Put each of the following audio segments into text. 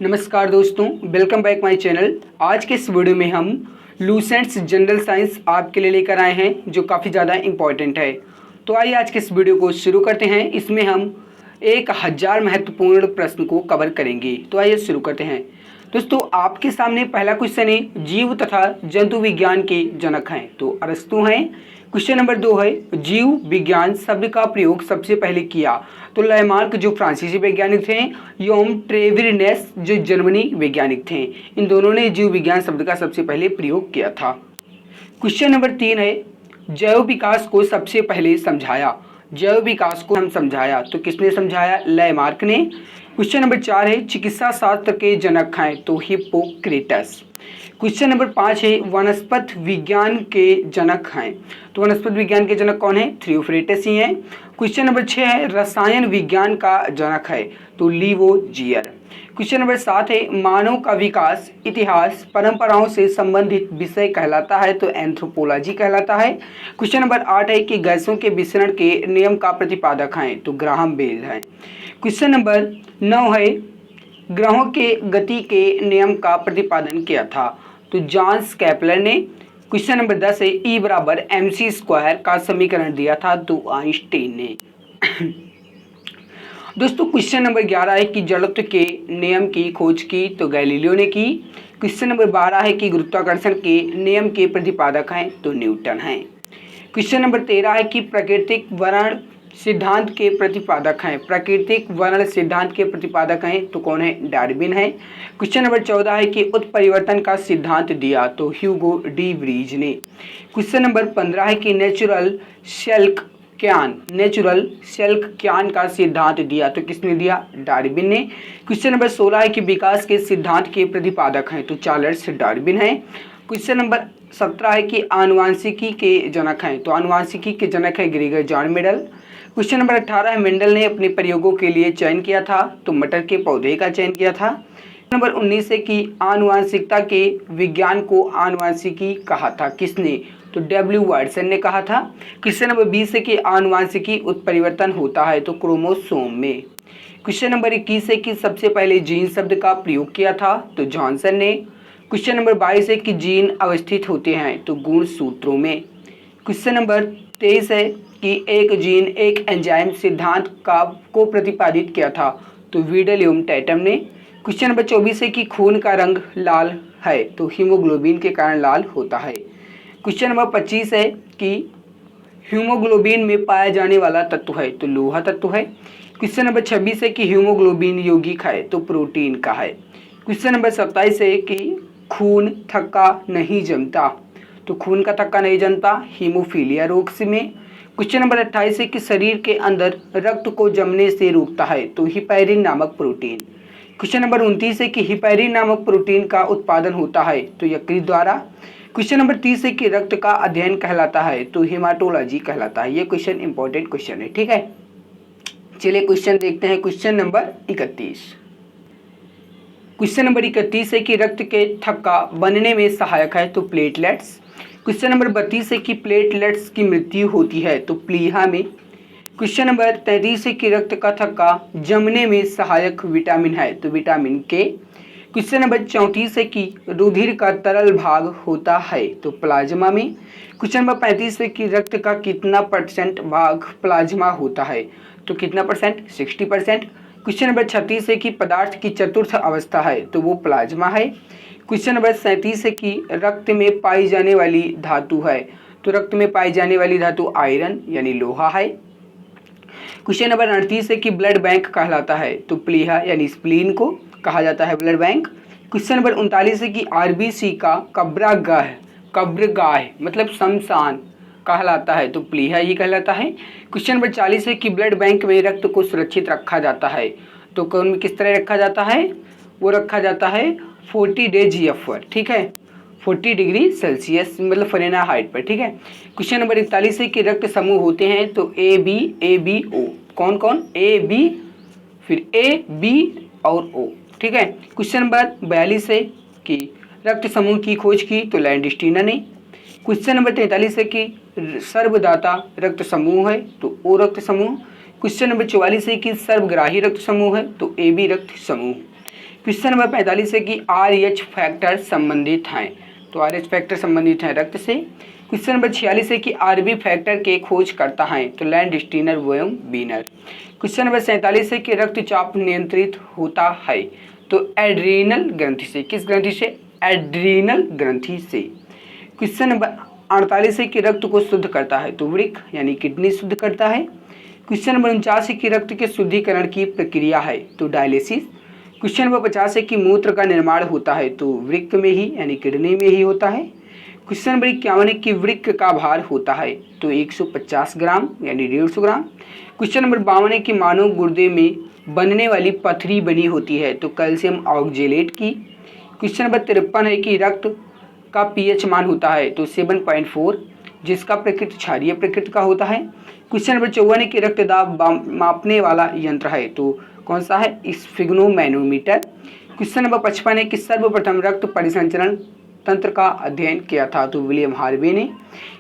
नमस्कार दोस्तों, welcome back my channel. आज के इस वीडियो में हम लूसेंट्स जनरल साइंस आपके लिए लेकर आए हैं जो काफ़ी ज़्यादा इम्पॉर्टेंट है। तो आइए आज के इस वीडियो को शुरू करते हैं। इसमें हम 1000 महत्वपूर्ण प्रश्न को कवर करेंगे। तो आइए शुरू करते हैं। दोस्तों, आपके सामने पहला क्वेश्चन है, जीव तथा जंतु विज्ञान के जनक हैं तो अरस्तु हैं। क्वेश्चन नंबर 2 है, जीव विज्ञान शब्द का प्रयोग सबसे पहले किया तो लैमार्क जो फ्रांसीसी वैज्ञानिक थे, योम ट्रेविरनेस जो जर्मनी वैज्ञानिक थे। इन दोनों ने जीव विज्ञान शब्द का सबसे पहले प्रयोग किया था। क्वेश्चन नंबर 3 है, जैव विकास को सबसे पहले समझाया। जैव विकास को हम समझाया तो किसने समझाया? लैमार्क ने। क्वेश्चन नंबर 4 है, चिकित्सा शास्त्र के जनक हैं तो हिप्पोक्रेटस। क्वेश्चन नंबर 5 है, वनस्पति विज्ञान के जनक हैं तो वनस्पति विज्ञान के जनक कौन है? थियोफ्रेटस ही हैं। क्वेश्चन नंबर 6 है, रसायन विज्ञान का जनक है तो लिवोजियर। क्वेश्चन नंबर 7 है, मानव का विकास इतिहास परंपराओं से संबंधित विषय कहलाता है तो एंथ्रोपोलॉजी कहलाता है। क्वेश्चन नंबर 8 है कि गैसों के विसरण के नियम का प्रतिपादक हैं तो ग्राहम बेल हैं। क्वेश्चन नंबर 9 है, ग्रहों के गति के नियम का प्रतिपादन किया था तो जॉन्स केपलर ने। क्वेश्चन नंबर 10 है, E बराबर mc² का समीकरण दिया था तो आइंस्टीन ने। दोस्तों, क्वेश्चन नंबर 11 है कि जड़त्व के नियम की खोज की तो गैलीलियो ने की। क्वेश्चन नंबर 12 है कि गुरुत्वाकर्षण के नियम के प्रतिपादक हैं तो न्यूटन हैं। क्वेश्चन नंबर 13 है कि प्राकृतिक वर्ण सिद्धांत के प्रतिपादक हैं। प्राकृतिक वर्ण सिद्धांत के प्रतिपादक हैं तो कौन है? डार्विन है। क्वेश्चन नंबर 14 है कि उत्परिवर्तन का सिद्धांत दिया तो ह्यूगो डी व्रीज ने। क्वेश्चन नंबर 15 है कि नेचुरल सेल्क क्यान का सिद्धांत दिया तो किसने दिया? डार्विन ने। क्वेश्चन नंबर 16 है कि विकास के सिद्धांत के प्रतिपादक हैं तो चार्ल्स डार्विन है। क्वेश्चन नंबर 17 है कि आनुवांशिकी के जनक हैं तो आनुवांशिकी के जनक है Gregor John Mendel. Question number 18 है, मेंडल ने अपने प्रयोगों के लिए चयन किया था तो मटर के पौधे का चयन किया था। नंबर 19 है कि आनुवांशिकता के विज्ञान को आनुवांशिकी कहा था किसने? तो डब्ल्यू वाटसन ने कहा था। क्वेश्चन नंबर 20 है कि आनुवांशिकी उत्परिवर्तन होता है तो क्रोमोसोम में। क्वेश्चन नंबर 21 है कि सबसे पहले जीन शब्द का प्रयोग किया था तो जॉनसन ने। क्वेश्चन नंबर 22 है कि जीन अवस्थित होते हैं तो गुणसूत्रों में। क्वेश्चन नंबर 23 है कि एक जीन एक एंजाइम सिद्धांत को प्रतिपादित किया था तो विडलियम टैटम ने। क्वेश्चन नंबर 24 है कि खून का रंग लाल है तो हीमोग्लोबिन के कारण लाल होता है। क्वेश्चन नंबर 25 है कि हीमोग्लोबिन में पाया जाने वाला तत्व है तो लोहा तत्व है। क्वेश्चन नंबर 26 है कि हीमोग्लोबिन यौगिक है तो प्रोटीन का है। क्वेश्चन नंबर 27 है कि खून थक्का नहीं जमता तो खून का थक्का नहीं जमता हीमोफीलिया रोग से में। क्वेश्चन नंबर 28 है कि शरीर के अंदर रक्त को जमने से रोकता है तो हिपैरिन नामक प्रोटीन। क्वेश्चन नंबर 29 है कि हिपैरिन नामक प्रोटीन का उत्पादन होता है तो यकृत द्वारा। क्वेश्चन नंबर 30 है कि रक्त का अध्ययन कहलाता है तो हेमाटोलॉजी कहलाता है। ये क्वेश्चन इंपॉर्टेंट क्वेश्चन है, ठीक है। चलिए क्वेश्चन देखते हैं। Question number 31। क्वेश्चन नंबर 31 है कि रक्त के थक्का बनने में सहायक है तो प्लेटलेट्स। क्वेश्चन नंबर 32 है कि प्लेटलेट्स की मृत्यु होती है तो प्लीहा में। क्वेश्चन नंबर 33 है कि रक्त का थक्का जमने में सहायक विटामिन है तो विटामिन के। क्वेश्चन नंबर 34 है कि रुधिर का तरल भाग होता है तो प्लाज्मा में। क्वेश्चन नंबर 35 है कि रक्त का कितना % भाग प्लाज्मा होता है तो कितना %? 60%। क्वेश्चन नंबर 36 है कि पदार्थ की चतुर्थ अवस्था है तो वो प्लाज्मा है। क्वेश्चन नंबर 37 है कि रक्त में पाई जाने वाली धातु है तो रक्त में पाई जाने वाली धातु आयरन यानी लोहा है। क्वेश्चन नंबर 38 है कि ब्लड बैंक कहलाता है तो प्लीहा यानी स्प्लीन को कहा जाता है ब्लड बैंक। क्वेश्चन नंबर 39 है कि आरबीसी का कब्रगाह मतलब शमशान कहलाता है तो प्लीहा ही कहलाता है। क्वेश्चन नंबर 40 है कि ब्लड बैंक में रक्त को सुरक्षित रखा जाता है तो कौन में किस तरह रखा जाता है? वो रखा जाता है 40 डेज एफ पर, ठीक है, 40 डिग्री सेल्सियस मतलब फ़ारेनहाइट पर, ठीक है। क्वेश्चन नंबर 41 है कि रक्त समूह होते हैं तो ABO कौन कौन? AB फिर AB और O, ठीक है। क्वेश्चन नंबर 42 है कि रक्त समूह की खोज की तो लैंडस्टीनर ने। क्वेश्चन नंबर 43 है कि सर्वदाता रक्त समूह है तो O रक्त समूह। क्वेश्चन नंबर 44 है कि सर्वग्राही रक्त समूह है तो AB रक्त समूह। क्वेश्चन नंबर 45 है कि RH फैक्टर संबंधित हैं, तो RH फैक्टर संबंधित हैं रक्त से। क्वेश्चन नंबर 46 है कि RB फैक्टर के खोज करता है, तो लैंड स्टीनर एवं बीनर। क्वेश्चन नंबर 47 है कि रक्तचाप नियंत्रित होता है, तो एड्रीनल ग्रंथि से। किस ग्रंथि से? एड्रीनल ग्रंथि से। क्वेश्चन नंबर 48 है कि रक्त को शुद्ध करता है, तो वृक्क यानी किडनी शुद्ध करता है। क्वेश्चन नंबर 49 है कि रक्त के शुद्धिकरण की प्रक्रिया है, तो डायलिसिस। क्वेश्चन नंबर 50 है कि मूत्र का निर्माण होता है, तो वृक्क में ही यानी किडनी में ही होता है। क्वेश्चन नंबर 51 है कि वृक्क का भार होता है, तो 150 ग्राम यानी 150 ग्राम। क्वेश्चन नंबर 52 है कि मानव गुर्दे में बनने वाली पथरी बनी होती है, तो कैल्शियम ऑक्जेलेट की। क्वेश्चन नंबर 53 है कि रक्त का पीएच मान होता है, तो 7.4, जिसका प्रकृति क्षारीय प्रकृति का होता है। क्वेश्चन नंबर 54 है कि रक्तदाब मापने वाला यंत्र है, तो कौन सा है? स्फिग्नोमैनोमीटर। क्वेश्चन नंबर 55 है कि सर्वप्रथम रक्त परिसंचरण तंत्र का अध्ययन किया था, तो विलियम हार्वे ने।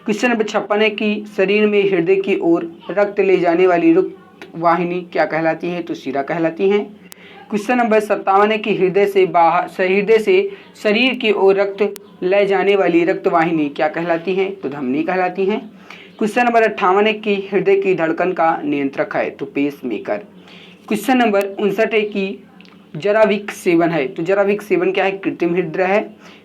क्वेश्चन नंबर 56 है कि शरीर में हृदय की ओर रक्त ले जाने वाली रक्त वाहिनी क्या कहलाती है, तो शिरा कहलाती हैं। क्वेश्चन नंबर 57 है कि हृदय से शरीर की ओर रक्त ले जाने वाली रक्त वाहिनी क्या कहलाती है, तो धमनी कहलाती हैं। क्वेश्चन नंबर 58 है कि हृदय की धड़कन का नियंत्रक है, तो पेस मेकर। क्वेश्चन नंबर 59 है कि जराविक सेवन है, तो जराविक सेवन क्या है? कृत्रिम हृदय है।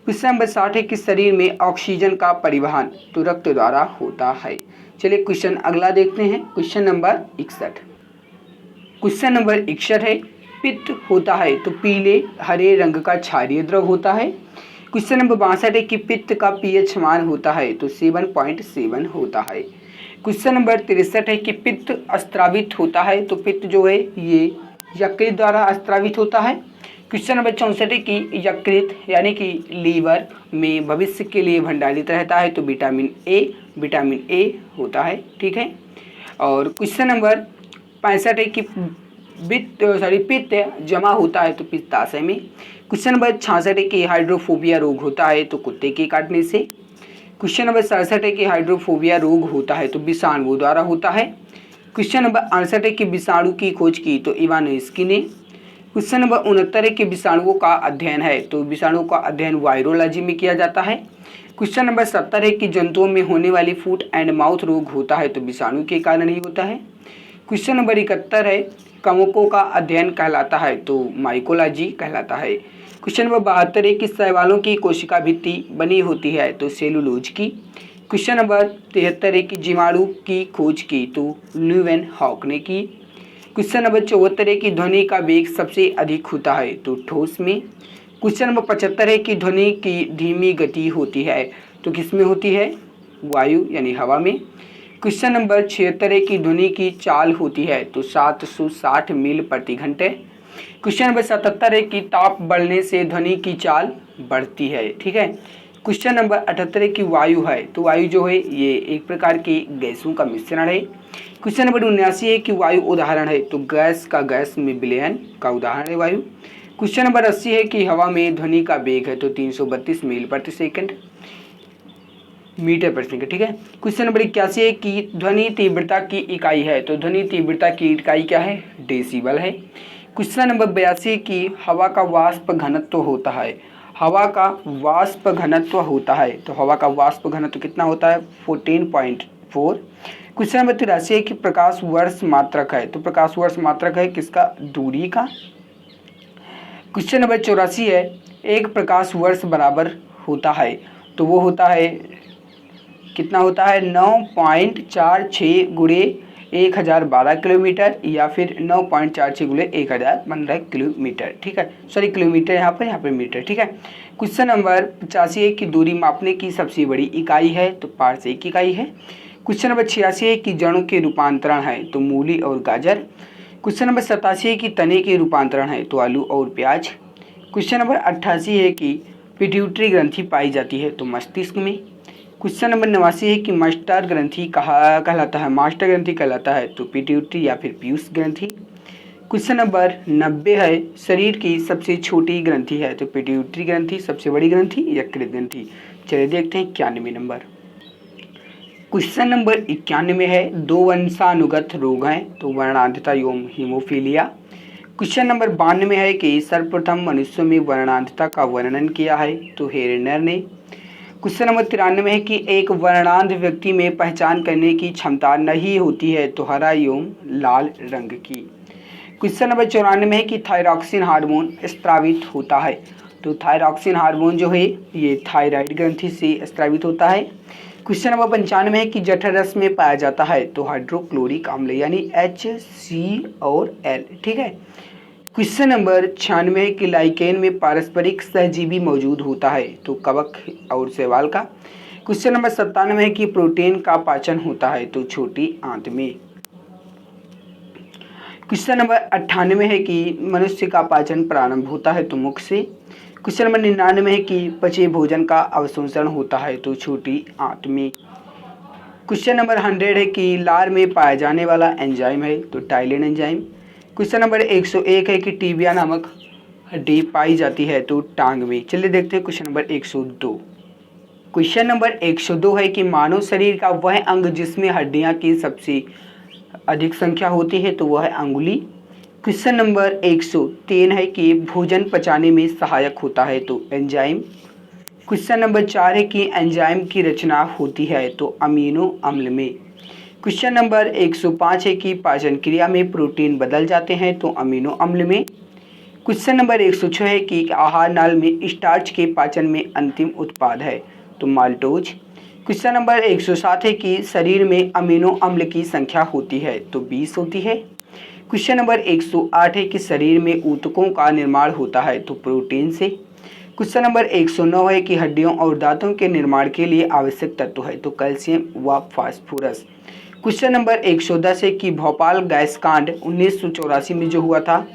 क्वेश्चन नंबर 60 है कि शरीर में ऑक्सीजन का परिवहन तो रक्त द्वारा होता है। चलिए क्वेश्चन अगला देखते हैं, क्वेश्चन नंबर 61। क्वेश्चन नंबर 61 है पित्त होता है, तो पीले हरे रंग का क्षारीय द्रव होता है। क्वेश्चन नंबर 62 है कि पित्त का पीएच मान होता है, तो 7.7 होता है। क्वेश्चन नंबर 63 है कि पित्त अस्त्रावित होता है, तो पित्त जो है ये यकृत द्वारा अस्त्रावित होता है। क्वेश्चन नंबर 64 है कि यकृत यानी कि लीवर में भविष्य के लिए भंडारित रहता है, तो विटामिन ए होता है, ठीक है। और क्वेश्चन नंबर 65 है कि पित्त जमा होता है, तो पित्ताशय में। क्वेश्चन नंबर 66 है कि हाइड्रोफोबिया रोग होता है, तो कुत्ते के काटने से। क्वेश्चन नंबर 67 है कि हाइड्रोफोबिया रोग होता है, तो विषाणु द्वारा होता है। क्वेश्चन नंबर 68 है कि विषाणु की खोज की, तो इवानोस्की ने। क्वेश्चन नंबर 69 है कि विषाणुओं का अध्ययन है, तो विषाणुओं का अध्ययन वायरोलॉजी में किया जाता है। क्वेश्चन नंबर 70 है कि जंतुओं में होने वाली फुट एंड माउथ रोग होता है, तो विषाणु के कारण ही होता है। क्वेश्चन नंबर 71 है कवकों का अध्ययन कहलाता है, तो माइकोलॉजी कहलाता है। क्वेश्चन नंबर 72 है कि शैवालों की कोशिका भित्ति बनी होती है, तो सेलुलोज की। क्वेश्चन नंबर 73 है कि जीवाणु की खोज की, तो ल्यूवेन हॉक ने की। क्वेश्चन नंबर 74 है कि ध्वनि का वेग सबसे अधिक होता है, तो ठोस में। क्वेश्चन नंबर 75 है कि ध्वनि की धीमी गति होती है, तो किसमें होती है? वायु यानी हवा में। क्वेश्चन नंबर 76 है कि ध्वनि की चाल होती है, तो 760 मील प्रति घंटे। क्वेश्चन नंबर 77 है कि ताप बढ़ने से ध्वनि की चाल बढ़ती है, ठीक है। क्वेश्चन नंबर 78 है कि वायु है, तो वायु जो है ये एक प्रकार की गैसों का मिश्रण है। क्वेश्चन नंबर 79 है कि वायु उदाहरण है, तो गैस में विलयन का उदाहरण है वायु। क्वेश्चन नंबर 80 है कि हवा में ध्वनि का वेग है, तो 332 मील प्रति सेकंड मीटर पर सेकंड, ठीक है। क्वेश्चन नंबर 81 है कि ध्वनि तीव्रता की इकाई है, तो ध्वनि तीव्रता की इकाई क्या है? डेसिबल है। क्वेश्चन नंबर 82 की हवा का वाष्प घनत्व होता है, हवा का वाष्प घनत्व होता है, तो हवा का वाष्प घनत्व कितना होता है? 14.4। क्वेश्चन नंबर 83 है कि प्रकाश वर्ष मात्रक है, तो प्रकाश वर्ष मात्रक है किसका? दूरी का। क्वेश्चन नंबर 84 है एक प्रकाश वर्ष बराबर होता है, तो वो होता है कितना होता है? 9.46 गुणे 1012 किलोमीटर या फिर 9.46 गुणे 1015 किलोमीटर, ठीक है। सॉरी किलोमीटर यहाँ पर मीटर, ठीक है। क्वेश्चन नंबर 85 है कि दूरी मापने की सबसे बड़ी इकाई है, तो पारसेक इकाई है। क्वेश्चन नंबर 86 है कि जड़ों के रूपांतरण है, तो मूली और गाजर। क्वेश्चन नंबर 87 है कि तने के रूपांतरण है, तो आलू और प्याज। क्वेश्चन नंबर 88 है कि पिट्यूटरी ग्रंथि पाई जाती है, तो मस्तिष्क में। क्वेश्चन नंबर 89 है कि मास्टर ग्रंथि कहलाता है, तो पिट्यूटरी या फिर पीयूष ग्रंथि। क्वेश्चन नंबर 90 है शरीर की सबसे छोटी ग्रंथि है, तो पिट्यूटरी ग्रंथि। सबसे बड़ी ग्रंथि यकृत ग्रंथि। चलिए देखते हैं 91 नंबर। क्वेश्चन नंबर 91 है दो वंशानुगत रोग हैं, तो वर्णांधता एवं हीमोफीलिया। क्वेश्चन नंबर 92 है कि सर्वप्रथम मनुष्यों में वर्णांधता का वर्णन किया है, तो हेरनर ने। क्वेश्चन नंबर 93 है कि एक वर्णांध व्यक्ति में पहचान करने की क्षमता नहीं होती है, तो हरा एवं लाल रंग की। क्वेश्चन नंबर 94 है कि थायरॉक्सिन हार्मोन स्रावित होता है, तो थायरॉक्सिन हार्मोन जो है ये थायराइड ग्रंथि से स्रावित होता है। क्वेश्चन नंबर 95 है कि जठर रस में पाया जाता है, तो हाइड्रोक्लोरिक अम्ल यानी HC और L, ठीक है। क्वेश्चन नंबर 96 है कि लाइकेन में पारस्परिक सहजीवी मौजूद होता है, तो कवक और शैवाल का। क्वेश्चन नंबर 97 है कि प्रोटीन का पाचन होता है, तो छोटी आंत में। क्वेश्चन नंबर 98 है कि मनुष्य का पाचन प्रारंभ होता है, तो मुख से। क्वेश्चन नंबर 99 है कि पचे भोजन का अवशोषण होता है, तो छोटी आंत में। क्वेश्चन नंबर 100 है कि लार में पाया जाने वाला एंजाइम है, तो टाइलिन एंजाइम। क्वेश्चन नंबर 101 है कि टीबिया नामक हड्डी पाई जाती है, तो टांग में। चलिए देखते हैं क्वेश्चन नंबर 102। क्वेश्चन नंबर 102 है कि मानव शरीर का वह अंग जिसमें हड्डियां की सबसे अधिक संख्या होती है, तो वह है अंगुली। क्वेश्चन नंबर 103 है कि भोजन पचाने में सहायक होता है, तो एंजाइम। क्वेश्चन नंबर 4 है कि एंजाइम की रचना होती है, तो अमीनो अम्ल में। क्वेश्चन नंबर 105 है कि पाचन क्रिया में प्रोटीन बदल जाते हैं, तो अमीनो अम्ल में। क्वेश्चन नंबर 106 है कि आहार नाल में स्टार्च के पाचन में अंतिम उत्पाद है, तो माल्टोज। क्वेश्चन नंबर 107 है कि शरीर में अमीनो अम्ल की संख्या होती है, तो 20 होती है। क्वेश्चन नंबर 108 है कि शरीर में ऊतकों का निर्माण होता है, तो प्रोटीन से। क्वेश्चन नंबर 109 है कि हड्डियों और दांतों के निर्माण के लिए आवश्यक तत्व है, तो कैल्शियम व फास्फोरस। क्वेश्चन नंबर 110 है कि भोपाल गैस कांड 1984 में जो हुआ था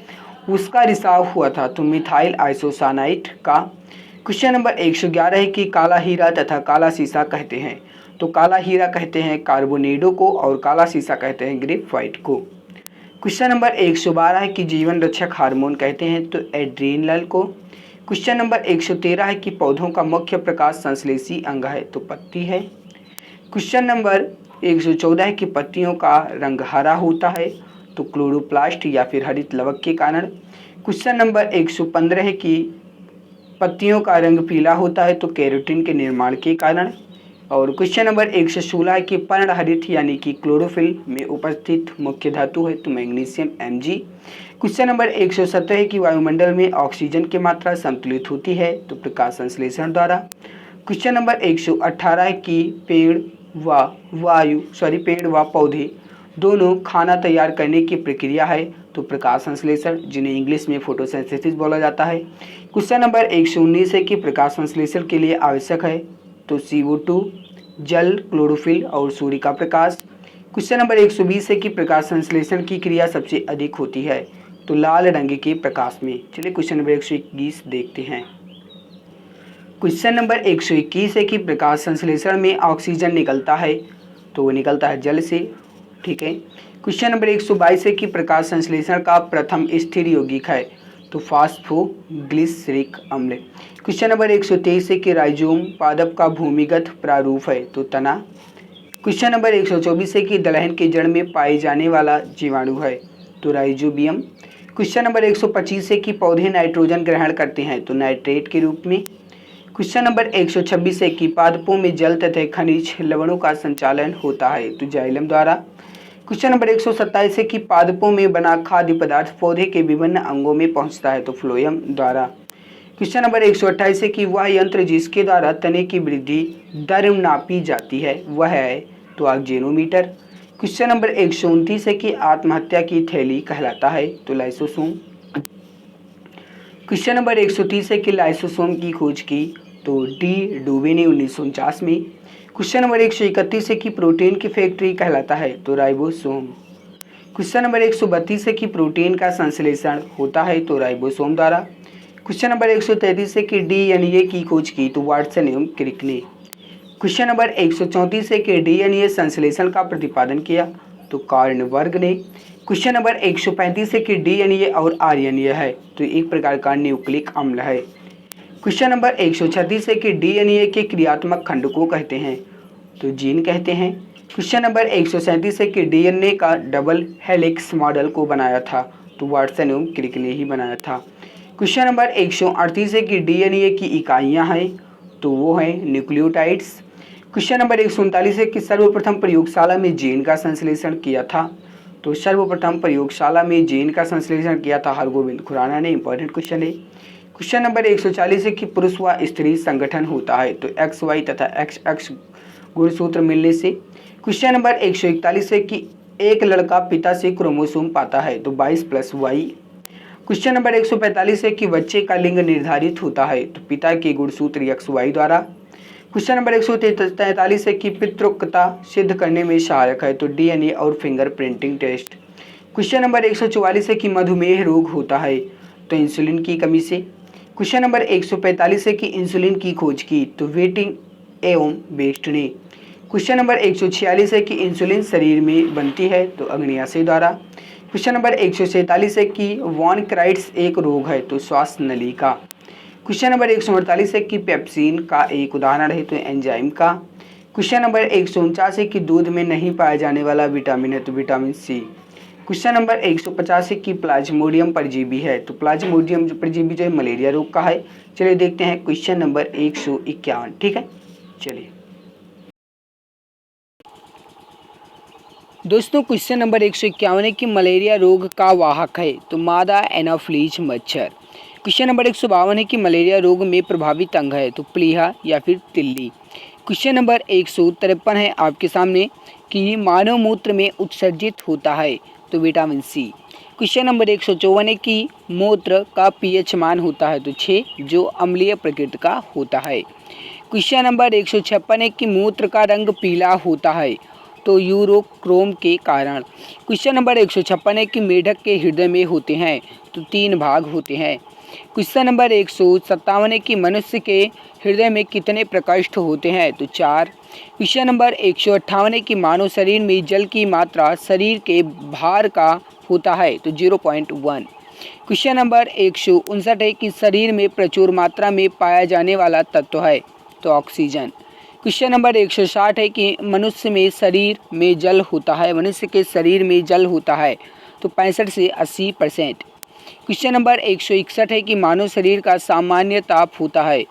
उसका रिसाव हुआ था, तो मिथाइल आइसोसानाइट का। क्वेश्चन नंबर 111 है कि काला हीरा तथा काला शीशा कहते हैं, तो काला हीरा कहते हैं कार्बोनेडो को और काला शीशा कहते हैं ग्रेफाइट को। क्वेश्चन नंबर 112 है कि जीवन रक्षक हार्मोन कहते हैं, तो एड्रेनल को। क्वेश्चन नंबर 113 है कि पौधों का मुख्य प्रकाश संश्लेषी अंग है, तो पत्ती है। क्वेश्चन नंबर 114 है कि पत्तियों का रंग हरा होता है, तो क्लोरोप्लास्ट या फिर हरित लवक के कारण। क्वेश्चन नंबर 115 है कि पत्तियों का रंग पीला होता है, तो कैरोटीन के निर्माण के कारण। और क्वेश्चन नंबर 116 है कि पर्णहरित यानी कि क्लोरोफिल में उपस्थित मुख्य धातु है, तो मैग्नीशियम Mg। क्वेश्चन नंबर 117 है कि वायुमंडल में ऑक्सीजन की मात्रा संतुलित होती है, तो प्रकाश संश्लेषण द्वारा। क्वेश्चन नंबर 118 है कि पेड़ व पौधे दोनों खाना तैयार करने की प्रक्रिया है, तो प्रकाश संश्लेषण, जिन्हें इंग्लिश में फोटोसिंथेसिस बोला जाता है। क्वेश्चन नंबर 119 है कि प्रकाश संश्लेषण के लिए आवश्यक है, तो CO2, जल, क्लोरोफिल और सूर्य का प्रकाश। क्वेश्चन नंबर 120 है कि प्रकाश संश्लेषण की क्रिया सबसे अधिक होती है, तो लाल रंग के प्रकाश में। चलिए क्वेश्चन नंबर 121 देखते हैं। क्वेश्चन नंबर 121 है कि प्रकाश संश्लेषण में ऑक्सीजन निकलता है, तो वो निकलता है जल से, ठीक है। क्वेश्चन नंबर 122 है कि प्रकाश संश्लेषण का प्रथम स्थिर यौगिक है, तो फास्फोग्लिसरिक अम्ल। क्वेश्चन नंबर 123 है कि राइजोम पादप का भूमिगत प्रारूप है, तो तना। क्वेश्चन नंबर 124 है कि दलहन के जड़ में पाए जाने वाला जीवाणु है, तो राइजोबियम। क्वेश्चन नंबर 125 है कि पौधे नाइट्रोजन ग्रहण करते हैं, तो नाइट्रेट के रूप में। क्वेश्चन नंबर 126 है कि पादपों में जल तथा खनिज लवणों का संचालन होता है, तो जाइलम द्वारा। क्वेश्चन नंबर 127 है कि पादपों में बना खाद्य पदार्थ पौधे के विभिन्न अंगों में पहुंचता है, तो फ्लोएम द्वारा। क्वेश्चन नंबर 128 है कि वह यंत्र जिसके द्वारा तने की वृद्धि दर नापी जाती है वह है, तो ऑक्जेनोमीटर। क्वेश्चन नंबर 129 है कि आत्महत्या की थैली कहलाता है, तो लाइसोसोम। क्वेश्चन नंबर 130 है कि लाइसोसोम की खोज की, तो डी डूबे ने 1949 में। क्वेश्चन नंबर 131 है कि प्रोटीन की फैक्ट्री कहलाता है, तो राइबोसोम। क्वेश्चन नंबर 132 है कि प्रोटीन का संश्लेषण होता है, तो राइबोसोम द्वारा। क्वेश्चन नंबर 133 है कि DNA की खोज की, तो वाटसन एवं क्रिक ने। क्वेश्चन नंबर 134 है कि DNA संश्लेषण का प्रतिपादन किया, तो कार्नबर्ग ने। क्वेश्चन नंबर 135 है कि DNA और RNA है, तो एक प्रकार का न्यूक्लिक अम्ल है। क्वेश्चन नंबर 136 है कि DNA के क्रियात्मक खंड को कहते हैं, तो जीन कहते हैं। क्वेश्चन नंबर 137 है कि DNA का डबल हेलिक्स मॉडल को बनाया था, तो वाटसन एवं क्रिक ने ही बनाया था। क्वेश्चन नंबर 138 है कि डीएनए की इकाइयाँ हैं, तो वो है न्यूक्लियोटाइड्स। क्वेश्चन नंबर 139 है कि सर्वप्रथम प्रयोगशाला में जीन का संश्लेषण किया था, तो सर्वप्रथम प्रयोगशाला में जीन का संश्लेषण किया था हरगोविंद खुराना ने। इंपॉर्टेंट क्वेश्चन है। क्वेश्चन नंबर 140 है कि पुरुष व स्त्री संगठन होता है, तो एक्स वाई तथा एक्स एक्स गुणसूत्र मिलने से। क्वेश्चन नंबर 141 है कि एक लड़का पिता से क्रोमोसोम पाता है, तो 22+y। क्वेश्चन नंबर 145 है कि बच्चे का लिंग निर्धारित होता है, तो पिता के गुणसूत्र XY द्वारा। क्वेश्चन नंबर 143 है कि पितृत्वता सिद्ध करने में सहायक है, तो डीएनए और finger printing test. Question number 144 है कि मधुमेह रोग होता है, तो इंसुलिन की कमी से। क्वेश्चन नंबर 145 है कि इंसुलिन की खोज की, तो वेटिंग एवं बेस्ट ने। क्वेश्चन नंबर 146 है कि इंसुलिन शरीर में बनती है, तो अग्न्याशय द्वारा। क्वेश्चन नंबर 147 है कि वॉन क्राइट्स एक रोग है, तो श्वास नली का। क्वेश्चन नंबर 148 है कि पेप्सिन का एक उदाहरण है, तो एंजाइम का। क्वेश्चन नंबर 149 है कि दूध में नहीं पाया जाने वाला विटामिन है, तो विटामिन सी। क्वेश्चन नंबर 150 है कि प्लाज्मोडियम परजीवी है, तो प्लाज्मोडियम जो परजीवी जो है मलेरिया रोग का है। चलिए देखते हैं क्वेश्चन नंबर 151। ठीक है, चलिए दोस्तों, क्वेश्चन नंबर 151 है कि मलेरिया रोग का वाहक है, तो मादा एनाफ्लीज मच्छर। क्वेश्चन नंबर 152 है कि मलेरिया रोग में प्रभावित अंग है, तो प्लीहा या फिर तिल्ली। क्वेश्चन नंबर 153 है आपके सामने कि मानव मूत्र में उत्सर्जित होता है, तो विटामिन सी। क्वेश्चन नंबर 154 है कि मूत्र का पीएच मान होता है, तो 6, जो अम्लीय प्रकृति का होता है। क्वेश्चन नंबर 156 है कि मूत्र का रंग पीला होता है, तो यूरोक्रोम के कारण। क्वेश्चन नंबर 156 है कि मेढक के हृदय में होते हैं, तो 3 भाग होते हैं। क्वेश्चन नंबर 157 है कि मनुष्य के हृदय में कितने प्रकोष्ठ होते हैं, तो 4। क्वेश्चन नंबर 158 है कि मानव शरीर में जल की मात्रा शरीर के भार का होता है, तो 0.1। क्वेश्चन नंबर 159 है कि शरीर में प्रचुर मात्रा में पाया जाने वाला तत्व है, तो ऑक्सीजन। क्वेश्चन नंबर 160 है कि मनुष्य में शरीर में जल होता है, मनुष्य के शरीर में जल होता है, तो 65 से 80%। क्वेश्चन नंबर 161 है कि मानव शरीर का सामान्य ताप होता है,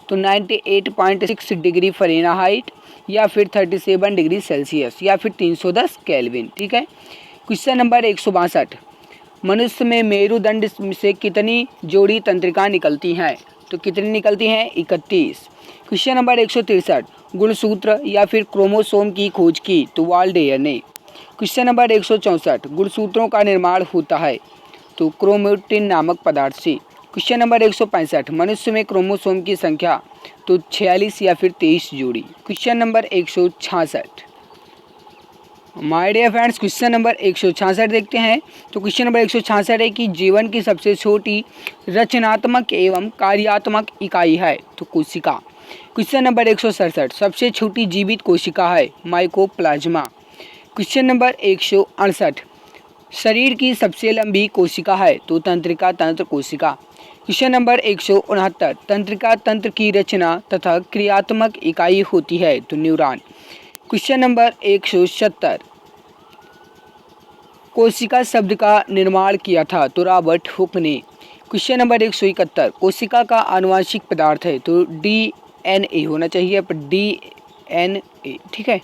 तो 98.6 डिग्री फ़ारेनहाइट या फिर 37 डिग्री सेल्सियस या फिर 310 केल्विन। ठीक है। क्वेश्चन नंबर 162, मनुष्य में मेरुदंड से कितनी जोड़ी तंत्रिका निकलती हैं, तो कितनी निकलती हैं, 31। क्वेश्चन नंबर 163, गुणसूत्र या फिर क्रोमोसोम की खोज की, तो वाल्डेयर ने। क्वेश्चन नंबर 164, गुणसूत्रों का निर्माण होता है, तो क्रोमेटिन नामक पदार्थ से। क्वेश्चन नंबर 165, मनुष्य में क्रोमोसोम की संख्या, तो 46 या फिर 23 जोड़ी। Question number 166, my dear friends, question number 166 देखते हैं। तो क्वेश्चन नंबर 166 है कि जीवन की सबसे छोटी रचनात्मक एवं कार्यात्मक इकाई है, तो कोशिका। क्वेश्चन नंबर 167, सबसे छोटी जीवित कोशिका है, माइकोप्लाज्मा। क्वेश्चन नंबर 168, शरीर की सबसे लंबी कोशिका है, तो तंत्रिका तंत्र कोशिका। क्वेश्चन नंबर 169, तंत्रिका तंत्र की रचना तथा क्रियात्मक इकाई होती है, तो न्यूरॉन। क्वेश्चन नंबर 170, कोशिका शब्द का निर्माण किया था, तो रॉबर्ट हुक ने। क्वेश्चन नंबर 171, कोशिका का आनुवांशिक पदार्थ है, तो DNA होना चाहिए, पर DNA। ठीक है।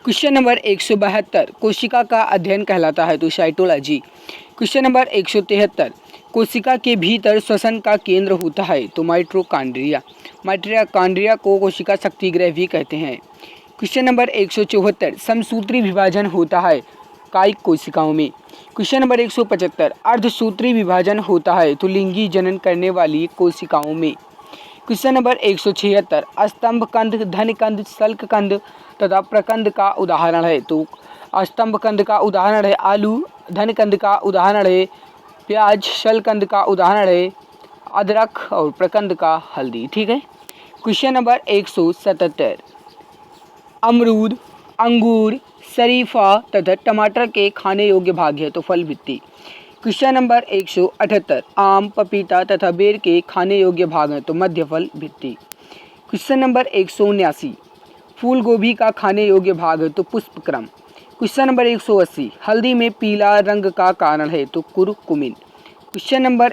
क्वेश्चन नंबर 172, कोशिका का अध्ययन कहलाता है, तो साइटोलॉजी। क्वेश्चन नंबर 173, कोशिका के भीतर श्वसन का केंद्र होता है, तो माइटोकॉन्ड्रिया। माइटोकॉन्ड्रिया को कोशिका शक्तिगृह भी कहते हैं। क्वेश्चन नंबर 174, समसूत्री विभाजन होता है कायिक कोशिकाओं में। क्वेश्चन नंबर 175, अर्धसूत्री विभाजन होता है, तो लिंगी जनन करने वाली कोशिकाओं में। क्वेश्चन नंबर 176, स्तंभकंद, धनकंद, शल्ककंद तथा प्रकंद का उदाहरण है, तो स्तंभकंद का उदाहरण है आलू, धनकंद का उदाहरण है प्याज, शल्ककंद का उदाहरण है अदरक और प्रकंद का हल्दी। ठीक है। क्वेश्चन नंबर 177, अमरूद, अंगूर, शरीफा तथा टमाटर के खाने योग्य भाग है, तो फल भित्ति। क्वेश्चन नंबर 178, आम, पपीता तथा बेर के खाने योग्य भाग हैं, तो मध्य फल भित्ति। क्वेश्चन नंबर 179, फूल गोभी का खाने योग्य भाग है, तो पुष्पक्रम। क्वेश्चन नंबर 180, हल्दी में पीला रंग का कारण है तो कुरकुमिन। क्वेश्चन नंबर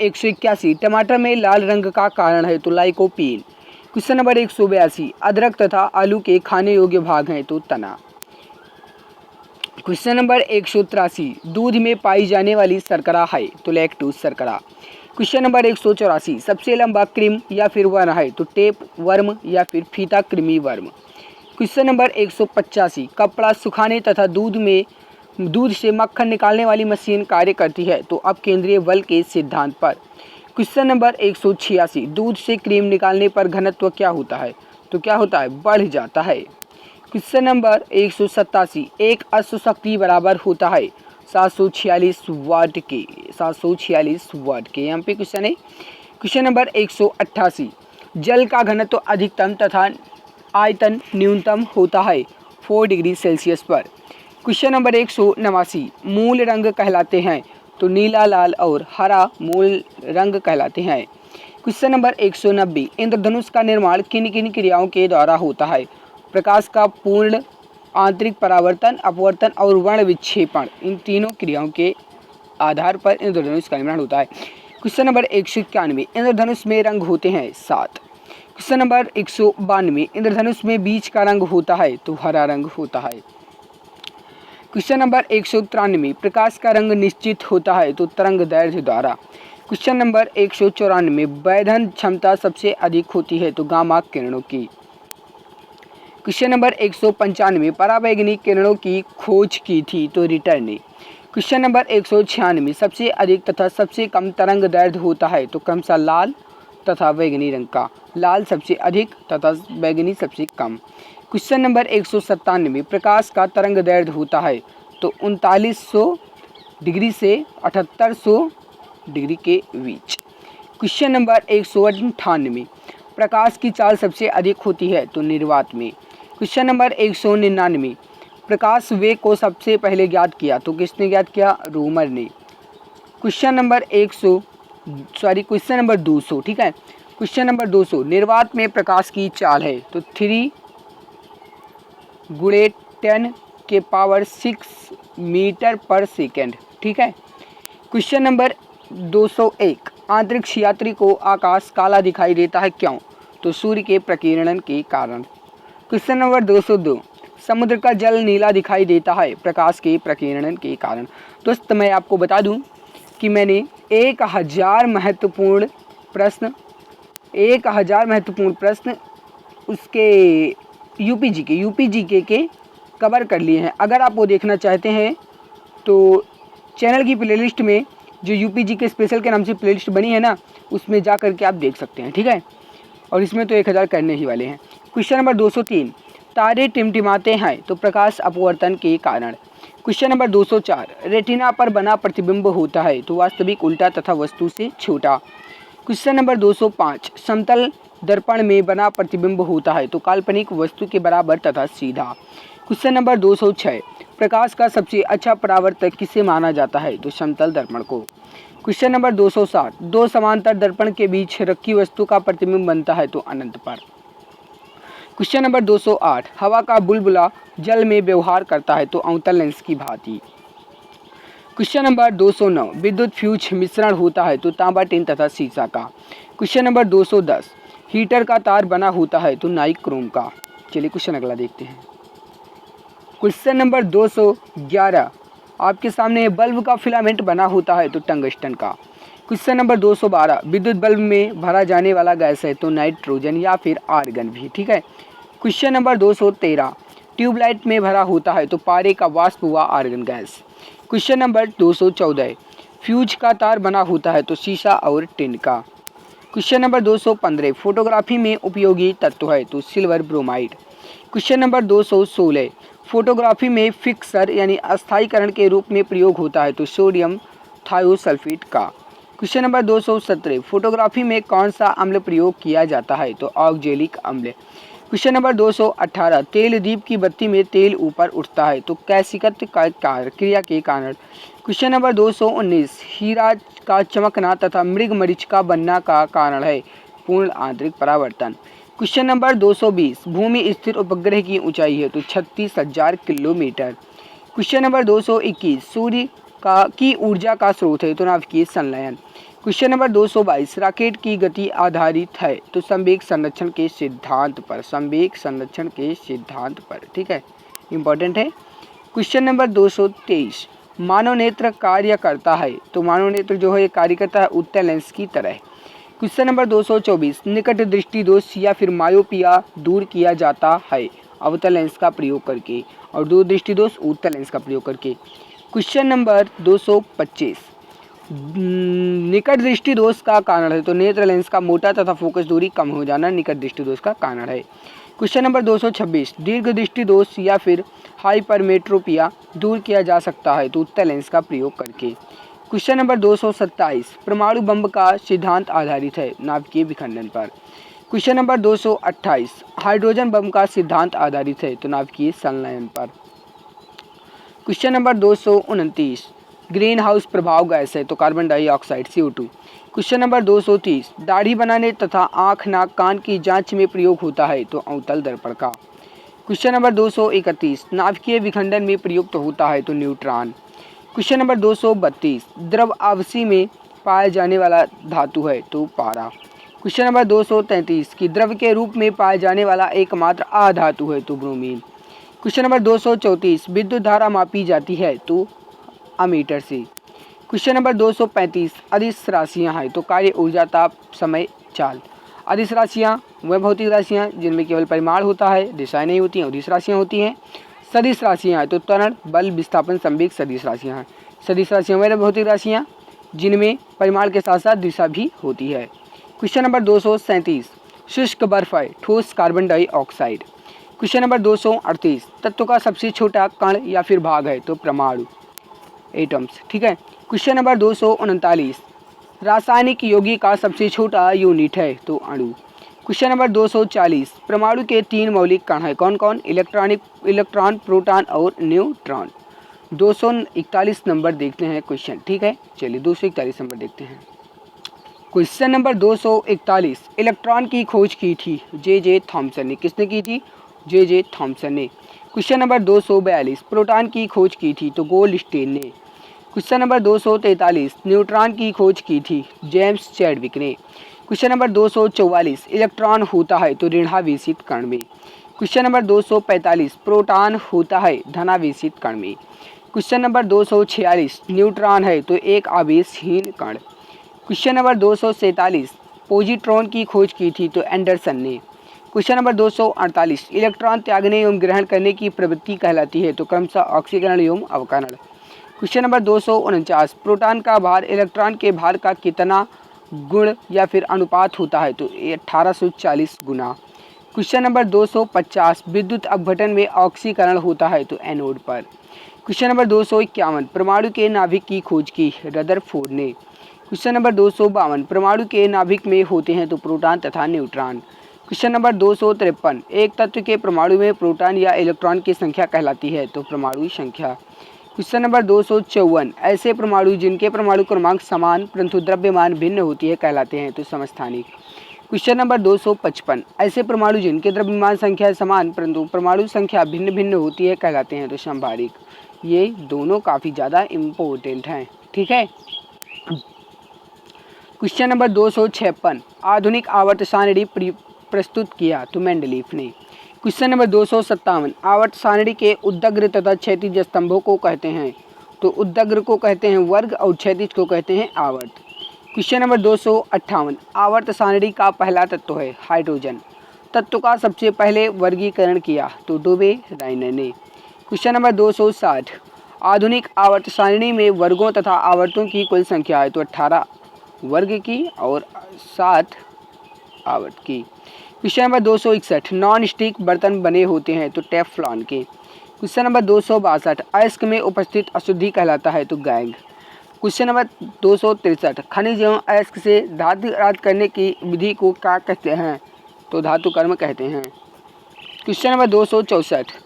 181, टमाटर में लाल रंग का कारण है तो लाइकोपीन। क्वेश्चन नंबर 182, अदरक तथा आलू के खाने योग्य भाग हैं तो तना। क्वेश्चन नंबर 183, दूध में पाई जाने वाली शर्करा है तो लैक्टोज शर्करा। क्वेश्चन नंबर 184, सबसे लंबा कृमि या फिर वर्म है तो टेप वर्म या फिर फीता कृमि वर्म। क्वेश्चन नंबर 185, कपड़ा सुखाने तथा दूध से मक्खन निकालने वाली मशीन कार्य करती है तो अपकेंद्रीय बल के सिद्धांत पर। क्वेश्चन नंबर 186, दूध से क्रीम निकालने पर घनत्व क्या होता है तो क्या होता है, बढ़ जाता है। क्वेश्चन नंबर 187, एक अश्व शक्ति बराबर होता है 746 वाट के। यहाँ पे क्वेश्चन है। क्वेश्चन नंबर 188, जल का घनत्व अधिकतम तथा आयतन न्यूनतम होता है 4 डिग्री सेल्सियस पर। क्वेश्चन नंबर 189, मूल रंग कहलाते हैं तो नीला, लाल और हरा मूल रंग कहलाते हैं। क्वेश्चन नंबर 190, इंद्रधनुष का निर्माण किन किन क्रियाओं के द्वारा होता है? प्रकाश का पूर्ण आंतरिक परावर्तन, अपवर्तन और वर्ण विक्षेपण, इन तीनों क्रियाओं के आधार पर इंद्रधनुष का निर्माण होता है। क्वेश्चन नंबर 191, इंद्रधनुष में रंग होते हैं 7। क्वेश्चन नंबर 192, इंद्रधनुष में बीच का रंग होता है तो हरा रंग होता है। क्वेश्चन नंबर 193, प्रकाश का रंग निश्चित होता है तो तरंग दैर्घ्य द्वारा। क्वेश्चन नंबर 194, वेधन क्षमता सबसे अधिक होती है तो गामा किरणों की। क्वेश्चन नंबर 195, परावैंगनिक किरणों की खोज की थी तो रिटर ने। क्वेश्चन नंबर 196, सबसे अधिक तथा सबसे कम तरंग दैर्घ्य होता है तो क्रमशः लाल तथा बैगनी रंग का। लाल सबसे अधिक तथा बैगनी सबसे कम। क्वेश्चन नंबर 197, प्रकाश का तरंग दैर्घ्य होता है तो 3900 डिग्री से 7800 डिग्री के बीच। क्वेश्चन नंबर 198, प्रकाश की चाल सबसे अधिक होती है तो निर्वात में। क्वेश्चन नंबर 199, प्रकाश वेग को सबसे पहले ज्ञात किया तो किसने ज्ञात किया? रोमर ने। क्वेश्चन नंबर 200, ठीक है। क्वेश्चन नंबर 200, निर्वात में प्रकाश की चाल है तो 3 × 10⁻⁶ मीटर पर सेकेंड, ठीक है। क्वेश्चन नंबर 201, अंतरिक्ष यात्री को आकाश काला दिखाई देता है क्यों? तो सूर्य के प्रकीर्णन के कारण। क्वेश्चन नंबर 202, समुद्र का जल नीला दिखाई देता है प्रकाश के प्रकीर्णन के कारण। दोस्त मैं आपको बता दूं कि मैंने 1000 महत्वपूर्ण प्रश्न उसके यूपी के कवर कर लिए हैं। अगर आप वो देखना चाहते हैं तो चैनल की प्लेलिस्ट में जो यूपी के स्पेशल के नाम से प्लेलिस्ट बनी है ना, उसमें जा करके आप देख सकते हैं, ठीक है। और इसमें तो 1000 करने ही वाले हैं। क्वेश्चन नंबर 203, तारे टिमटिमाते हैं तो प्रकाश अपवर्तन के कारण। क्वेश्चन नंबर 204, रेटिना पर बना प्रतिबिंब होता है तो वास्तविक, उल्टा तथा वस्तु से छोटा। क्वेश्चन नंबर 205, समतल दर्पण में बना प्रतिबिंब होता है तो काल्पनिक, वस्तु के बराबर तथा सीधा। क्वेश्चन नंबर 206, प्रकाश का सबसे अच्छा परावर्तक किसे माना जाता है तो समतल दर्पण को। क्वेश्चन नंबर 207, दो समांतर दर्पण के बीच रखी वस्तु का प्रतिबिंब बनता है तो अनंत पर। क्वेश्चन नंबर 208, हवा का बुलबुला जल में व्यवहार करता है तो अवतल लेंस की भांति। क्वेश्चन नंबर 209, विद्युत फ्यूज मिश्रण होता है तो तांबा, टिन तथा सीसा का। क्वेश्चन नंबर 210, हीटर का तार बना होता है तो नाइक्रोम का। चलिए क्वेश्चन अगला देखते हैं। क्वेश्चन नंबर 211, आपके सामने बल्ब का फिलामेंट बना होता है तो टंगस्टन का। क्वेश्चन नंबर 212, विद्युत बल्ब में भरा जाने वाला गैस है तो नाइट्रोजन या फिर आर्गन भी, ठीक है। क्वेश्चन नंबर 213, ट्यूबलाइट में भरा होता है तो पारे का वाष्प व argon gas. Question number 214, fuse का तार बना होता है तो शीशा और टिन का। क्वेश्चन नंबर 215, फोटोग्राफी में उपयोगी तत्व है तो silver bromide. Question number 216, photography में फिक्सर यानी अस्थायीकरण के रूप में प्रयोग होता है तो सोडियम थायोसल्फेट का। क्वेश्चन नंबर 217, फोटोग्राफी में कौन सा अम्ल प्रयोग किया जाता है तो ऑक्जेलिक अम्ल। क्वेश्चन नंबर 218, तेल दीप की बत्ती में तेल ऊपर उठता है तो कैसिकत क्रिया के कारण। क्वेश्चन नंबर 219, हीरा का चमकना तथा मृग मरीचिका बनना का कारण है पूर्ण आंतरिक परावर्तन। क्वेश्चन नंबर 220 भूमि स्थिर उपग्रह की ऊंचाई है तो 36,000 किलोमीटर। क्वेश्चन नंबर 221 सूर्य की ऊर्जा का स्रोत है तो नाभिकीय संलयन। क्वेश्चन नंबर 222 रॉकेट की गति आधारित है तो संवेग संरक्षण के सिद्धांत पर, संवेग संरक्षण के सिद्धांत पर, ठीक है, इंपॉर्टेंट है। क्वेश्चन नंबर 223 मानव नेत्र कार्य करता है तो मानव नेत्र जो है ये कार्य करता है उत्तल लेंस की तरह। क्वेश्चन नंबर 224 निकट दृष्टि दोष या फिर मायोपिया दूर किया जाता है अवतल लेंस का प्रयोग करके और दूर दृष्टि दोष उत्तल लेंस का प्रयोग करके। क्वेश्चन नंबर 225 निकट दृष्टि दोष का कारण है तो नेत्र लेंस का मोटा तथा फोकस दूरी कम हो जाना निकट दृष्टि दोष का कारण है। क्वेश्चन नंबर 226 दीर्घ दृष्टि दोष या फिर हाइपरमेट्रोपिया दूर किया जा सकता है तो उत्तल लेंस का प्रयोग करके। क्वेश्चन नंबर 227 परमाणु बम का सिद्धांत आधारित है नाभिकीय विखंडन पर। क्वेश्चन नंबर 228 हाइड्रोजन बम का सिद्धांत आधारित है तो नाभिकीय संलयन पर। क्वेश्चन नंबर 229 ग्रीन हाउस प्रभाव गैस है तो carbon dioxide CO2। Question number 230 दाढ़ी बनाने तथा आँख नाक कान की जांच में प्रयोग होता है तो अवतल दर्पण का। क्वेश्चन नंबर 231 नाभिकीय विखंडन में प्रयुक्त होता है तो न्यूट्रॉन। क्वेश्चन नंबर 232 द्रव आवसी में पाया जाने वाला धातु है तो पारा। क्वेश्चन नंबर 233 की द्रव के रूप में पाया जाने वाला एकमात्र अधातु है तो ब्रोमीन। क्वेश्चन नंबर 234 विद्युत धारा मापी जाती है तो अमीटर से। क्वेश्चन नंबर 235 अदिश राशियाँ हैं तो कार्य ऊर्जा ताप समय चाल। अदिश राशियाँ वह भौतिक राशियाँ जिनमें केवल परिमाण होता है दिशाएं नहीं होती हैं, अदिश राशियाँ होती हैं। सदिश राशियाँ हैं तो त्वरण बल विस्थापन संवेग सदिश राशियाँ हैं। सदिश राशियाँ वह भौतिक राशियाँ जिनमें परिमाण के साथ साथ दिशा भी होती है। क्वेश्चन नंबर 237 शुष्क बर्फ है ठोस कार्बन डाइऑक्साइड। क्वेश्चन नंबर 238 तत्व का सबसे छोटा कण या फिर भाग है तो परमाणु एटम्स, ठीक है। क्वेश्चन नंबर 239 रासायनिक यौगिक का सबसे छोटा यूनिट है तो अणु। क्वेश्चन नंबर 240 परमाणु के 3 मौलिक कण हैं कौन कौन, इलेक्ट्रॉन प्रोटॉन और न्यूट्रॉन। 241 नंबर देखते हैं क्वेश्चन, ठीक है। चलिए 241 नंबर देखते हैं। क्वेश्चन नंबर 241 इलेक्ट्रॉन की खोज की थी जे थॉमसन ने, किसने की थी, जे थॉमसन ने। क्वेश्चन नंबर 242 प्रोटॉन की खोज की थी तो गोल्डस्टीन ने। क्वेश्चन नंबर 243 न्यूट्रॉन की खोज की थी जेम्स चैडविक ने। क्वेश्चन नंबर 244 इलेक्ट्रॉन होता है तो ऋणावेशित कण में। क्वेश्चन नंबर 245 प्रोटॉन होता है धनावेशित कण में। क्वेश्चन नंबर 246 न्यूट्रॉन है तो एक आवेशहीन कण। क्वेश्चन नंबर 247 पॉजिट्रॉन की खोज की थी तो एंडरसन ने। क्वेश्चन नंबर 248 इलेक्ट्रॉन त्यागने एवं ग्रहण करने की प्रवृत्ति कहलाती है तो क्रमशः ऑक्सीकरण एवं अवकरण। क्वेश्चन नंबर 249 प्रोटॉन का भार इलेक्ट्रॉन के भार का कितना गुण या फिर अनुपात होता है तो 1840 गुना। क्वेश्चन नंबर 250 विद्युत अपघटन में ऑक्सीकरण होता है तो एनोड पर। क्वेश्चन नंबर 251 परमाणु के नाभिक की खोज की रदरफोर्ड ने। क्वेश्चन नंबर 252 परमाणु के नाभिक में होते हैं तो प्रोटॉन तथा न्यूट्रॉन। क्वेश्चन नंबर 253 एक तत्व के परमाणु में प्रोटॉन या इलेक्ट्रॉन की संख्या कहलाती है तो परमाणु संख्या। क्वेश्चन नंबर 254 ऐसे परमाणु जिनके परमाणु क्रमांक समान परंतु द्रव्यमान भिन्न होती है कहलाते हैं तो समस्थानिक। क्वेश्चन नंबर 255 ऐसे परमाणु जिनके द्रव्यमान संख्या समान परंतु परमाणु संख्या भिन्न भिन्न होती है कहलाते हैं तो समभारिक। ये दोनों काफ़ी ज़्यादा इम्पोर्टेंट हैं, ठीक है। क्वेश्चन नंबर 256 आधुनिक आवर्त सारणी प्रस्तुत किया तो मेंडलीफ ने। क्वेश्चन नंबर 257 आवर्त सारणी के उद्दग्र तथा क्षैतिज स्तंभों को कहते हैं तो उद्दग्र को कहते हैं वर्ग और क्षैतिज को कहते हैं आवर्त। क्वेश्चन नंबर 258 आवर्त सारणी का पहला तत्व है हाइड्रोजन। तत्व का सबसे पहले वर्गीकरण किया तो डोबे राइनर ने। क्वेश्चन नंबर 260 आधुनिक आवर्त सारणी में वर्गों तथा आवर्तों की कुल संख्या है तो 18 वर्ग की और 7 आवर्त की। क्वेश्चन नंबर 261 नॉन स्टिक बर्तन बने होते हैं तो टेफ्लॉन के। क्वेश्चन नंबर 262 अयस्क में उपस्थित अशुद्धि कहलाता है तो गैंग। क्वेश्चन नंबर 263 खनिज एवं अयस्क से धातु प्राप्त करने की विधि को क्या कहते हैं तो धातु कर्म कहते हैं। क्वेश्चन नंबर 264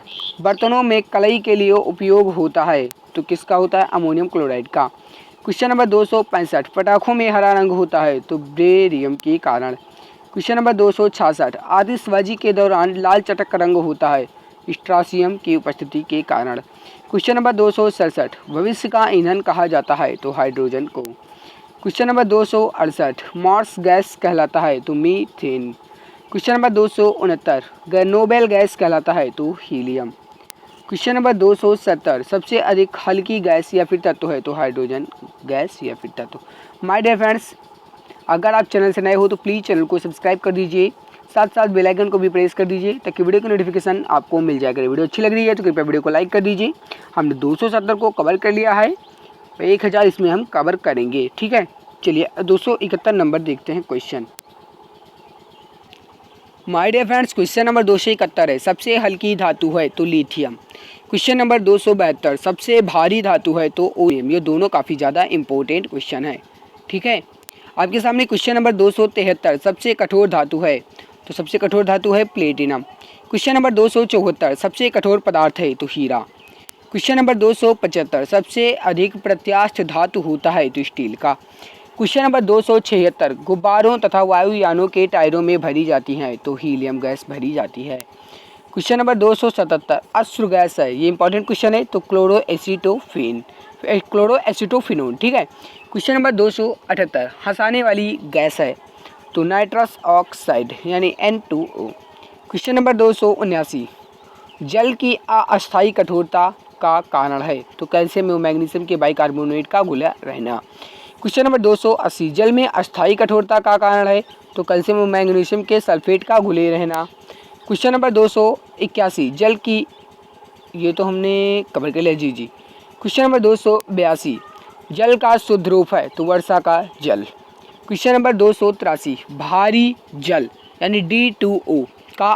बर्तनों में कलई के लिए उपयोग होता है तो किसका होता है अमोनियम क्लोराइड का। क्वेश्चन नंबर 265 पटाखों में हरा रंग होता है तो बेरियम के कारण। क्वेश्चन नंबर 266, आतिशबाजी के दौरान लाल चटक का रंग होता है स्ट्रासियम की उपस्थिति के कारण। क्वेश्चन नंबर 267, भविष्य का ईंधन कहा जाता है तो हाइड्रोजन को। क्वेश्चन नंबर 268, मार्स गैस कहलाता है तो methane. Question number 269, noble gas कहलाता है तो हीलियम। क्वेश्चन नंबर 270, सबसे अधिक हल्की गैस या फिर तत्व है तो हाइड्रोजन गैस या फिर तत्व। माय डियर फ्रेंड्स, अगर आप चैनल से नए हो तो प्लीज़ चैनल को सब्सक्राइब कर दीजिए, साथ साथ बेल आइकन को भी प्रेस कर दीजिए ताकि वीडियो की नोटिफिकेशन आपको मिल जाएगा। वीडियो अच्छी लग रही है तो कृपया वीडियो को लाइक कर दीजिए। हमने 270 को कवर कर लिया है, 1000 इसमें हम कवर करेंगे, ठीक है। चलिए 271 नंबर देखते हैं question. My dear friends, question number 271 है, सबसे हल्की धातु है तो लिथियम। क्वेश्चन नंबर 272, सबसे भारी धातु है तो ओरियम। ये दोनों काफ़ी ज़्यादा इंपॉर्टेंट क्वेश्चन है, ठीक है। आपके सामने क्वेश्चन नंबर 273, सबसे कठोर धातु है तो सबसे कठोर धातु है प्लेटिनम। क्वेश्चन नंबर 274, सबसे कठोर पदार्थ है तो हीरा। क्वेश्चन नंबर 275, सबसे अधिक प्रत्यास्थ धातु होता है तो स्टील का। क्वेश्चन नंबर 276, गुब्बारों तथा वायुयानों के टायरों में भरी जाती हैं तो हीलियम गैस भरी जाती है। क्वेश्चन नंबर 277, अश्रु गैस है, ये इंपॉर्टेंट क्वेश्चन है तो क्लोरोएसिटोफिनोन, ठीक है। क्वेश्चन नंबर 278, हंसाने वाली गैस है तो नाइट्रस ऑक्साइड यानी N2O। क्वेश्चन नंबर 279, जल की अस्थायी कठोरता का कारण है तो कैल्शियम एवं मैग्नीशियम के बाइकार्बोनेट का घुला रहना। क्वेश्चन नंबर 280, जल में अस्थायी कठोरता का कारण है तो कैल्शियम एवं मैग्नीशियम के सल्फेट का घुले रहना। क्वेश्चन नंबर 281, जल की, ये तो हमने कवर कर लिया जी। क्वेश्चन नंबर 282, जल का शुद्ध रूप है तो वर्षा का जल। क्वेश्चन नंबर 283, भारी जल यानी D2O का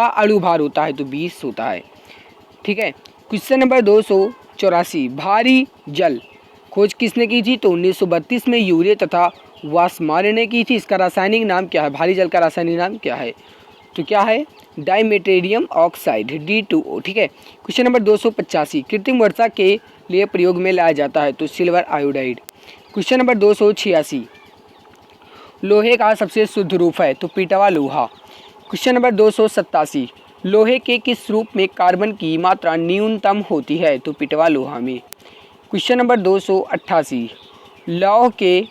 अणुभार होता है तो 20 होता है, ठीक है। क्वेश्चन नंबर 284, भारी जल खोज किसने की थी तो 1932 में यूरिया तथा वास्मारे ने की थी। इसका रासायनिक नाम क्या है, भारी जल का रासायनिक नाम क्या है तो क्या है डाइमेटेरियम ऑक्साइड D2O, ठीक है। क्वेश्चन नंबर 285, कृत्रिम वर्षा के लिए प्रयोग में लाया जाता है तो सिल्वर आयोडाइड। क्वेश्चन नंबर 286, लोहे का सबसे शुद्ध रूप है तो पीटवा लोहा। क्वेश्चन नंबर 287, लोहे के किस रूप में कार्बन की मात्रा न्यूनतम होती है तो पीटवा लोहा में। क्वेश्चन नंबर 288, लौह के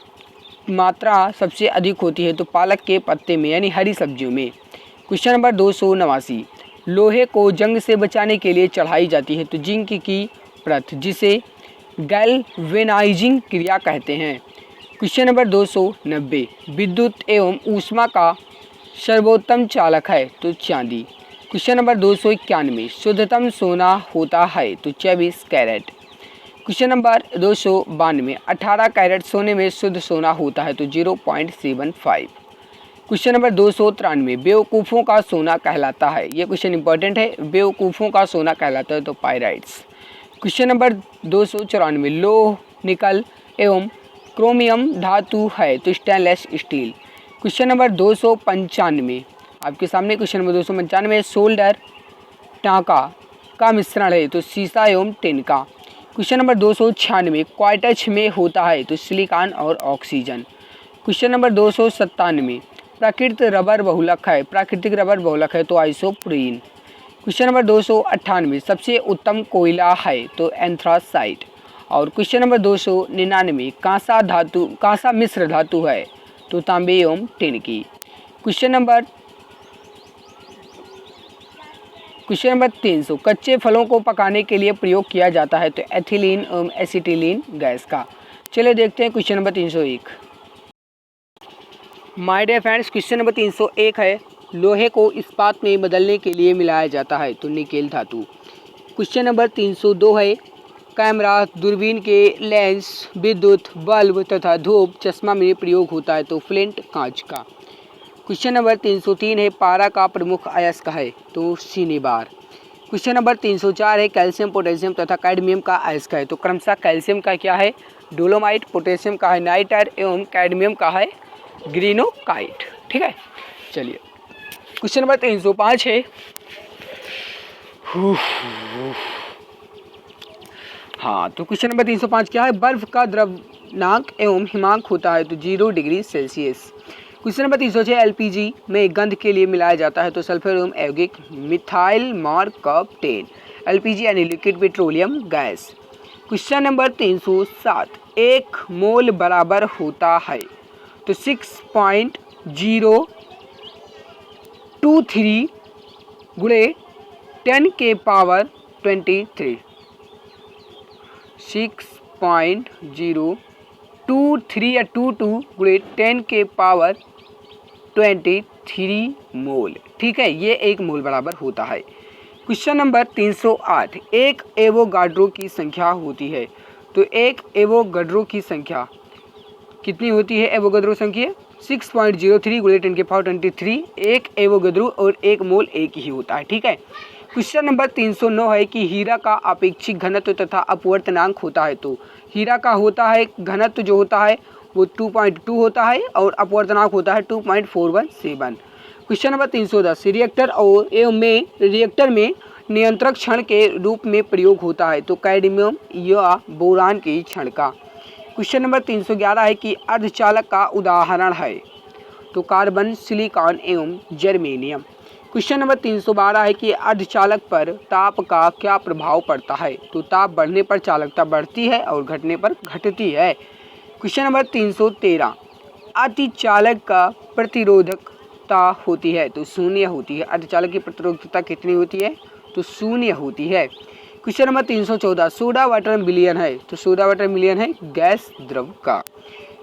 मात्रा सबसे अधिक होती है तो पालक के पत्ते में यानी हरी सब्जियों में। क्वेश्चन नंबर 289, लोहे को जंग से बचाने के लिए चढ़ाई जाती है तो जिंक की परत, जिसे गैल्वेनाइजिंग क्रिया कहते हैं। क्वेश्चन नंबर 290, विद्युत एवं ऊष्मा का सर्वोत्तम चालक है तो चांदी। क्वेश्चन नंबर 291, शुद्धतम सोना होता है तो 24 कैरेट। क्वेश्चन नंबर 292, 18 कैरेट सोने में शुद्ध सोना होता है तो 0.75। क्वेश्चन नंबर 293, बेवकूफ़ों का सोना कहलाता है, ये क्वेश्चन इंपॉर्टेंट है, बेवकूफ़ों का सोना कहलाता है तो पायराइट्स। क्वेश्चन नंबर 294, लोह, निकल एवं क्रोमियम धातु है तो स्टेनलेस स्टील। क्वेश्चन नंबर 295, आपके सामने क्वेश्चन नंबर 295, सोल्डर टांका का मिश्रण है तो सीसा एवं टिन का। क्वेश्चन नंबर 296, क्वार्टज में होता है तो सिलिकॉन और ऑक्सीजन। क्वेश्चन नंबर 297, प्राकृतिक रबर बहुलक है तो आइसोप्रीन। क्वेश्चन नंबर 298, सबसे उत्तम कोयला है तो एंथ्रासाइट। और क्वेश्चन नंबर 299, कांसा मिश्र धातु है तो तांबे एवं टिन की। क्वेश्चन नंबर 300, कच्चे फलों को पकाने के लिए प्रयोग किया जाता है तो एथिलीन एवं एसिटिलीन गैस का। चलिए देखते हैं question number 301। My dear friends, question number 301 है, लोहे को इस्पात में बदलने के लिए मिलाया जाता है तो निकेल धातु। क्वेश्चन नंबर 302 है, कैमरा, दूरबीन के लेंस, विद्युत बल्ब तथा धूप चश्मा में प्रयोग होता है तो फ्लिंट कांच का। क्वेश्चन नंबर 303 है, पारा का प्रमुख अयस्क है तो सिनेबार। क्वेश्चन नंबर 304 है, कैल्शियम, पोटेशियम तथा कैडमियम का अयस्क है तो क्रमशः कैल्शियम का क्या है डोलोमाइट, पोटेशियम का है नाइटर एवं कैडमियम का है ग्रीनोकाइट, ठीक है। चलिए क्वेश्चन नंबर 305 है, हाँ तो क्वेश्चन नंबर 305 क्या है, बर्फ का द्रवनांक एवं हिमांक होता है तो 0 degree Celsius. Question number 306 LPG में गंध के लिए मिलाया जाता है तो सल्फ्यूरिक यौगिक मिथाइल मरकप्टेन। एलपीजी यानी liquid petroleum gas. Question number 307 एक मोल बराबर होता है तो 6.023 गुणे 10 के पावर 23। 6.023 या 22 गुणे 10 के पावर 23 मोल। ठीक है, ये एक मोल बराबर होता है। क्वेश्चन नंबर 308 एक एवोगाड्रो की संख्या होती है तो एक एवोगाड्रो की संख्या कितनी होती है? एवोगाड्रो संख्या 6.03 गुणे 10 के पावर 23। एक एवोगाड्रो और एक मोल एक ही होता है। ठीक है। क्वेश्चन नंबर 309 है कि हीरा का अपेक्षिक घनत्व तथा अपवर्तनांक होता है तो हीरा का होता है घनत्व जो होता है वो 2.2 होता है और अपवर्तनांक होता है 2.417। क्वेश्चन नंबर 310 रिएक्टर में नियंत्रक क्षण के रूप में प्रयोग होता है तो कैडमियम या बोरान के क्षण का। क्वेश्चन नंबर 311 है कि अर्धचालक का उदाहरण है तो कार्बन, सिलिकॉन एवं जर्मेनियम। क्वेश्चन नंबर 312 है कि अर्धचालक पर ताप का क्या प्रभाव पड़ता है तो ताप बढ़ने पर चालकता बढ़ती है और घटने पर घटती है। क्वेश्चन नंबर 313 अर्धचालक का प्रतिरोधकता होती है तो शून्य होती है। अर्धचालक की प्रतिरोधकता कितनी होती है? तो शून्य होती है। Question number 314 soda water million है तो सोडा वाटर मिलियन है गैस द्रव का।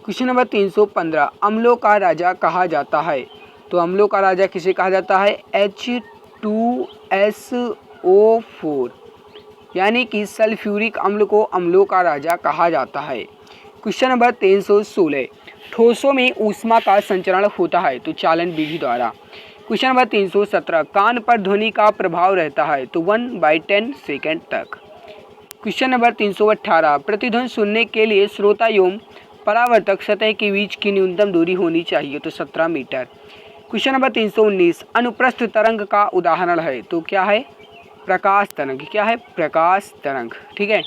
क्वेश्चन नंबर 315 अम्लों का राजा कहा जाता है तो अम्लों का राजा किसे कहा जाता है? H2SO4 यानी कि सल्फ्यूरिक अम्ल को अम्लों का राजा कहा जाता है। क्वेश्चन नंबर 316 ठोसों में ऊष्मा का संचरण होता है तो चालन विधि द्वारा। क्वेश्चन नंबर 317 कान पर ध्वनि का प्रभाव रहता है तो 1/10 सेकेंड तक। क्वेश्चन नंबर 318 प्रतिध्वनि सुनने के लिए श्रोता एवं परावर्तक सतह के बीच की न्यूनतम दूरी होनी चाहिए तो 17 मीटर। क्वेश्चन नंबर 319 अनुप्रस्थ तरंग का उदाहरण है तो क्या है? प्रकाश तरंग। क्या है? प्रकाश तरंग। ठीक है।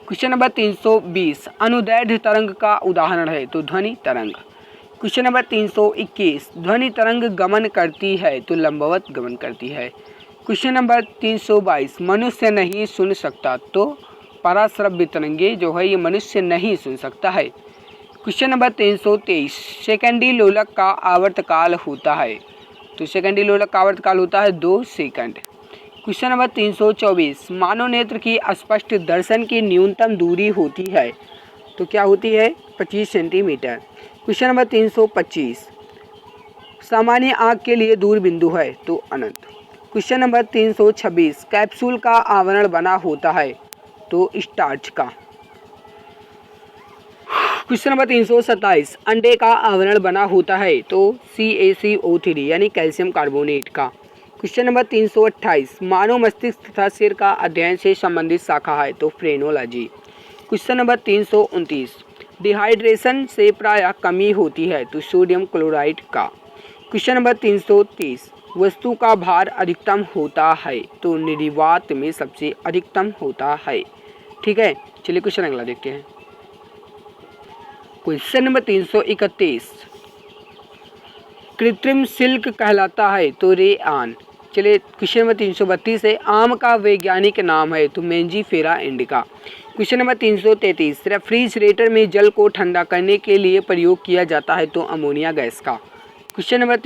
क्वेश्चन नंबर 320 अनुदैर्ध्य तरंग का उदाहरण है तो ध्वनि तरंग। क्वेश्चन नंबर 321 ध्वनि तरंग गमन करती है तो लंबवत गमन करती है। क्वेश्चन नंबर 322 मनुष्य नहीं सुन सकता तो पराश्रव्य तरंगे जो है ये मनुष्य नहीं सुन सकता है। क्वेश्चन नंबर 323 सेकेंडी लोलक का आवर्तकाल होता है तो सेकेंडी लोलक का आवर्तकाल होता है 2 सेकंड। क्वेश्चन नंबर 324 मानव नेत्र की स्पष्ट दर्शन की न्यूनतम दूरी होती है तो क्या होती है? 25 सेंटीमीटर। क्वेश्चन नंबर 325 सामान्य आँख के लिए दूर बिंदु है तो अनंत। क्वेश्चन नंबर 326 कैप्सूल का आवरण बना होता है तो स्टार्च का। क्वेश्चन नंबर 327 अंडे का आवरण बना होता है तो CaCO3 यानी कैल्शियम कार्बोनेट का। क्वेश्चन नंबर 328 मानव मस्तिष्क तथा सिर का अध्ययन से संबंधित शाखा है तो फ्रेनोलॉजी। क्वेश्चन नंबर 329 डिहाइड्रेशन से प्रायः कमी होती है तो सोडियम क्लोराइड का। क्वेश्चन नंबर 330 वस्तु का भार अधिकतम होता है तो निर्वात में सबसे अधिकतम होता है। ठीक है, चलिए क्वेश्चन अगला देखते हैं। क्वेश्चन नंबर 331 कृत्रिम सिल्क कहलाता है तो रेआन। चलिए क्वेश्चन नंबर 332 है आम का वैज्ञानिक नाम है तो Mangifera indica. Question number 333 refrigerator में जल को ठंडा करने के लिए प्रयोग किया जाता है तो अमोनिया गैस का। क्वेश्चन नंबर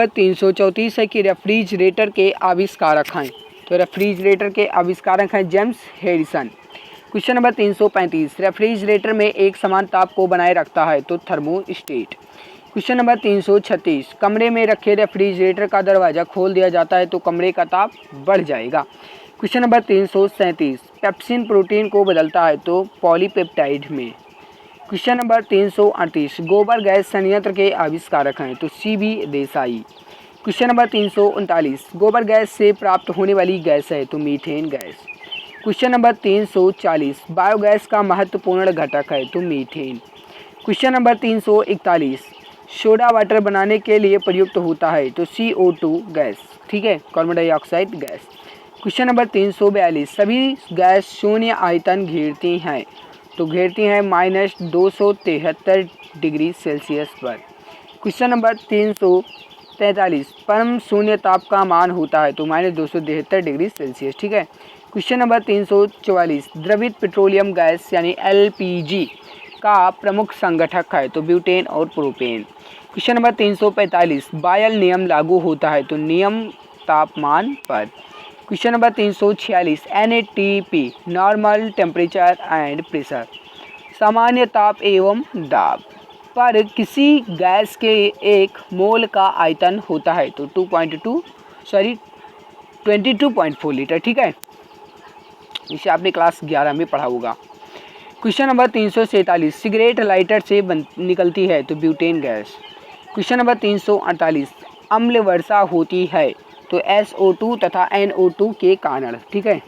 334 है कि रेफ्रिजरेटर के आविष्कारक हैं तो रेफ्रिजरेटर के आविष्कारक हैं James Harrison. Question number 335 refrigerator में एक समान ताप को बनाए रखता है तो थर्मोस्टेट। क्वेश्चन नंबर 336 कमरे में रखे रेफ्रिजरेटर का दरवाज़ा खोल दिया जाता है तो कमरे का ताप बढ़ जाएगा। क्वेश्चन नंबर 337 पेप्सिन प्रोटीन को बदलता है तो पॉलीपेप्टाइड में। क्वेश्चन नंबर 338 गोबर गैस संयंत्र के आविष्कारक हैं तो CB देसाई। क्वेश्चन नंबर 339 गोबर गैस से प्राप्त होने वाली गैस है तो methane gas. Question number 340 biogas का महत्वपूर्ण घटक है तो methane. Question number 341 soda water बनाने के लिए प्रयुक्त होता है तो CO2 गैस। ठीक है, carbon dioxide gas. Question number 342 सभी गैस शून्य आयतन घेरती हैं तो घेरती हैं -273 डिग्री सेल्सियस पर। क्वेश्चन नंबर 343, परम शून्य ताप का मान होता है, तो -273 डिग्री सेल्सियस। ठीक है। क्वेश्चन नंबर 344, द्रवित पेट्रोलियम गैस यानी LPG का प्रमुख संगठक है, तो ब्यूटेन और प्रोपेन। क्वेश्चन नंबर 345, बायल नियम लागू होता है, तो नियम तापमान पर। Question number 346, NATP normal temperature and pressure, सामान्य ताप एवं दाब पर किसी गैस के एक मोल का आयतन होता है, तो 22.4 लीटर। ठीक है, इसे आपने क्लास 11 में पढ़ा होगा। क्वेश्चन नंबर 347, सिगरेट लाइटर से निकलती है, तो ब्यूटेन गैस। क्वेश्चन नंबर 348, अम्ल वर्षा होती है, तो SO2 तथा NO2 के कारण। ठीक है।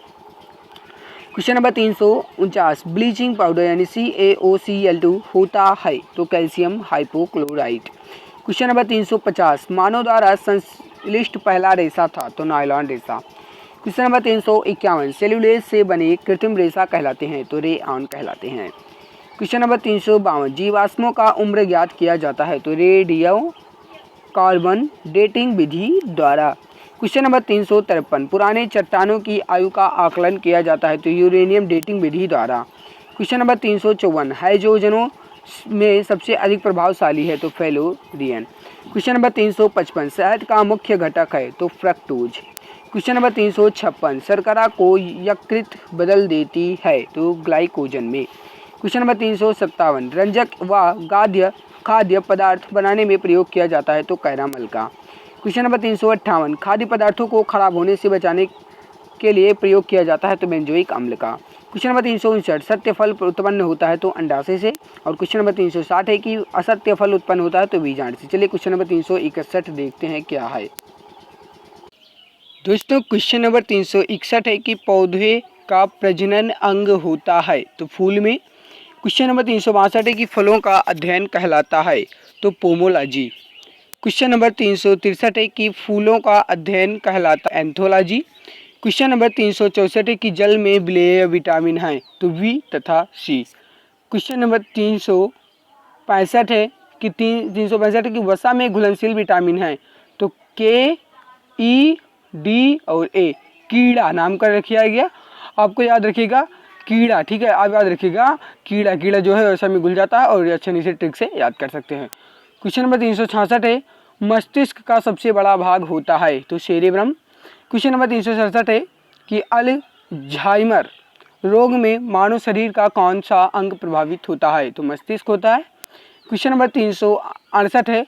क्वेश्चन नंबर 349, ब्लीचिंग पाउडर यानी CaOCl2 होता है, तो कैल्शियम हाइपोक्लोराइट। क्वेश्चन नंबर 350, मानव द्वारा संश्लिष्ट पहला रेशा था, तो नायलॉन रेशा। क्वेश्चन नंबर 351, सेल्यूलोज से बने कृत्रिम रेशा कहलाते हैं, तो रेयॉन कहलाते हैं। क्वेश्चन नंबर 352, जीवाश्मों का उम्र ज्ञात किया जाता है, तो रेडियो कार्बन डेटिंग विधि द्वारा। क्वेश्चन नंबर 353, पुराने चट्टानों की आयु का आकलन किया जाता है, तो यूरेनियम डेटिंग विधि द्वारा। क्वेश्चन नंबर 354, हाइड्रोजनों में सबसे अधिक प्रभावशाली है, तो फेलोरियन। क्वेश्चन नंबर 355, शहद का मुख्य घटक है, तो फ्रक्टोज। क्वेश्चन नंबर 356, शर्करा को यकृत बदल देती है, तो ग्लाइकोजन में। क्वेश्चन नंबर 357, रंजक व खाद्य पदार्थ बनाने में प्रयोग किया जाता है, तो कैरामल का। क्वेश्चन नंबर 358, खाद्य पदार्थों को खराब होने से बचाने के लिए प्रयोग किया जाता है, तो बेंजोइक अम्ल का। क्वेश्चन नंबर 359, सत्य फल उत्पन्न होता है, तो अंडाशय से। और क्वेश्चन नंबर 360 है कि असत्य फल उत्पन्न होता है, तो बीजांड से। चलिए क्वेश्चन नंबर 361 देखते हैं क्या है। दोस्तों क्वेश्चन नंबर 361 है कि पौधे का प्रजनन अंग होता है, तो फूल में। क्वेश्चन नंबर 362 है कि फलों का अध्ययन कहलाता है, तो पोमोलॉजी। क्वेश्चन नंबर 363 है कि फूलों का अध्ययन कहलाता है, एंथोलॉजी। क्वेश्चन नंबर 364 है कि जल में विलेय विटामिन है, तो V तथा C। क्वेश्चन नंबर 365 है कि 365 है कि वसा में घुलनशील विटामिन है, तो K, E, D और A। कीड़ा नाम का रखा गया, आपको याद रखिएगा कीड़ा। ठीक है, आप याद रखिएगा कीड़ा जो है वसा में घुल जाता है, और अच्छे से ट्रिक से याद कर सकते हैं। क्वेश्चन नंबर 366 है मस्तिष्क का सबसे बड़ा भाग होता है, तो सेरेब्रम। क्वेश्चन नंबर 367 है कि अल्जाइमर रोग में मानव शरीर का कौन सा अंग प्रभावित होता है, तो मस्तिष्क होता है। क्वेश्चन नंबर 368 है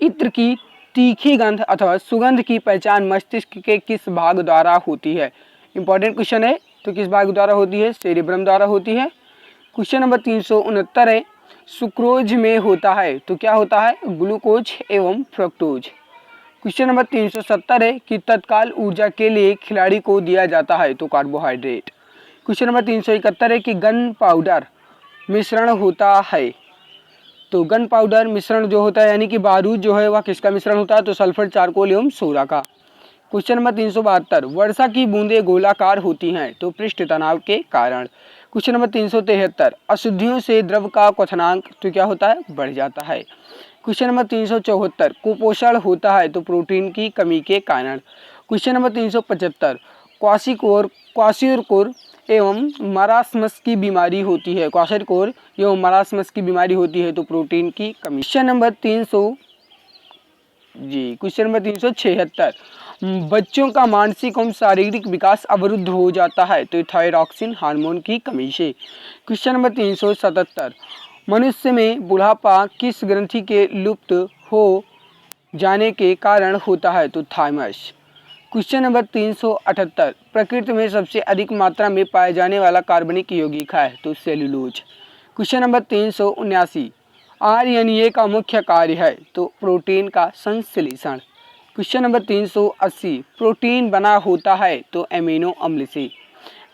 इत्र की तीखी गंध अथवा सुगंध की पहचान मस्तिष्क के किस भाग द्वारा होती है। इंपॉर्टेंट क्वेश्चन है, तो किस भाग द्वारा होती है, सेरेब्रम द्वारा होती है। क्वेश्चन नंबर 369 है सुक्रोज में होता है, तो क्या होता है, ग्लूकोज एवं फ्रक्टोज। क्वेश्चन नंबर 370 है कि तत्काल ऊर्जा के लिए खिलाड़ी को दिया जाता है, तो कार्बोहाइड्रेट। क्वेश्चन नंबर 371 है कि गन पाउडर मिश्रण होता है, तो गन पाउडर मिश्रण जो होता है यानी कि बारूद जो है वह किसका मिश्रण होता है, तो सल्फर, चारकोल एवं सोडा का। क्वेश्चन नंबर 372, वर्षा की बूंदें गोलाकार होती हैं, तो पृष्ठ तनाव के कारण। क्वेश्चन नंबर 373, अशुद्धियों से द्रव का क्वथनांक तो क्या होता है, बढ़ जाता है। क्वेश्चन नंबर 374, कुपोषण होता है, तो प्रोटीन की कमी के कारण। क्वेश्चन नंबर 375, क्वाशियोर एवं मरासमस की बीमारी होती है, क्वाशियोर एवं मरासमस की बीमारी होती है, तो प्रोटीन की कमी। क्वेश्चन नंबर 376, बच्चों का मानसिक एवं शारीरिक विकास अवरुद्ध हो जाता है, तो थायरॉक्सिन हार्मोन की कमी से। क्वेश्चन नंबर 377, मनुष्य में बुढ़ापा किस ग्रंथि के लुप्त हो जाने के कारण होता है, तो थाइमस। क्वेश्चन नंबर 378, प्रकृति में सबसे अधिक मात्रा में पाए जाने वाला कार्बनिक यौगिक है, तो सेल्यूलोज। क्वेश्चन नंबर 379, RNA का मुख्य कार्य है, तो प्रोटीन का संश्लेषण। क्वेश्चन नंबर 380, प्रोटीन बना होता है, तो एमिनो अम्ल से।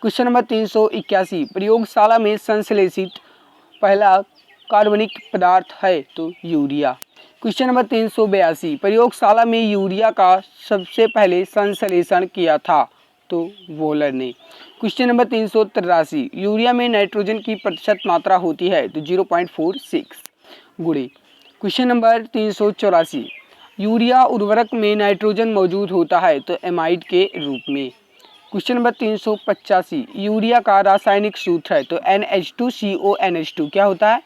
क्वेश्चन नंबर 381, प्रयोगशाला में संश्लेषित पहला कार्बनिक पदार्थ है, तो यूरिया। क्वेश्चन नंबर 382, प्रयोगशाला में यूरिया का सबसे पहले संश्लेषण किया था, तो वोलर ने। क्वेश्चन नंबर 383, यूरिया में नाइट्रोजन की प्रतिशत मात्रा होती है तो 0.46 गुणे। क्वेश्चन नंबर 384, यूरिया उर्वरक में नाइट्रोजन मौजूद होता है तो एमाइड के रूप में। क्वेश्चन नंबर 385, यूरिया का रासायनिक सूत्र है तो NH2CONH2 क्या होता है,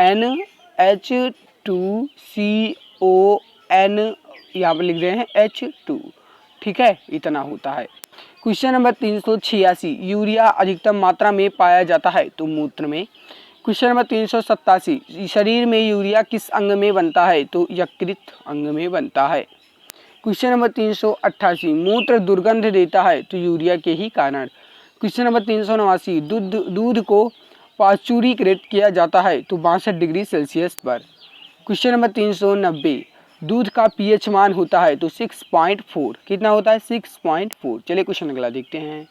NH2CON, यहाँ पर लिख रहे हैं H2, ठीक है, इतना होता है। क्वेश्चन नंबर 386, यूरिया अधिकतम मात्रा में पाया जाता है तो मूत्र में। क्वेश्चन नंबर 387, शरीर में यूरिया किस अंग में बनता है तो यकृत अंग में बनता है। क्वेश्चन नंबर 388, मूत्र दुर्गंध देता है तो यूरिया के ही कारण। क्वेश्चन नंबर 389, दूध को पाश्चुरीकृत किया जाता है तो 62 डिग्री सेल्सियस पर। क्वेश्चन नंबर 390, दूध का पीएच मान होता है तो 6.4, कितना होता है 6.4। चलिए क्वेश्चन अगला देखते हैं।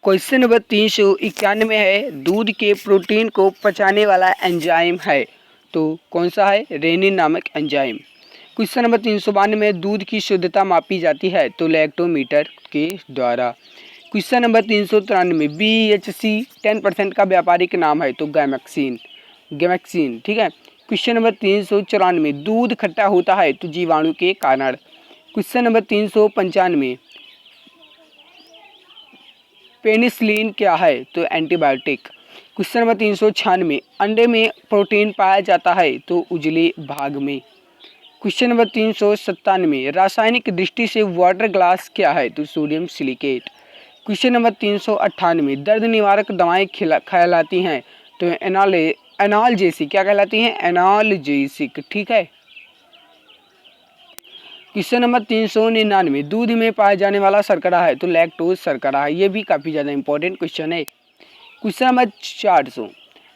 क्वेश्चन नंबर 391 है, दूध के प्रोटीन को पचाने वाला एंजाइम है तो कौन सा है, रेनिन नामक एंजाइम। क्वेश्चन नंबर 392 में दूध की शुद्धता मापी जाती है तो लैक्टोमीटर के द्वारा। क्वेश्चन नंबर 393, BHC 10% का व्यापारिक नाम है तो गैमेक्सिन, ठीक है। क्वेश्चन नंबर 394, दूध खट्टा होता है तो जीवाणु के कारण। क्वेश्चन नंबर 395, पेनिसिलिन क्या है तो एंटीबायोटिक। क्वेश्चन नंबर 396, अंडे में प्रोटीन पाया जाता है तो उजले भाग में। क्वेश्चन नंबर 397, रासायनिक दृष्टि से वाटर ग्लास क्या है तो सोडियम सिलिकेट। क्वेश्चन नंबर 398, दर्द निवारक दवाएं कहलाती हैं तो एनाल्जेसिक, क्या कहलाती हैं, एनाल्जेसिक, ठीक है। क्वेश्चन नंबर 399, दूध में पाया जाने वाला शर्करा है तो लैक्टोज शर्करा है, ये भी काफ़ी ज़्यादा इंपॉर्टेंट क्वेश्चन है। क्वेश्चन नंबर 400,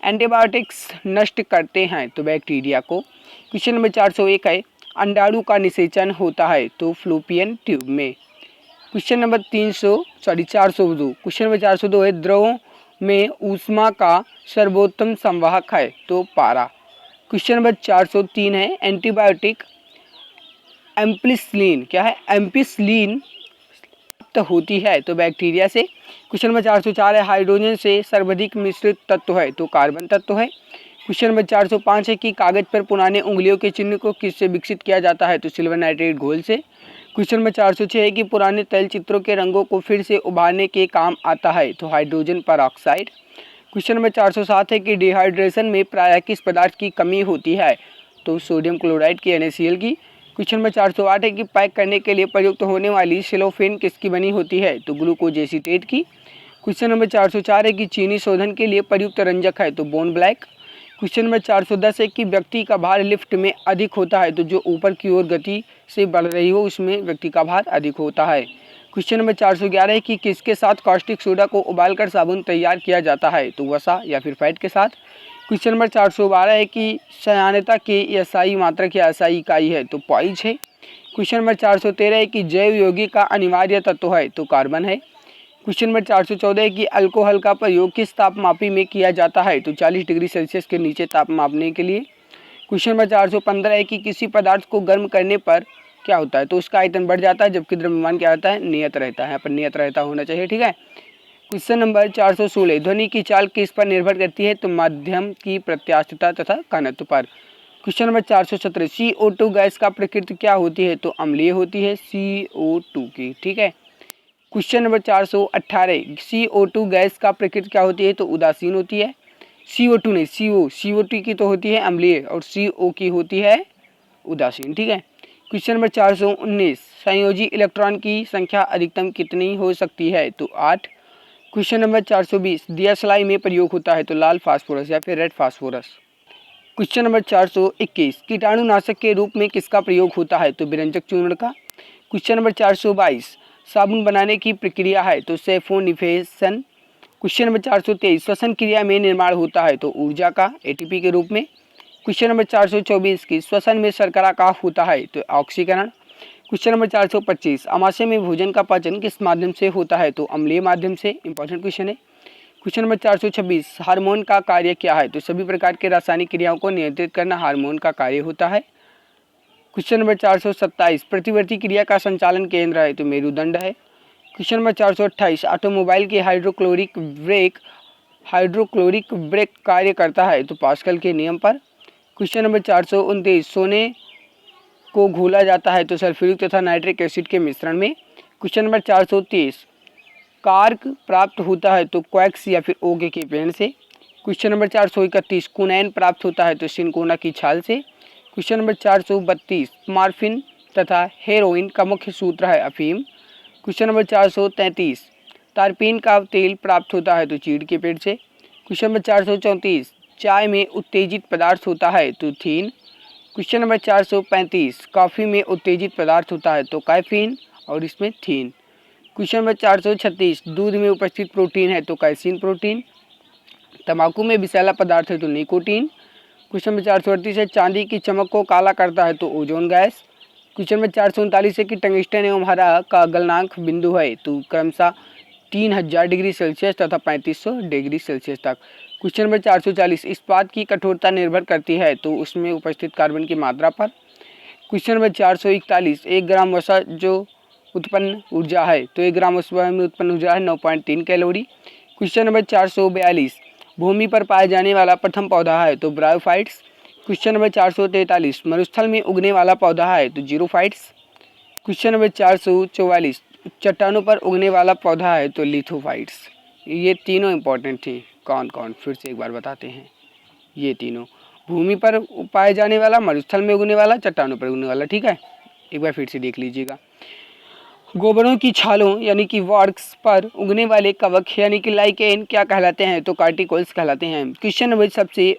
एंटीबायोटिक्स नष्ट करते हैं तो बैक्टीरिया को। क्वेश्चन नंबर 401 है, अंडाणु का निषेचन होता है तो फ्लोपियन ट्यूब में। क्वेश्चन नंबर 402, क्वेश्चन नंबर 402 है, द्रवों में ऊष्मा का सर्वोत्तम संवाहक है तो पारा। क्वेश्चन नंबर 403 है, एंटीबायोटिक एम्पिसिलिन, क्या है, एम्पिसिलिन होती है तो बैक्टीरिया से। क्वेश्चन नंबर 404 है, हाइड्रोजन से सर्वाधिक मिश्रित तत्व है तो कार्बन तत्व है। क्वेश्चन नंबर 405 है कि कागज पर पुराने उंगलियों के चिन्ह को किससे विकसित किया जाता है तो सिल्वर नाइट्रेट घोल से। क्वेश्चन नंबर 406 है कि पुराने तैल चित्रों के रंगों को फिर से उभारने के काम आता है तो हाइड्रोजन परऑक्साइड। क्वेश्चन नंबर 407 है कि डिहाइड्रेशन में प्रायः किस पदार्थ की कमी होती है तो सोडियम क्लोराइड की, NaCl की। क्वेश्चन नंबर 408 है कि पैक करने के लिए प्रयुक्त होने वाली सेलोफेन किसकी बनी होती है तो ग्लूकोज एसीटेट की। क्वेश्चन नंबर 404 है कि चीनी शोधन के लिए प्रयुक्त रंजक है तो बोन ब्लैक। क्वेश्चन नंबर 410 है कि व्यक्ति का भार लिफ्ट में अधिक होता है तो जो ऊपर की ओर गति से बढ़ रही हो उसमें व्यक्ति का भार अधिक होता है। क्वेश्चन नंबर 411 है कि किसके साथ कास्टिक सोडा को उबालकर साबुन तैयार किया जाता है तो वसा या फिर फैट के साथ। क्वेश्चन नंबर 412 है कि सयानता के एसआई मात्रक या एसआई इकाई है तो पॉइज है। क्वेश्चन नंबर 413 है कि जैव यौगिक का अनिवार्य तत्व है तो कार्बन है। क्वेश्चन नंबर 414 है कि अल्कोहल का प्रयोग किस तापमापी में किया जाता है तो 40 डिग्री सेल्सियस के नीचे ताप मापने के लिए। क्वेश्चन नंबर 415 है कि किसी पदार्थ को गर्म करने पर क्या होता है तो उसका आयतन बढ़ जाता है जबकि द्रव्यमान क्या होता है, नियत रहता है, यहाँ पर नियत रहता होना चाहिए, ठीक है। क्वेश्चन नंबर 416, ध्वनि की चाल किस पर निर्भर करती है तो माध्यम की प्रत्यास्थता तथा घनत्व पर। क्वेश्चन नंबर 417, CO2 गैस का प्रकृति क्या होती है तो अम्लीय होती है, CO2 की, ठीक है। क्वेश्चन नंबर 418, CO2 गैस का प्रकृति क्या होती है तो उदासीन होती है। CO2 नहीं, CO2 की तो होती है अम्लीय और CO की होती है उदासीन, ठीक है। क्वेश्चन नंबर 419, संयोजी इलेक्ट्रॉन की संख्या अधिकतम कितनी हो सकती है तो 8। क्वेश्चन नंबर 420, दियासलाई में प्रयोग होता है तो लाल फास्फोरस या फिर रेड फास्फोरस। क्वेश्चन नंबर 421, कीटाणुनाशक के रूप में किसका प्रयोग होता है तो विरंजक चूर्ण का। क्वेश्चन नंबर 422, साबुन बनाने की प्रक्रिया है तो सैफोनिफेशन। क्वेश्चन नंबर 423, श्वसन क्रिया में निर्माण होता है तो ऊर्जा का, ATP के रूप में। क्वेश्चन नंबर 424 की श्वसन में शर्करा का होता है तो ऑक्सीकरण। क्वेश्चन नंबर 425, अमाशय में भोजन का पाचन किस माध्यम से होता है तो अम्लीय माध्यम से, इंपॉर्टेंट क्वेश्चन है। क्वेश्चन नंबर 426, हार्मोन का कार्य क्या है तो सभी प्रकार के रासायनिक क्रियाओं को नियंत्रित करना हार्मोन का कार्य होता है। क्वेश्चन नंबर 427, प्रतिवर्ती क्रिया का संचालन केंद्र है तो मेरुदंड है। क्वेश्चन नंबर 428 ऑटोमोबाइल के हाइड्रोक्लोरिक ब्रेक कार्य करता है तो पास्कल के नियम पर। क्वेश्चन नंबर 429 सोने को घोला जाता है तो सल्फ्यूरिक तथा नाइट्रिक एसिड के मिश्रण में। क्वेश्चन नंबर 430 कार्क प्राप्त होता है तो क्वैक्स या फिर ओके के पेड़ से। क्वेश्चन नंबर 431 कुनैन प्राप्त होता है तो सिनकोना की छाल से। क्वेश्चन नंबर 432 मार्फिन तथा हेरोइन का मुख्य सूत्र है अफीम। क्वेश्चन नंबर 433 तारपीन का तेल प्राप्त होता है तो चीड़ के पेड़ से। क्वेश्चन नंबर 434 चाय में उत्तेजित पदार्थ होता है तो थीन। क्वेश्चन नंबर 435 कॉफ़ी में उत्तेजित पदार्थ होता है तो कैफीन और इसमें थीन। क्वेश्चन नंबर 436 दूध में उपस्थित प्रोटीन है तो कैसीन प्रोटीन। तंबाकू में विषैला पदार्थ है तो निकोटीन। क्वेश्चन नंबर 438 है चांदी की चमक को काला करता है तो ओजोन गैस। क्वेश्चन नंबर 439 है कि टंगस्टन एवं हरा का गलनांक बिंदु है तो क्रमशः 3000 डिग्री सेल्सियस तथा 3500 डिग्री सेल्सियस तक। क्वेश्चन नंबर 440 इस्पात की कठोरता निर्भर करती है तो उसमें उपस्थित कार्बन की मात्रा पर। क्वेश्चन नंबर 441 1 ग्राम वसा जो उत्पन्न ऊर्जा है तो 1 ग्राम वसा में उत्पन्न ऊर्जा है 9.3 कैलोरी। क्वेश्चन नंबर 442 भूमि पर पाया जाने वाला प्रथम पौधा है तो ब्रायोफाइट्स। क्वेश्चन नंबर 443 मरुस्थल में उगने वाला पौधा है तो जीरोफाइट्स। क्वेश्चन नंबर 444 चट्टानों पर उगने वाला पौधा है तो लिथोफाइट्स। ये तीनों इंपॉर्टेंट थे। कौन कौन फिर से एक बार बताते हैं। ये तीनों भूमि पर पाए जाने वाला, मरुस्थल में उगने वाला, चट्टानों पर उगने वाला। ठीक है, एक बार फिर से देख लीजिएगा। गोबरों की छालों यानी कि वॉर्क्स पर उगने वाले कवक यानी कि लाइकेन क्या कहलाते हैं तो कार्टिकल्स कहलाते हैं। क्वेश्चन नंबर सबसे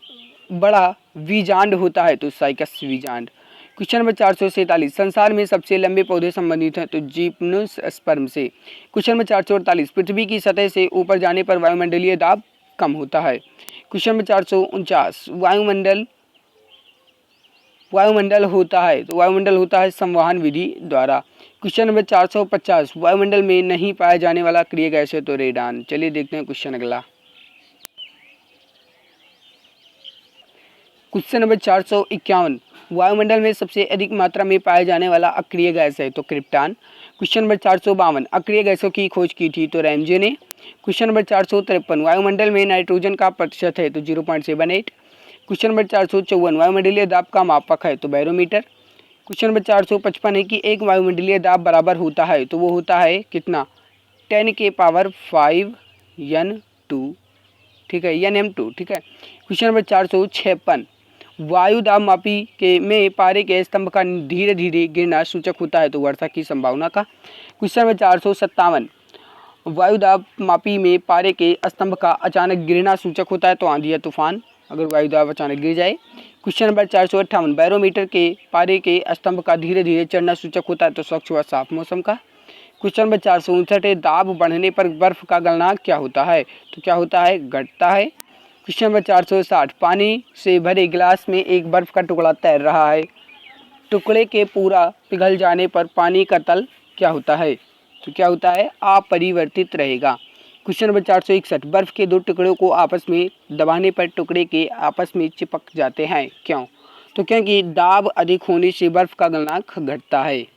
बड़ा वीजांड होता है तो साइकस वीजांड। क्वेश्चन नंबर 447 संसार में सबसे लंबे पौधे संबंधित हैं तो जिम्नोस्पर्म से। क्वेश्चन नंबर 448 पृथ्वी की सतह से ऊपर जाने पर वायुमंडलीय दाब कम होता है। क्वेश्चन नंबर 449 वायुमंडल होता है संवहन विधि द्वारा। क्वेश्चन नंबर 450 वायुमंडल में नहीं पाया जाने वाला अक्रिय गैस है तो रेडान। चलिए देखते हैं क्वेश्चन अगला। क्वेश्चन नंबर 451 वायुमंडल में सबसे अधिक मात्रा में पाया जाने वाला अक्रिय गैस है तो क्रिप्टान। क्वेश्चन नंबर 452 अक्रिय गैसों की खोज की थी तो रैमजे ने। क्वेश्चन नंबर 453 वायुमंडल में नाइट्रोजन का प्रतिशत है तो 0.78। क्वेश्चन नंबर 454 वायुमंडलीय दाब का मापक है तो बैरोमीटर। क्वेश्चन नंबर 455 है कि एक वायुमंडलीय दाब बराबर होता है तो वो होता है कितना 10 के पावर 5 N2। ठीक है, NM2। ठीक है। क्वेश्चन नंबर 456 वायु दाब मापी के में पारे के स्तंभ का धीरे धीरे गिरना सूचक होता है तो वर्षा की संभावना का। क्वेश्चन नंबर 457 वायु दाब मापी में पारे के स्तंभ का अचानक गिरना सूचक होता है तो आंधी या तूफान, अगर वायु दाब अचानक गिर जाए। क्वेश्चन नंबर 458 बैरोमीटर के पारे के स्तंभ का धीरे धीरे चढ़ना सूचक होता है तो स्वच्छ व साफ मौसम का। क्वेश्चन नंबर 459 दाब बढ़ने पर बर्फ का गलनांक क्या होता है तो क्या होता है घटता है। क्वेश्चन नंबर 460 पानी से भरे गिलास में एक बर्फ का टुकड़ा तैर रहा है, टुकड़े के पूरा पिघल जाने पर पानी का तल क्या होता है तो क्या होता है अपरिवर्तित रहेगा। क्वेश्चन नंबर 461 बर्फ के दो टुकड़ों को आपस में दबाने पर टुकड़े के आपस में चिपक जाते हैं क्यों तो क्योंकि दाब अधिक होने से बर्फ का गलनांक घटता है।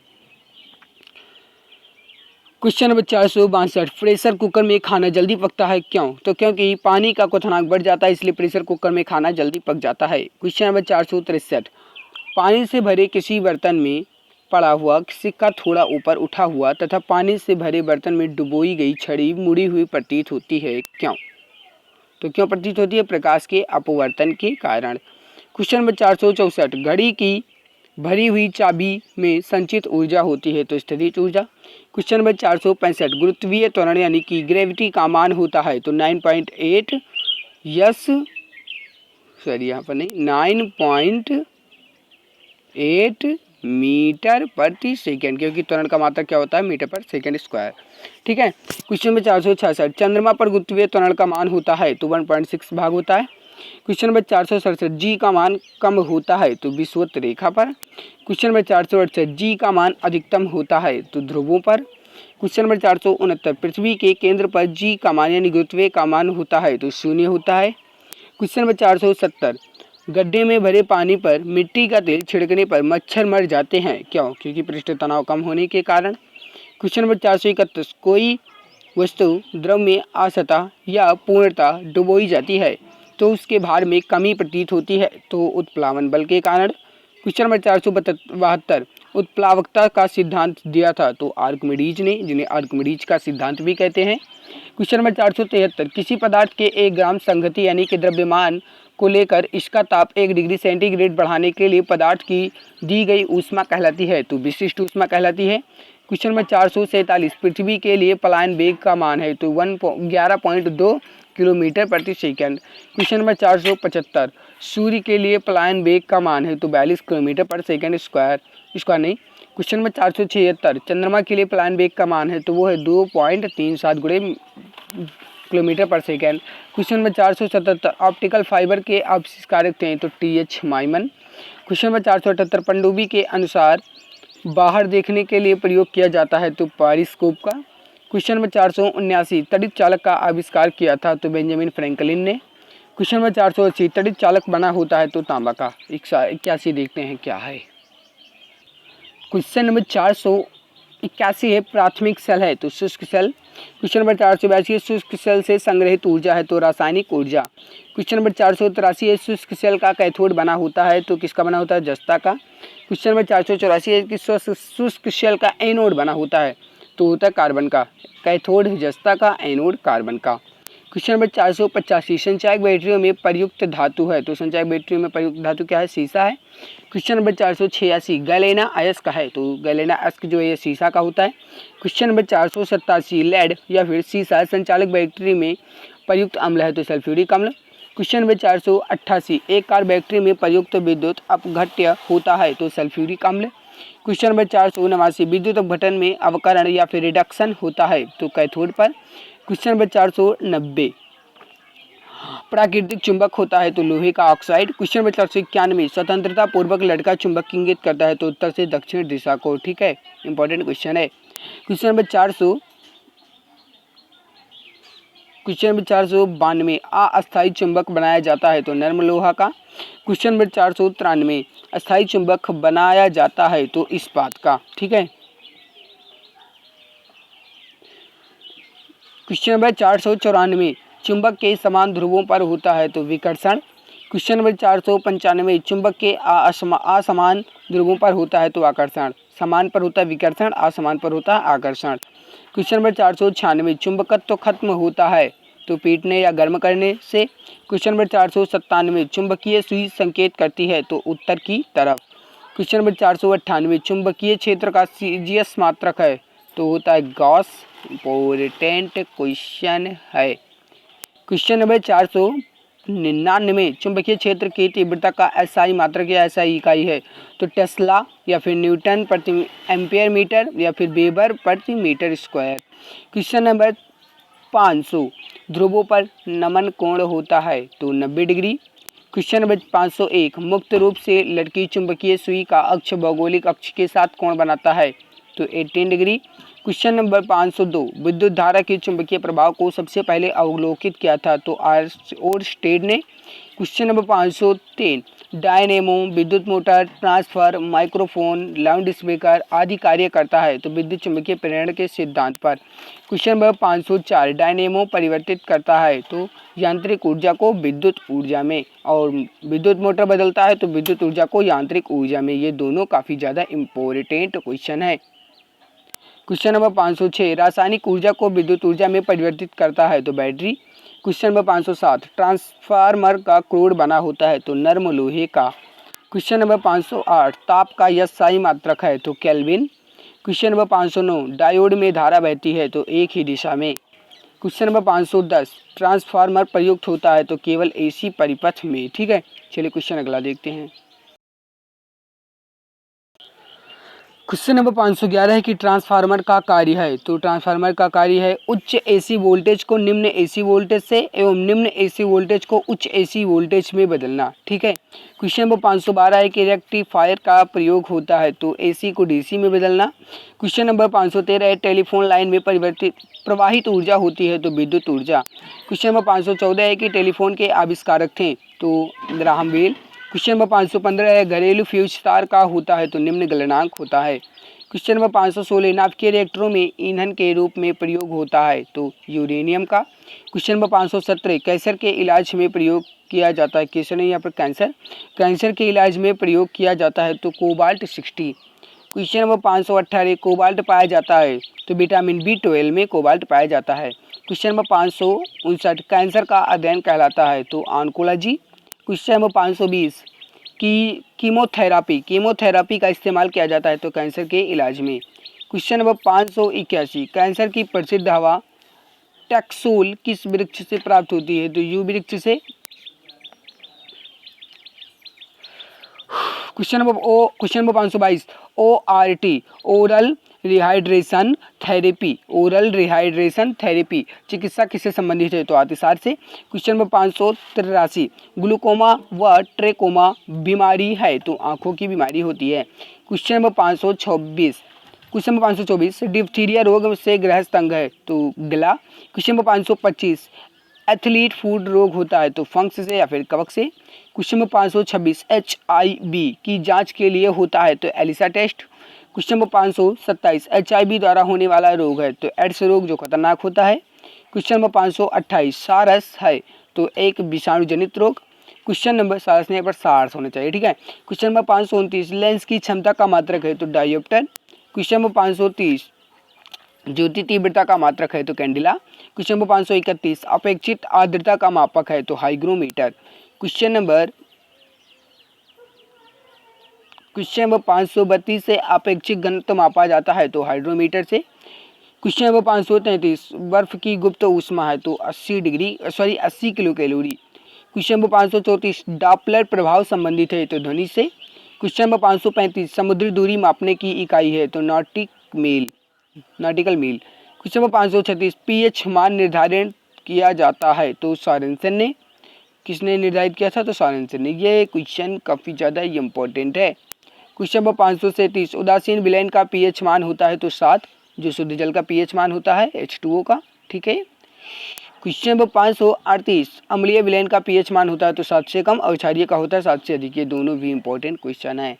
क्वेश्चन नंबर 462 प्रेशर कुकर में खाना जल्दी पकता है क्यों तो क्योंकि पानी का क्वथनांक बढ़ जाता है इसलिए प्रेशर कुकर में खाना जल्दी पक जाता है। क्वेश्चन नंबर 463 पानी से भरे किसी बर्तन में पड़ा हुआ सिक्का थोड़ा ऊपर उठा हुआ तथा पानी से भरे बर्तन में डुबोई गई छड़ी मुड़ी हुई प्रतीत होती है क्यों तो क्यों प्रतीत होती है प्रकाश के अपवर्तन के कारण। क्वेश्चन नंबर 464 घड़ी की भरी हुई चाबी में संचित ऊर्जा होती है तो स्थितिज ऊर्जा। क्वेश्चन नंबर 465 गुरुत्वीय त्वरण यानी कि ग्रेविटी का मान होता है तो 9.8 यहाँ पर नहीं 9.8 मीटर प्रति सेकेंड, क्योंकि त्वरण का मात्रक क्या होता है मीटर पर सेकेंड स्क्वायर। ठीक है। क्वेश्चन नंबर 466 चंद्रमा पर गुरुत्वीय त्वरण का मान होता है तो 1.6 भाग होता है। क्वेश्चन नंबर 467 जी का मान कम होता है तो विषुवत रेखा पर। क्वेश्चन नंबर 468 जी का मान अधिकतम होता है तो ध्रुवों पर। क्वेश्चन नंबर 469 पृथ्वी के केंद्र पर जी का मान यानी गुरुत्वीय का मान होता है तो 0 होता है। क्वेश्चन नंबर 470 गड्ढे में भरे पानी पर मिट्टी का तेल छिड़कने पर मच्छर मर जाते हैं क्यों क्योंकि पृष्ठ तनाव कम होने के कारण। क्वेश्चन नंबर 431, कोई वस्तु द्रव में असतः या पूर्णतः डुबोई जाती है तो उसके भार में कमी प्रतीत होती है, तो उत्प्लावन बल के कारण। क्वेश्चन नंबर 472, उत्प्लावकता का सिद्धांत दिया था तो आर्किमिडीज ने, जिन्हें आर्किमिडीज का सिद्धांत भी कहते हैं। क्वेश्चन नंबर 473, किसी पदार्थ के 1 ग्राम संगति यानी कि द्रव्यमान को लेकर इसका ताप 1 डिग्री सेंटीग्रेड बढ़ाने के लिए पदार्थ की दी गई ऊष्मा कहलाती है, तो विशिष्ट ऊष्मा कहलाती है। क्वेश्चन नंबर 447, पृथ्वी के लिए पलायन वेग का मान है तो 11.2 किलोमीटर प्रति सेकंड। क्वेश्चन नंबर 475, सूर्य के लिए पलायन वेग का मान है तो 42 किलोमीटर पर सेकंड स्क्वायर नहीं। क्वेश्चन नंबर 476, चंद्रमा के लिए पलायन वेग का मान है तो वो है 2.37 गुणे किलोमीटर पर second. Question number 477, optical fibre के आविष्कारक थे तो TH माइमन। क्वेश्चन नंबर 478, पनडुब्बी के अनुसार बाहर देखने के लिए प्रयोग किया जाता है तो पेरिस्कोप का। क्वेश्चन नंबर 479, तड़ित चालक का आविष्कार किया था तो बेंजामिन फ्रैंकलिन ने। क्वेश्चन नंबर 480, तड़ित चालक बना होता है तो तांबा का। 81 देखते हैं क्या है। क्वेश्चन नंबर 481 है, प्राथमिक सेल है तो शुष्क सेल। क्वेश्चन नंबर 482, शुष्क सेल से संग्रहित ऊर्जा है तो रासायनिक ऊर्जा। क्वेश्चन नंबर 483 है, शुष्क सेल का कैथोड बना होता है तो किसका बना होता है, जस्ता का। क्वेश्चन नंबर 484 है कि शुष्क सेल का एनोड बना होता है तो होता है कार्बन का। कैथोड जस्ता का, एनोड कार्बन का। क्वेश्चन नंबर 485, संचायक बैटरियों में प्रयुक्त धातु है तो संचायक बैटरियों में प्रयुक्त धातु क्या है, सीसा है। क्वेश्चन नंबर 486, गैलेना अयस्क है तो गैलेना अयस्क जो है ये सीसा का होता है। क्वेश्चन नंबर 487, लेड या फिर सीसा संचालक बैटरी में प्रयुक्त अम्ल है तो सल्फ्यूरिक अम्ल। क्वेश्चन नंबर 488, एक कार बैटरी में प्रयुक्त विद्युत अपघट्य होता है तो सल्फ्यूरिक अम्ल। क्वेश्चन नंबर 489, विद्युत अपघटन में अवकरण या फिर रिडक्शन होता है तो कैथोड पर। क्वेश्चन नंबर 490, प्राकृतिक चुंबक होता है तो लोहे का ऑक्साइड। क्वेश्चन नंबर 491, स्वतंत्रता पूर्वक लड़का चुंबक इंगित करता है तो उत्तर से दक्षिण दिशा को। ठीक है, इंपॉर्टेंट क्वेश्चन है। क्वेश्चन नंबर 492, अस्थायी चुंबक बनाया जाता है तो नर्म लोहा का। क्वेश्चन नंबर 493, अस्थायी चुंबक बनाया जाता है तो इस्पात का। ठीक है। क्वेश्चन नंबर 494, चुंबक के समान ध्रुवों पर होता है तो विकर्षण। क्वेश्चन नंबर 495, चुंबक के असमान ध्रुवों पर होता है तो आकर्षण। समान पर होता है विकर्षण, असमान पर होता है आकर्षण। क्वेश्चन नंबर 496, चुंबकत्व खत्म होता है तो पीटने या गर्म करने से। क्वेश्चन नंबर 497, चुंबकीय सुई संकेत करती है तो उत्तर की तरफ। क्वेश्चन नंबर 498, चुंबकीय क्षेत्र का CGS मात्रक है तो होता है गॉस। इंपॉर्टेंट क्वेश्चन है। क्वेश्चन नंबर 499, चुंबकीय क्षेत्र की तीव्रता का SI मात्रक या SI इकाई है तो टेस्ला या फिर न्यूटन प्रति एम्पियर मीटर या फिर वेबर प्रति मीटर स्क्वायर। क्वेश्चन नंबर 500, ध्रुवों पर नमन कोण होता है तो 90 डिग्री। क्वेश्चन नंबर 501, मुक्त रूप से लटकी चुंबकीय सुई का अक्ष भौगोलिक अक्ष के साथ कोण बनाता है तो 18 डिग्री। क्वेश्चन नंबर 502, विद्युत धारा के चुंबकीय प्रभाव को सबसे पहले अवलोकित किया था तो ओरस्टेड ने। क्वेश्चन नंबर 503, डायनेमो विद्युत motor, transfer, microphone, loud speaker आदि कार्य करता है तो विद्युत चुंबकीय प्रेरण के सिद्धांत पर। क्वेश्चन नंबर 504, डायनेमो परिवर्तित करता है तो यांत्रिक ऊर्जा को विद्युत ऊर्जा में, और विद्युत मोटर बदलता है तो विद्युत ऊर्जा को यांत्रिक ऊर्जा में। ये दोनों काफ़ी ज़्यादा इम्पोर्टेंट क्वेश्चन है। क्वेश्चन नंबर 506, रासायनिक ऊर्जा को विद्युत ऊर्जा में परिवर्तित करता है तो बैटरी। क्वेश्चन नंबर 507, ट्रांसफार्मर का क्रोड बना होता है तो नर्म लोहे का। क्वेश्चन नंबर 508, ताप का SI मात्रक है तो केल्विन। क्वेश्चन नंबर 509, डायोड में धारा बहती है तो एक ही दिशा में। क्वेश्चन नंबर 510, ट्रांसफार्मर प्रयुक्त होता है तो केवल AC परिपथ में। ठीक है, चलिए क्वेश्चन अगला देखते हैं। क्वेश्चन नंबर 511 है कि ट्रांसफार्मर का कार्य है तो ट्रांसफार्मर का कार्य है उच्च AC वोल्टेज को निम्न AC वोल्टेज से एवं निम्न AC वोल्टेज को उच्च AC वोल्टेज में बदलना। ठीक है। क्वेश्चन नंबर 512 है कि रेक्टिफायर का प्रयोग होता है तो AC को DC में बदलना। क्वेश्चन नंबर 513 है, टेलीफोन लाइन में प्रवाहित ऊर्जा होती है तो विद्युत ऊर्जा। क्वेश्चन नंबर 514 है कि टेलीफोन के आविष्कारक थे तो ग्राहम बेल। क्वेश्चन नंबर 515 है, घरेलू फ्यूज तार का होता है तो निम्न गलनांक होता है। क्वेश्चन नंबर 516 नाभिकीय रिएक्टरों में ईंधन के रूप में प्रयोग होता है तो यूरेनियम का। क्वेश्चन नंबर 517 कैंसर के इलाज में प्रयोग किया जाता है, क्वेश्चन है यहाँ पर कैंसर के इलाज में प्रयोग किया जाता है तो कोबाल्ट 60। क्वेश्चन नंबर 518 कोबाल्ट पाया जाता है तो विटामिन B12 में कोबाल्ट पाया जाता है। क्वेश्चन नंबर 559 कैंसर का अध्ययन कहलाता है तो ऑन्कोलॉजी। क्वेश्चन नंबर 520 की कीमोथेरापी का इस्तेमाल किया जाता है तो कैंसर के इलाज में। क्वेश्चन नंबर 581 कैंसर की प्रसिद्ध दवा टैक्सोल किस वृक्ष से प्राप्त होती है तो यू वृक्ष से। Question number 522 ORT oral rehydration therapy चिकित्सा किससे संबंधित है तो अतिसार से। क्वेश्चन नंबर 583 ग्लूकोमा व ट्रेकोमा बीमारी है तो आंखों की बीमारी होती है। क्वेश्चन नंबर 524 डिप्थीरिया रोग से गृहस्थ अंग है तो गला। क्वेश्चन नंबर 525 एथलीट फूड रोग होता है तो फंक्स से या फिर कवक से। क्वेश्चन नंबर 526 HIV की जांच के लिए होता है तो ELISA test. Question number 527 HIV द्वारा होने वाला रोग है तो एड्स रोग जो खतरनाक होता है। क्वेश्चन नंबर 528 सारस है तो एक विषाणु जनित रोग। क्वेश्चन नंबर सारस नहीं पर सार्स होना चाहिए, ठीक है। क्वेश्चन नंबर 529 लेंस की क्षमता का मात्रक है तो डायोप्टर। क्वेश्चन नंबर 530 ज्योति तीव्रता का मात्रक है तो कैंडिला। क्वेश्चन नंबर 531 अपेक्षित आर्द्रता का मापक है तो हाइग्रोमीटर। क्वेश्चन नंबर 532 से अपेक्षित घनत्व मापा जाता है तो हाइड्रोमीटर से। क्वेश्चन नंबर 533 बर्फ की गुप्त ऊष्मा है तो 80 kilo calorie. Question number 534 Doppler प्रभाव संबंधित है तो ध्वनि से। क्वेश्चन नंबर 535 समुद्री दूरी मापने की इकाई है तो नॉटिकल मील। क्वेश्चन नंबर 536 pH मान निर्धारित किया जाता है तो सॉरेनसन ने। किसने निर्धारित किया था तो सॉरेनसन ने। ये क्वेश्चन काफ़ी ज़्यादा इम्पोर्टेंट है। क्वेश्चन नंबर 537 उदासीन विलयन का pH मान होता है तो 7 जो शुद्ध जल का pH मान होता है H2O का, ठीक है। क्वेश्चन नंबर 538 अम्लीय विलयन का pH मान होता है तो 7 से कम और क्षारीय का होता है 7 से अधिक। ये दोनों भी इम्पोर्टेंट क्वेश्चन है।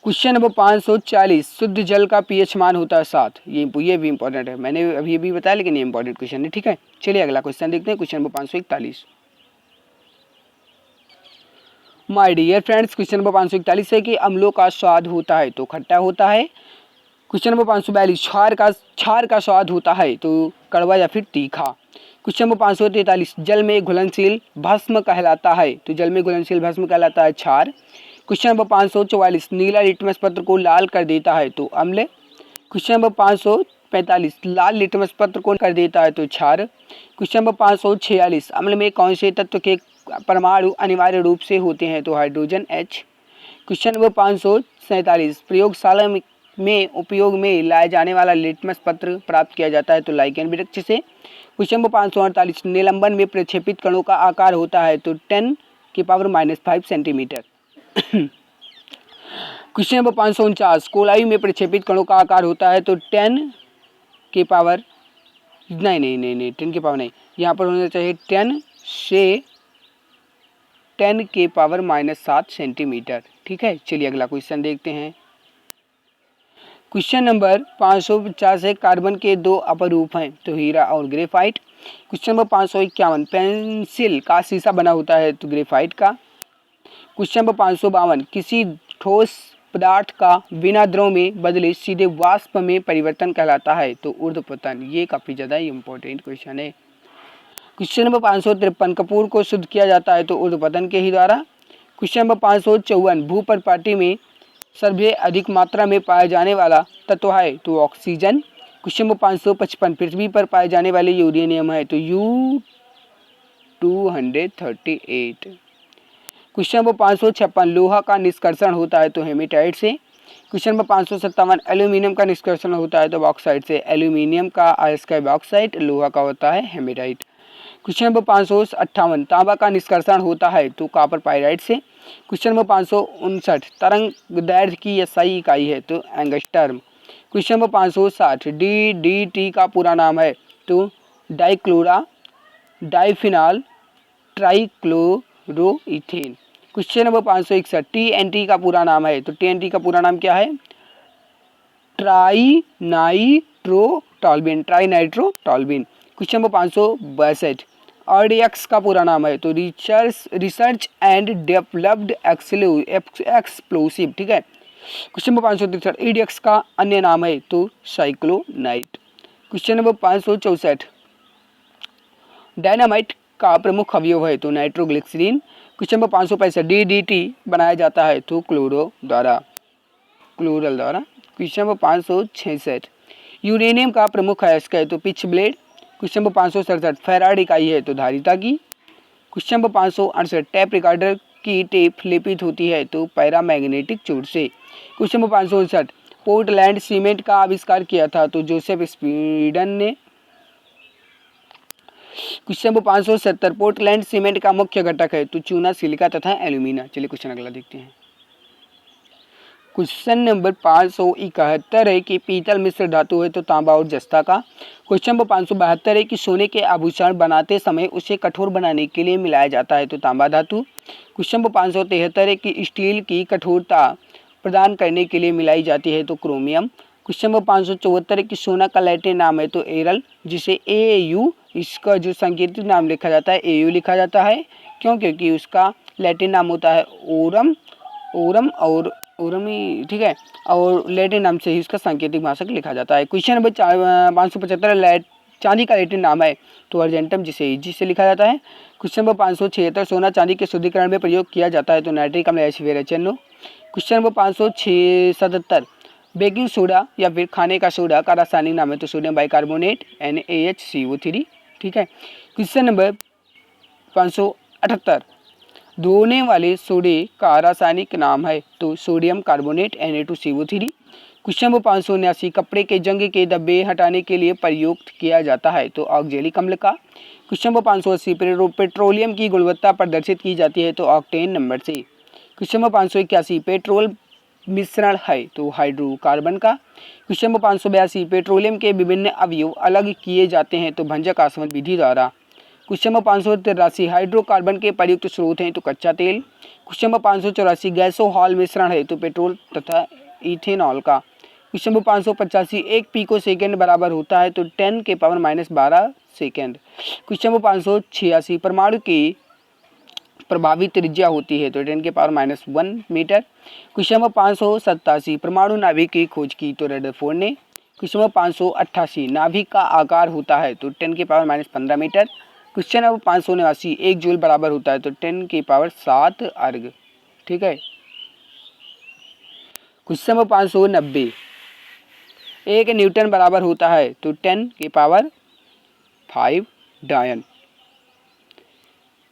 क्वेश्चन नंबर 540 शुद्ध जल का pH मान होता है 7। ये भी इंपॉर्टेंट है, मैंने अभी बताया लेकिन ये इंपॉर्टेंट क्वेश्चन है, ठीक है। चलिए अगला क्वेश्चन देखते हैं। Question number 541 my dear friends question number 541 है कि अम्लों का स्वाद होता है तो खट्टा होता है। क्वेश्चन नंबर 542 क्षार का स्वाद होता है तो कड़वा या फिर तीखा। क्वेश्चन नंबर 543 जल में घुलनशील भस्म कहलाता है तो जल में घुलनशील भस्म कहलाता है क्षार। क्वेश्चन नंबर 544 नीला लिटमस पत्र को लाल कर देता है तो अम्ल। क्वेश्चन नंबर 545 लाल लिटमस पत्र को कर देता है तो क्षार। क्वेश्चन नंबर 546 अम्ल में कौन से तत्व के परमाणु अनिवार्य रूप से होते हैं तो हाइड्रोजन H। क्वेश्चन नंबर 547 प्रयोगशाला में उपयोग में लाया जाने वाला लिटमस पत्र प्राप्त किया जाता है तो लाइकेन वृक्ष से। क्वेश्चन नंबर 548 निलंबन में प्रक्षेपित कणों का आकार होता है तो 10⁻⁵ सेंटीमीटर। क्वेश्चन नंबर 549 कोलाई में प्रक्षेपित कणों का आकार होता है तो 10 की पावर नहीं 10 की पावर नहीं, यहाँ पर होना चाहिए 10 से 10⁻⁷ सेंटीमीटर, ठीक है। चलिए अगला क्वेश्चन देखते हैं। क्वेश्चन नंबर 550 है कार्बन के दो अपरूप हैं तो हीरा और ग्रेफाइट। क्वेश्चन नंबर 551 पेंसिल का शीशा बना होता है तो ग्रेफाइट का। क्वेश्चन नंबर 552 किसी ठोस पदार्थ का बिना द्रव में बदले सीधे वाष्प में परिवर्तन कहलाता है तो ऊर्ध्वपतन। ये काफ़ी ज़्यादा इम्पोर्टेंट क्वेश्चन है। क्वेश्चन नंबर 553 कपूर को शुद्ध किया जाता है तो ऊर्ध्वपतन के ही द्वारा। क्वेश्चन नंबर 554 भूपर्पाटी में सबसे अधिक मात्रा में पाया जाने वाला तत्व है तो ऑक्सीजन। क्वेश्चन नंबर 555 पृथ्वी पर पाए जाने वाले यूरेनियम है तो U238। क्वेश्चन नंबर 556 लोहा का निष्कर्षण होता है तो हेमेटाइट से। क्वेश्चन नंबर 557 एल्यूमिनियम का निष्कर्षण होता है तो बॉक्साइट से। एल्यूमिनियम का अयस्क है बॉक्साइट, लोहा का होता है हेमेटाइट। क्वेश्चन नंबर 558 तांबा का निष्कर्षण होता है तो कॉपर पाइराइट से। क्वेश्चन नंबर 559 तरंग दैर्ध्य की SI इकाई है तो एंगस्टर्म। क्वेश्चन नंबर 560 DDT का पूरा नाम है तो डाइक्लोरा डाइफिनाल ट्राइक्लोरोइथेन। क्वेश्चन नंबर 561, TNT का पूरा नाम है, तो TNT का पूरा नाम क्या है? Trinitrotoluene, trinitrotoluene. Question number 562, RDX का पूरा नाम है, तो रिसर्च एंड डेवलप्ड एक्सप्लोसिव, ठीक है। क्वेश्चन नंबर 563, EDX का अन्य नाम है, तो साइक्लोनाइट। क्वेश्चन नंबर 564, डायनामाइट का प्रमुख अवयव है, तो नाइट्रोग्लिसरीन। क्वेश्चन नंबर 565, DDT बनाया जाता है, तो क्लोरल द्वारा। क्वेश्चन नंबर 566, यूरेनियम का प्रमुख अयस्क है, तो pitch blade. Question number 567, farad इकाई है, तो धारिता की। क्वेश्चन नंबर 568, टेप रिकॉर्डर की टेप लेपित होती है, तो पैरामैग्नेटिक चोट से। क्वेश्चन नंबर 559, पोर्टलैंड सीमेंट का आविष्कार किया था, तो जोसेफ स्पीडन ने। क्वेश्चन नंबर 570, पोर्टलैंड सीमेंट का मुख्य घटक है, तो चूना, सिलिका तथा एल्यूमिना। चलिए क्वेश्चन अगला देखते हैं। क्वेश्चन नंबर 571 है कि पीतल मिश्र धातु है, तो तांबा और जस्ता का। क्वेश्चन नंबर 572 है कि सोने के आभूषण बनाते समय उसे कठोर बनाने के लिए मिलाया जाता है, तो तांबा धातु। क्वेश्चन नंबर 573 है कि स्टील की कठोरता प्रदान करने के लिए मिलाई जाती है, तो क्रोमियम। क्वेश्चन नंबर 574 है कि सोना का लैटिन नाम है, तो एरल, जिसे AU, इसका जो सांकेतिक नाम लिखा जाता है AU लिखा जाता है। क्यों? क्योंकि उसका लैटिन नाम होता है ओरम और ओरमी, ठीक है, और लैटिन नाम से ही उसका सांकेतिक भाषक लिखा जाता है। क्वेश्चन नंबर 575, चांदी का लैटिन नाम है, तो अर्जेंटम, जिसे इजी से लिखा जाता है। क्वेश्चन नंबर 576, सोना चांदी के शुद्धिकरण में प्रयोग किया जाता है, तो नाइट्रिक अम्ल HCl। Question number 577, baking soda या फिर खाने का सोडा का रासायनिक नाम है, तो सोडियम बाइकार्बोनेट NaHCO3, ठीक है। क्वेश्चन नंबर 578, धोने वाले सोडे का रासायनिक नाम है, तो sodium carbonate Na2CO3। Question number 579, कपड़े के जंग के धब्बे हटाने के लिए प्रयुक्त किया जाता है, तो ऑक्जेलिक अम्ल का। क्वेश्चन नंबर 580, पेट्रोलियम की गुणवत्ता प्रदर्शित की जाती है, तो ऑक्टेन नंबर से। क्वेश्चन नंबर 581, पेट्रोल मिश्रण है, तो हाइड्रोकार्बन का। क्वेश्चन नंबर 582, पेट्रोलियम के विभिन्न अवयव अलग किए जाते हैं, तो भंजक आसवन विधि द्वारा। क्वेश्चन नंबर 583, हाइड्रोकार्बन के प्रयुक्त स्रोत हैं, तो कच्चा तेल। क्वेश्चन नंबर 584, गैसोहॉल मिश्रण है, तो पेट्रोल तथा इथेनॉल का। क्वेश्चन नंबर 585, 1 पिको सेकेंड बराबर होता है, तो 10⁻12 सेकेंड। क्वेश्चन नंबर 586, परमाणु की प्रभावी त्रिज्या होती है, तो 10⁻1 मीटर। क्वेश्चन नंबर 587, परमाणु नाभिक की खोज की, तो रदरफोर्ड ने। क्वेश्चन नंबर 588, नाभिक का आकार होता है, तो 10⁻15 मीटर। क्वेश्चन नंबर 589, 1 जूल बराबर होता है, तो 10�7 अर्ग, ठीक है। क्वेश्चन नंबर 590, 1 न्यूटन बराबर होता है, तो 10⁵ डायन।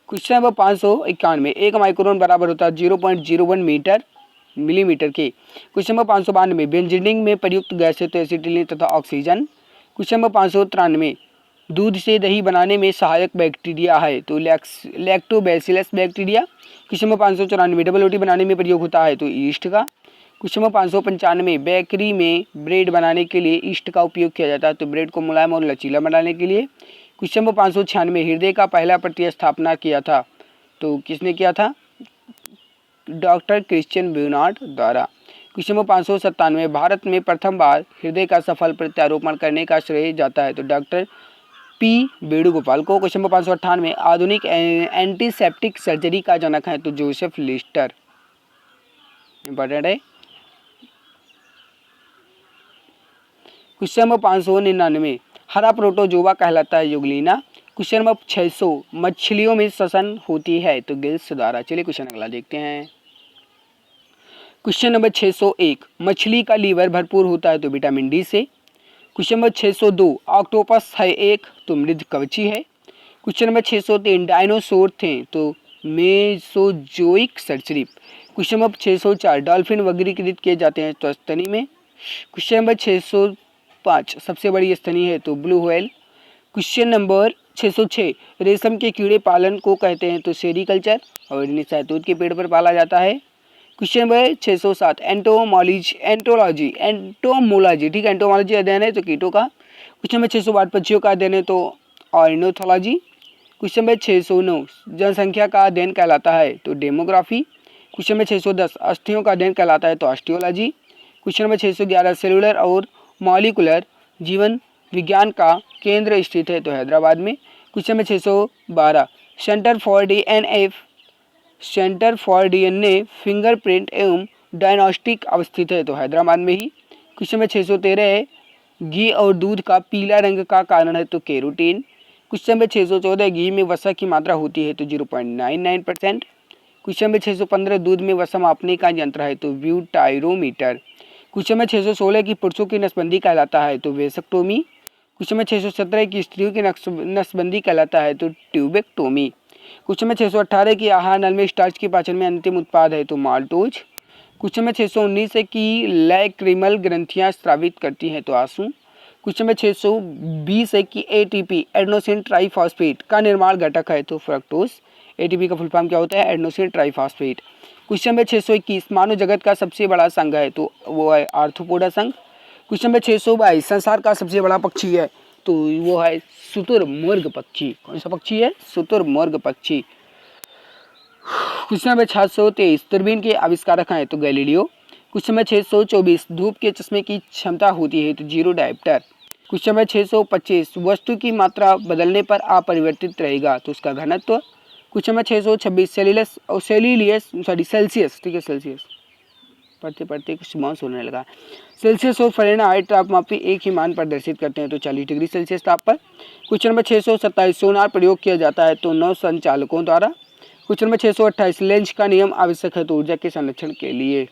क्वेश्चन नंबर 591, 1 माइक्रोन बराबर होता है 0.01 मिलीमीटर के। क्वेश्चन नंबर 592, बेंजीन में प्रयुक्त गैस है, तो एसिटिलीन तथा ऑक्सीजन। क्वेश्चन नंबर 593, दूध से दही बनाने में सहायक बैक्टीरिया है, तो लैक्टोबैसिलस बैक्टीरिया। क्वेश्चन नंबर 594, डबल रोटी बनाने में प्रयोग होता है, तो ईस्ट का। क्वेश्चन नंबर 595, बेकरी में ब्रेड बनाने के लिए ईस्ट का उपयोग किया जाता है, तो ब्रेड को मुलायम और लचीला बनाने के लिए। क्वेश्चन नंबर 596, हृदय का पहला प्रतिस्थापना किया था, तो किसने किया था? डॉक्टर क्रिश्चियन ब्यूनार्ड द्वारा। क्वेश्चन नंबर 597, भारत में प्रथम बार हृदय का सफल प्रत्यारोपण करने का श्रेय जाता है, तो डॉक्टर P वेणुगोपाल को। क्वेश्चन नंबर 598, आधुनिक एंटीसेप्टिक सर्जरी का जनक है, तो जोसेफ लिस्टर, इंपॉर्टेंट है। क्वेश्चन नंबर 599, हरा प्रोटोजोआ कहलाता है, यूग्लिना। क्वेश्चन नंबर 600, मछलियों में श्वसन होती है, तो गिल्स द्वारा। चलिए क्वेश्चन अगला देखते हैं। क्वेश्चन नंबर 601, मछली का लीवर भरपूर होता है, तो विटामिन D से। क्वेश्चन नंबर 602, ऑक्टोपस है एक, तो मृद कवची है। क्वेश्चन नंबर 603, डायनासोर थे, तो मेसोजोइक सरीसृप। क्वेश्चन नंबर 604, डॉल्फिन वर्गीकृत किए जाते हैं, तो स्तनी में। क्वेश्चन नंबर 605, सबसे बड़ी स्तनी है, तो ब्लू व्हेल। क्वेश्चन नंबर 606, रेशम के कीड़े पालन को कहते हैं, तो सेरीकल्चर, और इन्हें शहतूत के पेड़ पर पाला जाता है। क्वेश्चन नंबर 607, एंटोमोलॉजी, ठीक है, एंटोमोलॉजी अध्ययन है, तो कीटों का। क्वेश्चन नंबर 608, पक्षियों का अध्ययन है, तो ऑर्निथोलॉजी। क्वेश्चन नंबर 609 जनसंख्या का अध्ययन कहलाता है तो डेमोग्राफी। क्वेश्चन नंबर 610 अस्थियों का अध्ययन कहलाता है तो ऑस्टियोलॉजी। क्वेश्चन नंबर 611 सेलुलर और मॉलिकुलर जीवन विज्ञान का केंद्र स्थित है तो हैदराबाद में। Question number 612 centre for DNA fingerprint एवं डायग्नोस्टिक अवस्थित है तो हैदराबाद में ही। क्वेश्चन नंबर 613 है घी और दूध का पीला रंग का कारण है तो केरोटीन। क्वेश्चन नंबर 614 घी में वसा की मात्रा होती है तो 0.99%। क्वेश्चन नंबर 615 दूध में वसा मापने का यंत्र है तो ब्यूटाइरोमीटर। क्वेश्चन नंबर 616 की पुरुषों की नसबंदी कहलाता है तो वेसक्टोमी। क्वेश्चन नंबर 617 की स्त्रियों की नसबंदी कहलाता है तो ट्यूबेक्टोमी। क्वेश्चन नंबर 618 की आहार नल में स्टार्च के पाचन में अंतिम उत्पाद है तो माल्टोज। क्वेश्चन नंबर 619 है कि लैक्रिमल ग्रंथियां स्रावित करती हैं तो आंसू। क्वेश्चन नंबर 620 है कि एटीपी एडेनोसिन ट्राइफॉस्फेट का निर्माण घटक है तो फ्रक्टोज। एटीपी का फुल फॉर्म क्या होता है? Adenosine triphosphate. क्वेश्चन नंबर 621 मानव जगत का सबसे बड़ा संघ है तो वो है आर्थ्रोपोडा संघ। क्वेश्चन नंबर 622 संसार का सबसे बड़ा पक्षी है तो वो है शुतुरमुर्ग पक्षी। कौन सा पक्षी है? शुतुरमुर्ग पक्षी। क्वेश्चन नंबर 623 दूरबीन के आविष्कारक हैं तो गैलीलियो। क्वेश्चन नंबर 624 धूप के चश्मे की क्षमता होती है तो जीरो डायप्टर। क्वेश्चन नंबर 625 वस्तु की मात्रा बदलने पर अपरिवर्तित रहेगा तो उसका घनत्व। क्वेश्चन नंबर 626 सेल्सियस, ठीक है, सेल्सियस पढ़ते पढ़ते कुछ माउस होने लगा। सेल्सियस और फ़ारेनहाइट तापमापी एक ही मान प्रदर्शित करते हैं तो 40 डिग्री सेल्सियस ताप पर। क्वेश्चन नंबर 627 सोनार प्रयोग किया जाता है तो नौ संचालकों द्वारा। क्वेश्चन नंबर 628 लेंज का नियम आवश्यक है तो ऊर्जा के संरक्षण के लिए।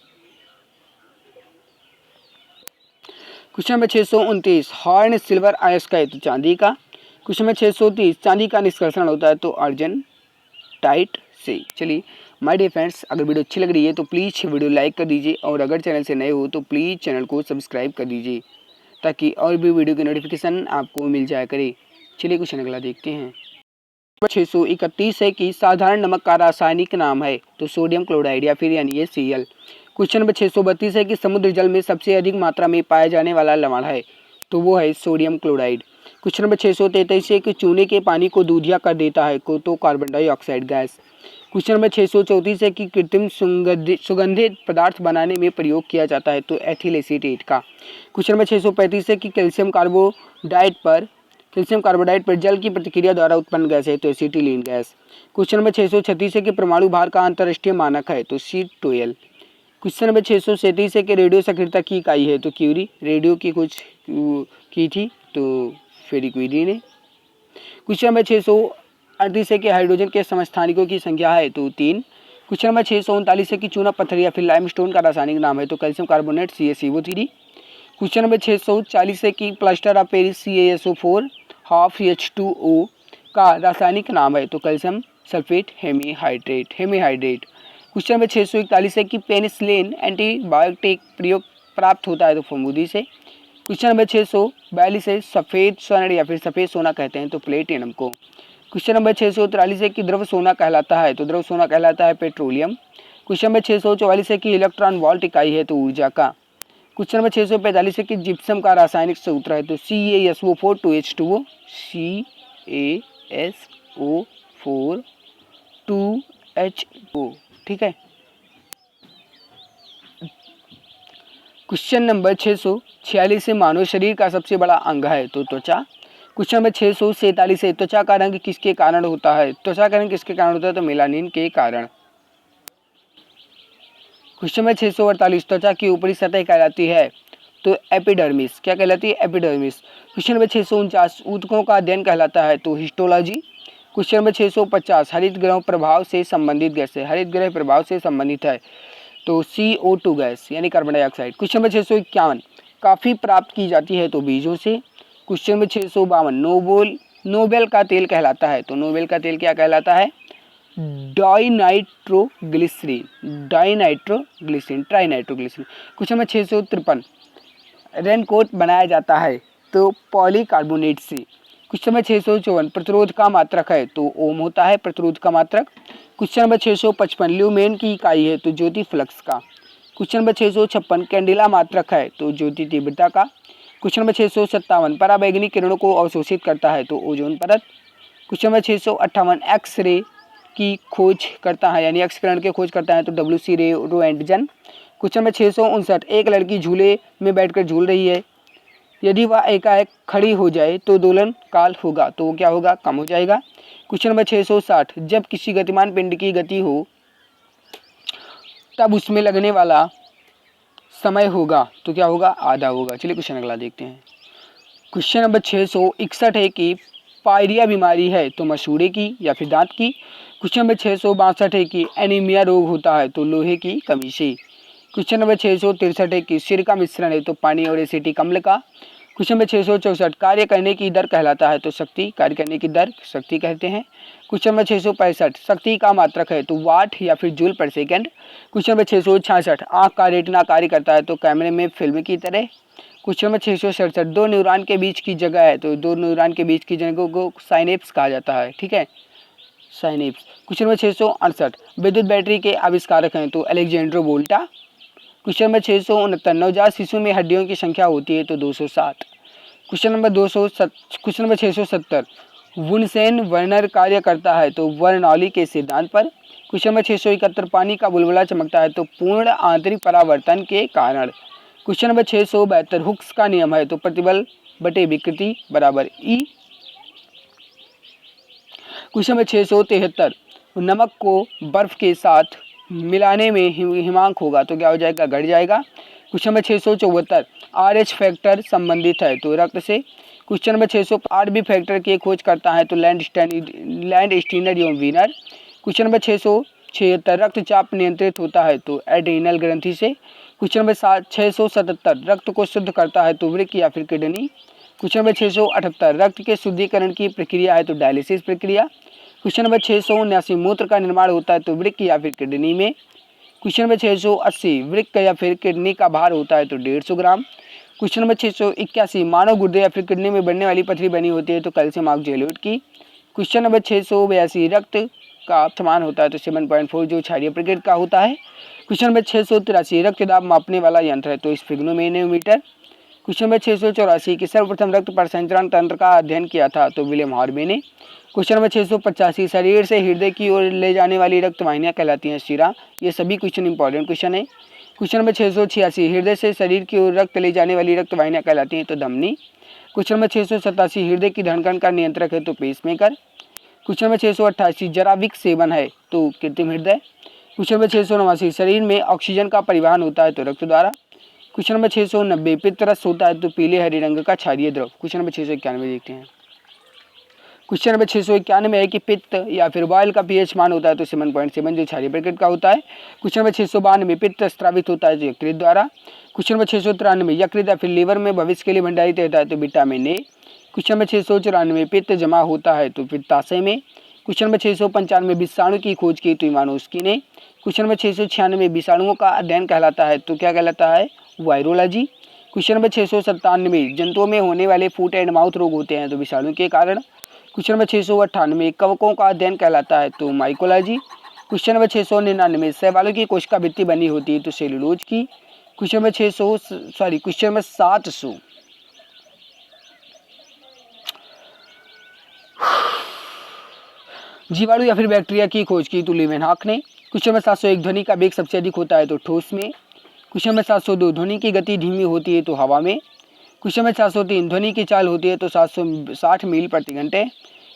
क्वेश्चन नंबर 629 हॉर्न सिल्वर अयस्क है तो चांदी का। क्वेश्चन नंबर 630 चांदी का निष्कर्षण होता है तो अर्जन टाइट से। चलिए माय डियर फ्रेंड्स, अगर वीडियो अच्छी लग रही है तो प्लीज़ वीडियो लाइक कर दीजिए और अगर चैनल से नए हो तो प्लीज़ चैनल को सब्सक्राइब कर दीजिए ताकि और भी वीडियो की नोटिफिकेशन आपको मिल जाया करे। चलिए क्वेश्चन अगला देखते हैं। 631 है कि साधारण नमक का रासायनिक नाम है तो सोडियम क्लोराइड या फिर यानी Cl। क्वेश्चन नंबर 632 है कि समुद्र जल में सबसे अधिक मात्रा में पाया जाने वाला लवण है तो वो है सोडियम क्लोराइड। क्वेश्चन नंबर 633 है कि चूने के पानी को दूधिया कर देता है तो carbon dioxide gas. Question number 634 है कि कृत्रिम सुगंधित पदार्थ बनाने में प्रयोग किया जाता है तो एथिल एसीटेट का। क्वेश्चन नंबर 635 है कि कैल्शियम कार्बोडाइड पर जल की प्रतिक्रिया द्वारा उत्पन्न गैस है तो एसिटिलीन गैस। क्वेश्चन नंबर 636 है कि परमाणु भार का अंतर्राष्ट्रीय मानक है तो C12। क्वेश्चन नंबर 637 है कि रेडियो सक्रियता की इकाई है तो क्यूरी। रेडियो की कुछ की थी तो फेरी क्यूरी ने। क्वेश्चन नंबर 638 है कि हाइड्रोजन के समस्थानिकों की संख्या है तो 3। क्वेश्चन नंबर 639 है कि चूना पत्थर या फिर लाइमस्टोन का रासायनिक नाम है तो calcium carbonate CaCO3। Question number 640 है कि plaster of Paris CaSO4 half H2O का रासायनिक नाम है तो calcium sulphate hemihydrate. Question number 641 है कि पेनिसिलिन एंटीबायोटिक प्रयोग प्राप्त होता है तो फफूंदी से। क्वेश्चन नंबर 642 है सफ़ेद स्वर्ण या फिर सफ़ेद सोना कहते हैं तो प्लेटिनम को। क्वेश्चन नंबर 643 है कि द्रव सोना कहलाता है तो द्रव सोना कहलाता है पेट्रोलियम। क्वेश्चन नंबर 644 है कि इलेक्ट्रॉन वोल्ट इकाई है तो ऊर्जा का। क्वेश्चन नंबर 645 है कि जिप्सम का रासायनिक सूत्र है तो CaSO4 2H2O CaSO4 2H2O, ठीक है। क्वेश्चन नंबर 646 से मानव शरीर का सबसे बड़ा अंग है तो त्वचा। क्वेश्चन नंबर 647 है त्वचा का रंग किसके कारण होता है? त्वचा का रंग किसके कारण होता है तो मेलानिन के कारण। क्वेश्चन नंबर 648 त्वचा की ऊपरी सतह कहलाती है तो एपिडर्मिस। क्या कहलाती है? एपिडर्मिस। क्वेश्चन नंबर 649 ऊतकों का अध्ययन कहलाता है तो हिस्टोलॉजी। क्वेश्चन नंबर 650 हरित ग्रह प्रभाव से संबंधित गैस है, हरित ग्रह प्रभाव से संबंधित है तो CO2 गैस यानी कार्बन डाइऑक्साइड। क्वेश्चन नंबर 651 काफ़ी प्राप्त की जाती है तो बीजों से। क्वेश्चन नंबर 652 नोबेल का तेल कहलाता है तो नोबेल का तेल क्या कहलाता है? ट्राइनाइट्रोग्लिसरीन। क्वेश्चन नंबर 653 रेनकोट बनाया जाता है तो पॉलीकार्बोनेट से। क्वेश्चन नंबर 654 प्रतिरोध का मात्रक है तो ओम होता है प्रतिरोध का मात्रक। क्वेश्चन नंबर 655 ल्यूमेन की इकाई है तो ज्योति फ्लक्स का। क्वेश्चन नंबर 656 कैंडिला मात्रक है तो ज्योति तीव्रता का। क्वेश्चन नंबर 657 पराबैंगनी किरणों को अवशोषित करता है तो ओजोन परत। क्वेश्चन नंबर 658 एक्सरे की खोज करता है, यानी एक्स किरण की खोज करता है तो WC रो एंटजन। क्वेश्चन नंबर 659 एक लड़की झूले में बैठकर झूल रही है, यदि वह एकाएक खड़ी हो जाए तो दोलन काल होगा, तो वो क्या होगा, कम हो जाएगा। क्वेश्चन नंबर 660 जब किसी गतिमान पिंड की गति हो तब उसमें लगने वाला समय होगा, तो क्या होगा, आधा होगा। चलिए क्वेश्चन अगला देखते हैं। क्वेश्चन नंबर 661 है कि पायरिया बीमारी है तो मसूड़े की या फिर दांत की। क्वेश्चन नंबर 662 है कि एनीमिया रोग होता है तो लोहे की कमी से। क्वेश्चन नंबर 663 है कि सिर का मिश्रण है तो पानी और एसिटिक अम्ल का। क्वेश्चन नंबर 664 कार्य करने की दर कहलाता है तो शक्ति, कार्य करने की दर शक्ति कहते हैं। क्वेश्चन नंबर 665 शक्ति का मात्रक है तो वाट या फिर जूल पर सेकेंड। क्वेश्चन नंबर 666 आँख का रेटिना कार्य करता है तो कैमरे में फिल्म की तरह। क्वेश्चन नंबर 667 दो न्यूरॉन के बीच की जगह है तो दो न्यूरॉन के बीच की जगह को साइनेप्स कहा जाता है, ठीक है, साइनेप्स। क्वेश्चन नंबर 668 विद्युत बैटरी के आविष्कारक हैं तो अलेक्जेंड्रो वोल्टा। क्वेश्चन नंबर 669 नवजात शिशु में हड्डियों की संख्या होती है तो 207। क्वेश्चन नंबर 670 वुनसेन वर्नर कार्य करता है तो वर्नौली के सिद्धांत पर। क्वेश्चन नंबर 671 पानी का बुलबुला चमकता है तो पूर्ण आंतरिक परावर्तन के कारण। क्वेश्चन नंबर 672 हुक्स का नियम है तो प्रतिबल बटे विकृति बराबर ई। क्वेश्चन नंबर 673 नमक को बर्फ के साथ मिलाने में हिमांक होगा तो क्या हो जाएगा, घट जाएगा। क्वेश्चन नंबर 674 RH फैक्टर संबंधित है तो रक्त से। क्वेश्चन नंबर 608 RB फैक्टर की खोज करता है तो लैंड स्टीनर एवं वीनर। क्वेश्चन नंबर 676 रक्तचाप नियंत्रित होता है तो एड्रीनल ग्रंथि से। क्वेश्चन नंबर 677 रक्त को शुद्ध करता है तो वृक्क या फिर किडनी। क्वेश्चन नंबर 678 रक्त के शुद्धिकरण की प्रक्रिया है तो डायलिसिस प्रक्रिया। क्वेश्चन नंबर 679 मूत्र का निर्माण होता है तो वृक्क या फिर किडनी में। क्वेश्चन नंबर 680 वृक्क या फिर किडनी का भार होता है तो 150 ग्राम। क्वेश्चन नंबर 681 मानव गुर्दे या फिर किडनी में बनने वाली पथरी बनी होती है तो कैल्शियम ऑक्जेलेट की। क्वेश्चन नंबर 682 रक्त का तापमान होता है तो 7.4 जो क्षारीय प्रकृति का होता है। क्वेश्चन नंबर 683 रक्त दाब मापने वाला यंत्र है तो स्फिग्नोमेनोमीटर। क्वेश्चन नंबर 684 कि सर्वप्रथम रक्त परिसंचरण तंत्र का अध्ययन किया था तो विलियम हार्वे ने। क्वेश्चन नंबर 685 शरीर से हृदय की ओर ले जाने वाली रक्त वाहिनियां कहलाती हैं शिरा। ये सभी क्वेश्चन इंपॉर्टेंट क्वेश्चन है। क्वेश्चन नंबर 686 हृदय से शरीर की ओर रक्त ले जाने वाली रक्त वाहिनियां कहलाती हैं तो धमनी। क्वेश्चन नंबर 687 हृदय की धड़कन का नियंत्रक है तो पेसमेकर। क्वेश्चन नंबर 688 जराविक सेवन है तो कृत्रिम हृदय। क्वेश्चन नंबर 689 शरीर में ऑक्सीजन का परिवहन होता है तो रक्त द्वारा। क्वेश्चन नंबर 690 पित्तरस होता है तो पीले हरे रंग का क्षारीय द्रव। क्वेश्चन नंबर 691 देखते हैं। क्वेश्चन नंबर 691 है कि पित्त या फिर बॉयल का pH मान होता है तो 7.7 जो क्षारीय प्रकृति का होता है। क्वेश्चन नंबर 692 पित्त स्रावित होता है तो यकृत द्वारा। क्वेश्चन नंबर 693 यकृत या फिर लीवर में भविष्य के लिए भंडारित रहता है तो विटामिन ए। क्वेश्चन नंबर 694 पित्त जमा होता है तो पित्ताशय में। क्वेश्चन नंबर 695 विषाणु की खोज की तो इवानोस्की ने। क्वेश्चन नंबर 696 विषाणुओं का अध्ययन कहलाता है तो क्या कहलाता है, वायरोलॉजी। क्वेश्चन नंबर 697 जंतुओं में होने वाले फूट एंड माउथ रोग होते हैं तो विषाणु के कारण। क्वेश्चन नंबर 698 कवकों का अध्ययन कहलाता है तो माइकोलॉजी। क्वेश्चन नंबर 699 शैवालों की कोशिका भित्ति बनी होती है तो सेलुलोज की। क्वेश्चन नंबर 700 जीवाणु या फिर बैक्टीरिया की खोज की तो लीवेनहॉक ने। क्वेश्चन नंबर 701 ध्वनि का वेग सबसे अधिक होता है तो ठोस में। क्वेश्चन नंबर 702 ध्वनि की गति धीमी होती है तो हवा में। क्वेश्चन नंबर 703 ध्वनि की चाल होती है तो 760 मील प्रति घंटे।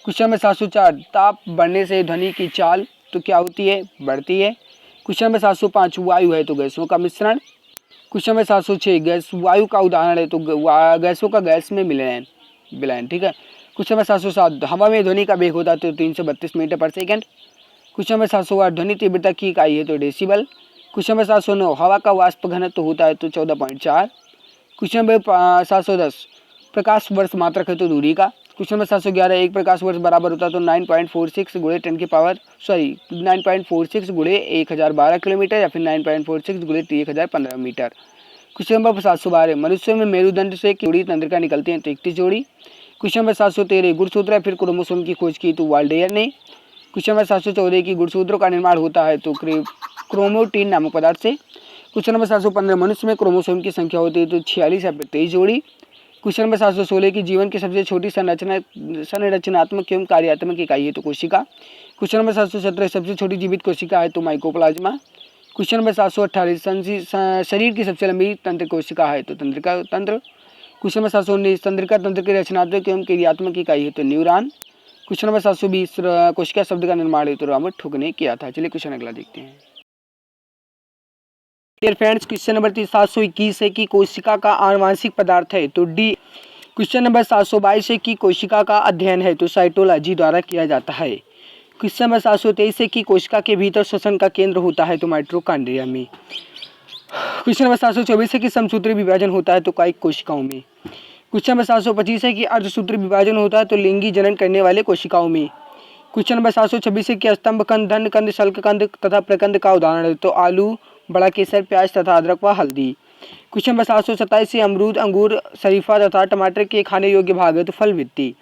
क्वेश्चन नंबर 704 ताप बढ़ने से ध्वनि की चाल तो क्या होती है, बढ़ती है। क्वेश्चन नंबर 705 वायु है तो गैसों का मिश्रण। क्वेश्चन नंबर 706 गैस वायु का उदाहरण है तो गैसों का गैस में विलयन, ठीक है। क्वेश्चन नंबर 707 हवा में ध्वनि का वेग होता है तो 332 मीटर पर सेकेंड। क्वेश्चन नंबर 708 ध्वनि तीव्रता की इकाई है तो डेसिबल। क्वेश्चन नंबर 709 हवा का वाष्प घनत्व होता है तो 14.4। क्वेश्चन नंबर 710 प्रकाश वर्ष मात्रक है तो दूरी का। क्वेश्चन नंबर 711 एक प्रकाश वर्ष बराबर होता है तो 9.46 गुणे 9.46 गुणे 1012 किलोमीटर या फिर 9.46 गुणे 1015 मीटर। क्वेश्चन नंबर 712 मनुष्यों में मेरुदंड से जोड़ी तंत्रिका निकलती है तो 31 जोड़ी। क्वेश्चन नंबर 713 गुणसूत्र या फिर क्रोमोसोम की खोज की तो वाल्डेयर ने। क्वेश्चन नंबर 714 की गुणसूत्रों का निर्माण होता है तो क्रोमोटिन नामक पदार्थ से। क्वेश्चन नंबर 715 मनुष्य में क्रोमोसोम की संख्या होती है तो 46 या फिर 23 जोड़ी। क्वेश्चन नंबर 716 की जीवन की सबसे छोटी संरचनात्मक एवं कार्यात्मक इकाई है तो कोशिका। क्वेश्चन नंबर 717 सबसे छोटी जीवित कोशिका है तो माइकोप्लाज्मा। क्वेश्चन नंबर 728 शरीर की सबसे लंबी तंत्र कोशिका है तो तंत्रिका तंत्र। क्वेश्चन नंबर 719 तंत्रिका तंत्र की रचनात्मक एवं क्रियात्मक इकाई है तो न्यूरॉन। क्वेश्चन नंबर 720 कोशिका शब्द का निर्माण है तो रॉबर्ट हुक ने किया था। चलिए क्वेश्चन अगला देखते हैं। डियर फ्रेंड्स, क्वेश्चन नंबर 721 है कि कोशिका का आनुवांशिक पदार्थ है तो डी। क्वेश्चन नंबर 722 है कि कोशिका का अध्ययन है तो साइटोलॉजी द्वारा किया जाता है। क्वेश्चन नंबर 723 है कि कोशिका के भीतर श्वसन का केंद्र होता है तो माइटोकॉन्ड्रिया में। क्वेश्चन नंबर 724 है कि समसूत्री विभाजन होता है तो कायिक कोशिकाओं में। क्वेश्चन नंबर 725 है कि अर्धसूत्री विभाजन होता है तो लिंगी जनन करने वाले कोशिकाओं में। क्वेश्चन नंबर 726 है कि स्तंभ कंद, दंड कंद, शल्क कंद तथा प्रकंद का उदाहरण है तो आलू, बड़ा केसर, प्याज तथा अदरक व हल्दी। क्वेश्चन नंबर 727 से अमरूद, अंगूर, शरीफा तथा टमाटर के खाने योग्य भाग है तो फल भित्ति।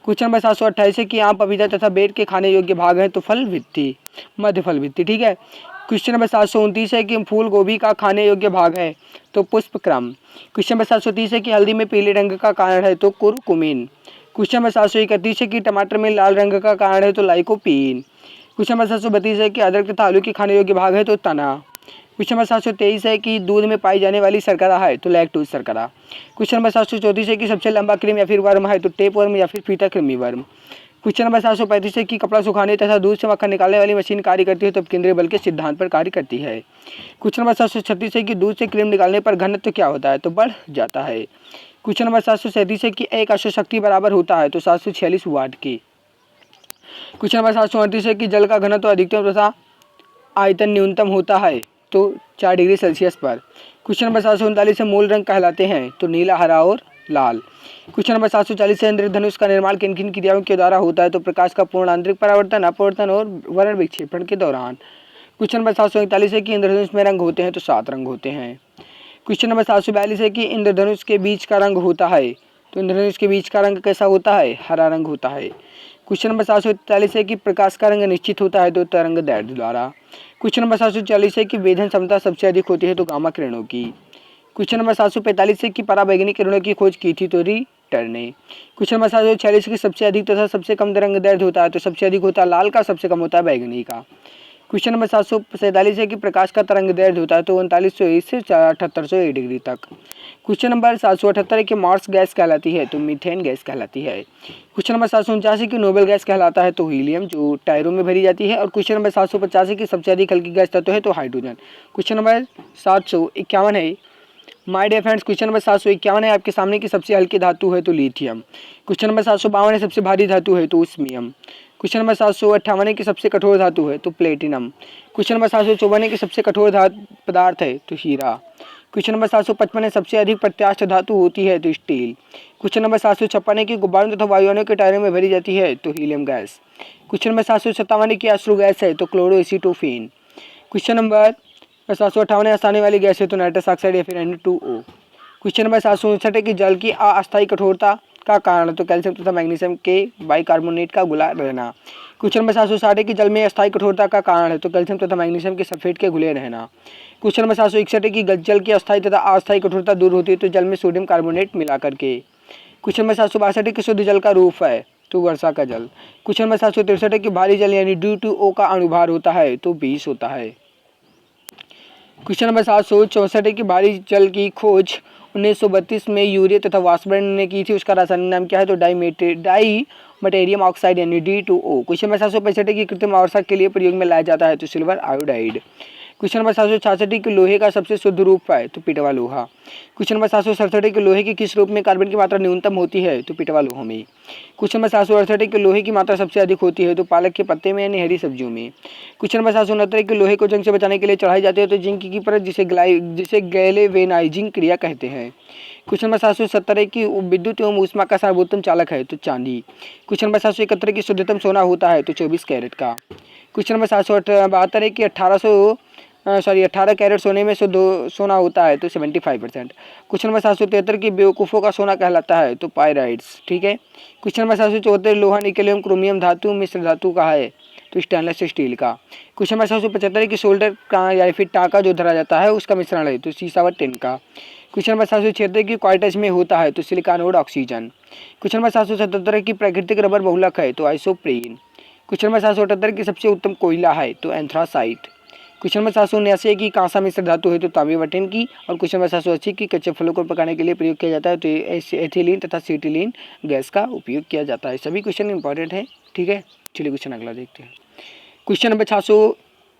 क्वेश्चन नंबर 728 है कि आम, पपीता तथा बेर के खाने योग्य भाग है तो फल भित्ति, मध्य फल भित्ति। ठीक है। क्वेश्चन नंबर 729 है कि फूल गोभी का खाने योग्य भाग है तो पुष्पक्रम। क्वेश्चन नंबर 730 है कि हल्दी में पीले रंग का कारण है तो कुरकुमिन। क्वेश्चन नंबर 731 है कि टमाटर में लाल रंग का कारण है तो लाइकोपीन। क्वेश्चन नंबर 732 है कि अदरक तथा आलू के खाने योग्य भाग है तो तना। क्वेश्चन नंबर 723 है कि दूध में पाई जाने वाली शर्करा है तो लैक्टोज शर्करा। क्वेश्चन नंबर 734 है कि सबसे लंबा कृमि या फिर वर्म है तो टेप वर्म या फिर फीता कृमि वर्म। क्वेश्चन नंबर 735 है कि कपड़ा सुखाने तथा दूध से मक्खन निकालने वाली मशीन कार्य करती है तो केंद्रीय बल के सिद्धांत पर कार्य करती है। क्वेश्चन नंबर 736 है कि दूध से क्रीम निकालने पर घनत्व क्या होता है तो बढ़ जाता है। क्वेश्चन नंबर 737 है कि एक अश्वशक्ति बराबर होता है तो 746 वाट की। क्वेश्चन नंबर 738 है कि जल का घनत्व अधिकतम तथा आयतन न्यूनतम होता है तो 4 डिग्री सेल्सियस पर। क्वेश्चन नंबर 739 है मूल रंग कहलाते हैं तो नीला, हरा और लाल। क्वेश्चन नंबर 740 है इंद्रधनुष का निर्माण किन किन क्रियाओं के द्वारा होता है तो प्रकाश का पूर्ण आंतरिक परावर्तन, अपवर्तन और वर्ण विक्षेपण के दौरान। क्वेश्चन नंबर 741 है कि इंद्रधनुष में रंग होते हैं तो 7 रंग होते हैं। क्वेश्चन नंबर 742 है कि इंद्रधनुष के बीच का रंग होता है तो इंद्रधनुष के बीच का रंग कैसा होता है, हरा रंग होता है। क्वेश्चन नंबर 743 है कि प्रकाश का रंग निश्चित होता है तो तरंग दैर्ध्य द्वारा। क्वेश्चन नंबर 740 है कि वेधन क्षमता सबसे अधिक होती है तो गामा किरणों की। क्वेश्चन नंबर 745 है कि पराबैंगनी किरणों की खोज की थी तो रिटर ने। क्वेश्चन नंबर 746 की सबसे अधिक तथा सबसे कम तरंग दैर्ध्य होता है तो सबसे अधिक होता है लाल का, सबसे कम होता है बैगनी का। क्वेश्चन नंबर 747 है कि प्रकाश का तरंग दैर्ध्य होता है तो 3901 से 7801 डिग्री तक। क्वेश्चन नंबर 778 है कि मार्स गैस कहलाती है तो मीथेन गैस कहलाती है। क्वेश्चन नंबर 749 की नोबेल गैस कहलाता है तो हीलियम जो टायरों में भरी जाती है। और क्वेश्चन नंबर 750 की सबसे अधिक हल्की गैस तत्व है तो हाइड्रोजन। क्वेश्चन नंबर 751 है my dear friends, question number 751 है आपके सामने की सबसे हल्की धातु है तो लिथियम। क्वेश्चन नंबर 752 है सबसे भारी धातु है तो उस्मियम। क्वेश्चन नंबर 758 है कि सबसे कठोर धातु है तो प्लेटिनम। क्वेश्चन नंबर 754 है कि सबसे कठोर पदार्थ है तो हीरा। क्वेश्चन नंबर 755 है सबसे अधिक प्रत्यास्थ धातु होती है तो स्टील। क्वेश्चन नंबर 756 है कि गुब्बारों तथा वायुयानों के टायरों में भरी जाती है तो हीलियम गैस। क्वेश्चन नंबर 757 है कि अश्रु गैस है तो क्लोरोएसिटोफेन। क्वेश्चन नंबर 758 है आसानी वाली गैस है तो नाइट्रस ऑक्साइड या फिर N2O। क्वेश्चन नंबर 759 है कि जल की अस्थायी कठोरता का कारण तो कैल्शियम तथा मैग्नीशियम के बाइकार्बोनेट का घुला रहना। क्वेश्चन नंबर 760 है कि जल में अस्थायी कठोरता का कारण है तो कैल्शियम तथा मैग्नीशियम के सल्फेट के घुले रहना। क्वेश्चन नंबर 761 है कि जल की अस्थायी तथा अस्थायी कठोरता दूर होती है तो जल में सोडियम कार्बोनेट मिला करके। क्वेश्चन नंबर 762 है कि शुद्ध जल का रूप है तो वर्षा का जल। क्वेश्चन नंबर 763 है कि भारी जल यानी D2O का अणुभार होता है तो 20 होता है। क्वेश्चन नंबर 764 है कि भारी जल की खोज 1932 में यूरिया तथा वाष्पन ने की थी, उसका रासायनिक नाम क्या है तो डाई मटेरियम ऑक्साइड यानी D2O। क्वेश्चन नंबर 765 है कि कृत्रिम आवर्षण के लिए प्रयोग में लाया जाता है तो सिल्वर आयोडाइड। क्वेश्चन नंबर 766 कि लोहे का सबसे शुद्ध रूप है तो पिटवा लोहा। क्वेश्चन नंबर 767 कि लोहे के किस रूप में कार्बन की मात्रा न्यूनतम होती है तो पिटवा लोहा में। क्वेश्चन नंबर 768 कि लोहे की मात्रा सबसे अधिक होती है तो पालक के पत्ते में यानी हरी सब्जियों में। क्वेश्चन नंबर 769 कि लोहे को जंग से बचाने के लिए चढ़ाई जाती है तो जिंक की परत जिसे गैल्वेनाइजिंग क्रिया कहते हैं। क्वेश्चन नंबर 770 है कि विद्युत एवं ऊष्मा का सर्वोत्तम चालक है तो चांदी। क्वेश्चन नंबर 771 की शुद्धतम सोना होता है तो 24 कैरेट का। क्वेश्चन नंबर 772 है कि 18 कैरेट सोने में शुद्ध सोना होता है तो 75%। क्वेश्चन नंबर 773 की बेवकूफ़ों का सोना कहलाता है तो पायराइट्स। ठीक है। क्वेश्चन नंबर 774 लोहा, निकल एवं क्रोमियम धातु मिश्र धातु का है तो स्टेनलेस स्टील का। क्वेश्चन नंबर 775 की शोल्डर का या फिर टाँका जो धरा जाता है उसका मिश्रण है तो सीसा व टिन का। क्वेश्चन नंबर 776 की क्वार्टज में होता है तो सिलिकॉन और ऑक्सीजन। क्वेश्चन नंबर 777 की प्राकृतिक रबर बहुलक है तो आइसोप्रीन। क्वेश्चन नंबर 778 की सबसे उत्तम कोयला है तो एंथ्रासाइट। क्वेश्चन नंबर 779 की कांसा मिश्र धातु है तो तांबे बटन की। और क्वेश्चन नंबर 780 की कच्चे फलों को पकाने के लिए प्रयोग किया जाता है तो एथिलीन तथा सीटिलीन गैस का उपयोग किया जाता है। सभी क्वेश्चन इंपॉर्टेंट है, ठीक है। चलिए क्वेश्चन अगला देखते हैं। क्वेश्चन नंबर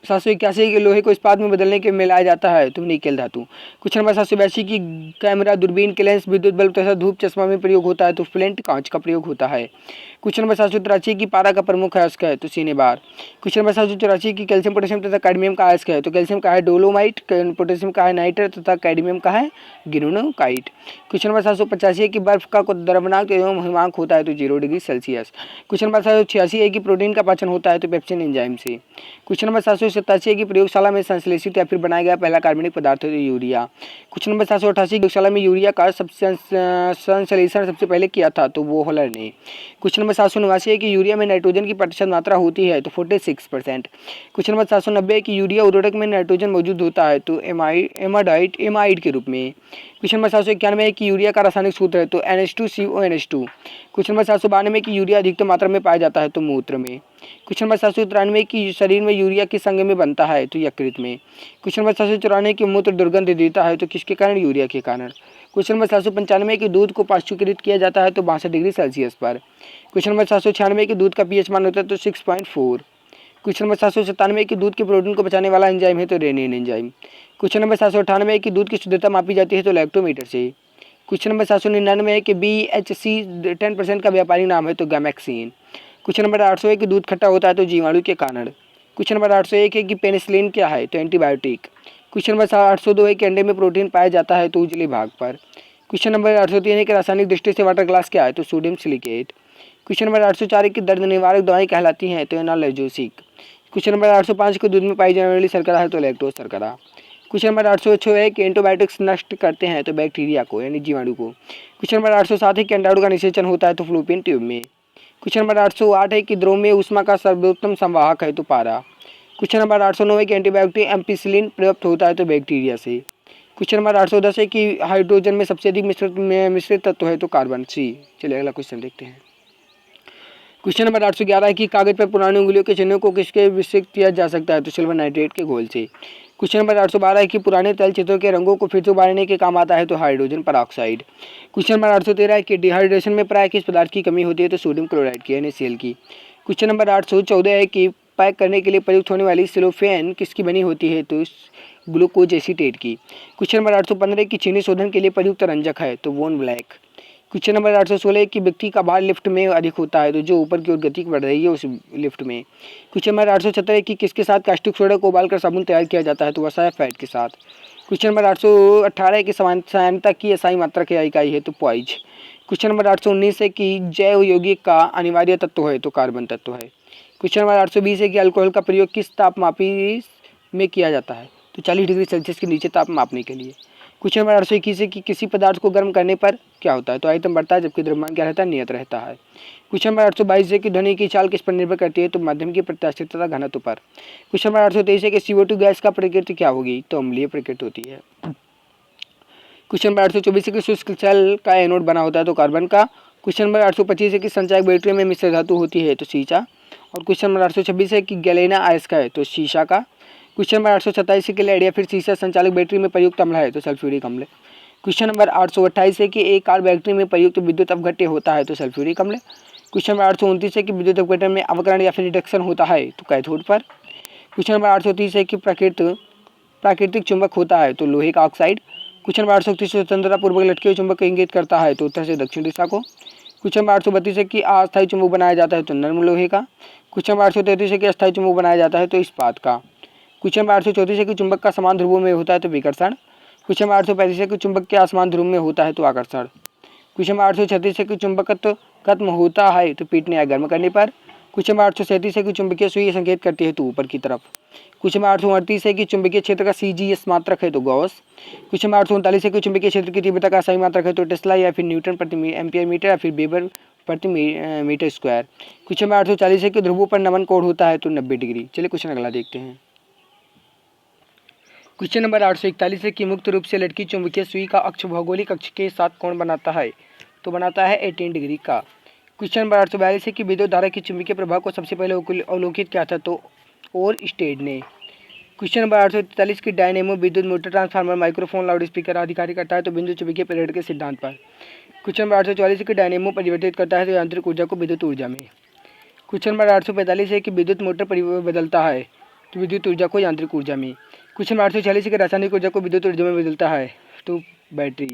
781 के लोहे को इस्पात में बदलने के मिलाया जाता है तो निकेल धातु। क्वेश्चन नंबर 782 की कैमरा, दूरबीन के लेंस, विद्युत बल्ब तथा धूप चश्मा में प्रयोग होता है तो फ्लिंट कांच का प्रयोग होता है। क्वेश्चन नंबर 783 की पारा का प्रमुख अयस्क है तो सिनेबार। क्वेश्चन नंबर 784 की कैल्शियम, पोटेशियम तथा कैडमियम का अयस्क है तो कैल्शियम का है डोलोमाइट, पोटेशियम का है नाइट्रेट तथा कैडमियम का है गिरोनोकाइट। क्वेश्चन नंबर 785 की बर्फ का द्रवनांक एवं हिमांक होता है तो 0 डिग्री सेल्सियस। क्वेश्चन नंबर 786 है कि प्रोटीन का पाचन होता है तो पेप्सिन एंजाइम से। क्वेश्चन नंबर 787 की प्रयोगशाला में संश्लेषित या फिर बनाया गया पहला कार्बनिक पदार्थ है तो यूरिया। क्वेश्चन नंबर 788 प्रयोगशाला में यूरिया का संश्लेषण सबसे पहले किया था तो वो होलर ने। क्वेश्चन नंबर 789 है कि यूरिया में नाइट्रोजन की प्रतिशत मात्रा होती है तो 46%। क्वेश्चन नंबर 790 की यूरिया उर्वरक में नाइट्रोजन मौजूद होता है तो एमाइड के रूप में। क्वेश्चन नंबर 791 की यूरिया का रासायनिक सूत्र है तो NH2CONH2। क्वेश्चन नंबर 792 की यूरिया अधिकतम मात्रा में पाया जाता है तो मूत्र में। क्वेश्चन नंबर 793 की शरीर में यूरिया किस अंग में बनता है तो यकृत में। क्वेश्चन नंबर 794 की मूत्र दुर्गंध देता है तो किसके कारण, यूरिया के कारण। क्वेश्चन नंबर 795 की दूध को पाश्चुकृत किया जाता है तो 62 डिग्री सेल्सियस पर। क्वेश्चन नंबर 796 की दूध का pH मान होता है तो 6.4। क्वेश्चन नंबर 797 की दूध के प्रोटीन को बचाने वाला एंजाइम है तो रेनिन एंजाइम। क्वेश्चन नंबर 798 की दूध की शुद्धता मापी जाती है तो लैक्टोमीटर से। क्वेश्चन नंबर 799 है कि BHC 10% का व्यापारी नाम है तो गैमेक्सिन। क्वेश्चन नंबर 801 कि दूध खट्टा होता है तो जीवाणु के कारण। क्वेश्चन नंबर 801 है कि पेनिसिलिन क्या है तो एंटीबायोटिक। क्वेश्चन नंबर 802 है कि अंडे में प्रोटीन पाया जाता है तो उजले भाग पर। क्वेश्चन नंबर 803 है कि रासायनिक दृष्टि से वाटर ग्लास क्या है तो सोडियम सिलिकेट। क्वेश्चन नंबर 804 है कि दर्द निवारक दवाएं कहलाती हैं तो एनाल्जेसिक। क्वेश्चन नंबर 805 को दूध में पाई जाने वाली शर्करा है तो लैक्टोज शर्करा। क्वेश्चन नंबर 806 है कि एंटीबायोटिक्स नष्ट करते हैं तो बैक्टीरिया को यानी जीवाणु को। क्वेश्चन नंबर 807 है कि अंडाणु का निषेचन होता है तो फ्लूपियन ट्यूब में। क्वेश्चन नंबर 808 है कि द्रव में ऊष्मा का सर्वोत्तम संवाहक है तो पारा। क्वेश्चन नंबर 809 है कि एंटीबायोटिक एम्पिसिलिन प्राप्त होता है तो बैक्टीरिया से। क्वेश्चन नंबर 810 है कि हाइड्रोजन में सबसे अधिक मिश्रित तत्व है तो कार्बन सी। चलिए अगला क्वेश्चन देखते हैं। क्वेश्चन नंबर 811 है कि कागज पर पुरानी उंगलियों के चिन्हों को किसके विकसित किया जा सकता है तो सिल्वर नाइट्रेट के घोल से। क्वेश्चन नंबर 812 है कि पुराने तैल चित्रों के रंगों को फिर से उबालने के काम आता है तो हाइड्रोजन परऑक्साइड। क्वेश्चन नंबर 813 है कि डिहाइड्रेशन में प्राय किस पदार्थ की कमी होती है तो सोडियम क्लोराइड की यानी सेल की। क्वेश्चन नंबर 814 है कि पैक करने के लिए प्रयुक्त होने वाली सिलोफेन किसकी बनी होती है तो ग्लूकोज एसीटेट की। क्वेश्चन नंबर 815 की चीनी शोधन के लिए प्रयुक्त रंजक है तो वोन ब्लैक। क्वेश्चन नंबर 816 कि व्यक्ति का भार लिफ्ट में अधिक होता है तो जो ऊपर की ओर गति बढ़ रही है उस लिफ्ट में। क्वेश्चन नंबर 817 कि किसके साथ कास्टिक सोडा को उबालकर साबुन तैयार किया जाता है तो वसा या फैट के साथ। क्वेश्चन नंबर 818 की समानता की SI मात्रा की इकाई है तो पॉइज। क्वेश्चन नंबर 819 है कि जैव यौगिक का अनिवार्य तत्व है तो कार्बन तत्व है। क्वेश्चन नंबर 820 है कि अल्कोहल का प्रयोग किस तापमापी में किया जाता है तो 40 डिग्री सेल्सियस के नीचे ताप मापने के लिए। क्वेश्चन नंबर 821 है कि किसी पदार्थ को गर्म करने पर क्या होता है तो आयतन बढ़ता है जबकि द्रव्यमान क्या रहता है, नियत रहता है। क्वेश्चन नंबर 822 है कि ध्वनि की चाल किस पर निर्भर करती है तो माध्यम की प्रत्याशित तथा घनत्व पर। क्वेश्चन नंबर 823 है कि CO2 गैस का प्रकृति क्या होगी तो अम्लीय प्रकृति होती है। क्वेश्चन नंबर 824 है कि शुष्क सेल का एनोड बना होता है तो कार्बन का। क्वेश्चन नंबर 825 है कि संचायक बैटरी में मिश्र धातु होती है तो सीसा। और क्वेश्चन नंबर 826 है कि गैलेना अयस्क है तो शीशा का। क्वेश्चन नंबर 827 है कि लेड या फिर सीसा संचालक बैटरी में प्रयुक्त अम्ल है तो सल्फ्यूरिक अम्ल। क्वेश्चन नंबर 828 है कि एक कार बैटरी में प्रयुक्त विद्युत अपघट्य होता है तो सल्फ्यूरिक अम्ल। क्वेश्चन नंबर 829 है कि विद्युत अपघटन में अवकरण या फिर रिडक्शन होता है तो कैथोड पर। क्वेश्चन नंबर 830 है कि प्राकृतिक चुंबक होता है तो लोहे का ऑक्साइड। क्वेश्चन नंबर 831 स्वतंत्रता पूर्वक लटके हुए चुंबक को इंगित करता है तो उत्तर से दक्षिण दिशा को। क्वेश्चन नंबर 832 है कि अस्थायी चुंबक बनाया जाता है तो नर्म लोहे का। क्वेश्चन नंबर 833 है कि अस्थायी चुंबक बनाया जाता है तो इस्पात का। क्वेश्चन नंबर 834 है कि चुंबक का समान ध्रुवों में होता है तो विकर्षण। क्वेश्चन नंबर 835 है कि चुंबक के असमान ध्रुव में होता है तो आकर्षण। क्वेश्चन नंबर 836 है कि चुंबकत्व खत्म होता है तो पीटने या गर्म करने पर। क्वेश्चन नंबर 837 है कि चुंबकीय सुई संकेत करती है तो ऊपर की तरफ। क्वेश्चन नंबर 838 है कि चुंबकीय क्षेत्र का CGS मात्रक है तो गॉस। क्वेश्चन नंबर 839 है कि चुंबकीय क्षेत्र की तीव्रता का सही मात्रक है तो टेस्ला या फिर न्यूटन प्रति एम्पियर मीटर या फिर वेबर प्रति मीटर स्क्वायर। क्वेश्चन नंबर 840 है कि ध्रुवों पर नमन कोण होता है तो 90 डिग्री। चलिए क्वेश्चन अगला देखते हैं। क्वेश्चन नंबर 841 है कि मुक्त रूप से लटकी चुंबकीय सुई का अक्ष भौगोलिक अक्ष के साथ कोण बनाता है, तो बनाता है 18 डिग्री का। क्वेश्चन नंबर 842 है कि विद्युत धारा के चुंबकीय प्रभाव को सबसे पहले अवलोकित किया था, तो और स्टेड ने। क्वेश्चन नंबर 843 की डायनेमो विद्युत motor transformer microphone loud speaker आधिकारी करता है, तो बिंदु चुंबकीय प्रेरण के सिद्धांत पर। क्वेश्चन नंबर 844 की डायनेमो परिवर्तित करता है तो यांत्रिक ऊर्जा को विद्युत ऊर्जा में। क्वेश्चन नंबर 845 है कि विद्युत मोटर बदलता है तो विद्युत ऊर्जा को यांत्रिक ऊर्जा में। क्वेश्चन नंबर 846 है कि रासायनिक ऊर्जा को विद्युत ऊर्जा में बदलता है तो बैटरी।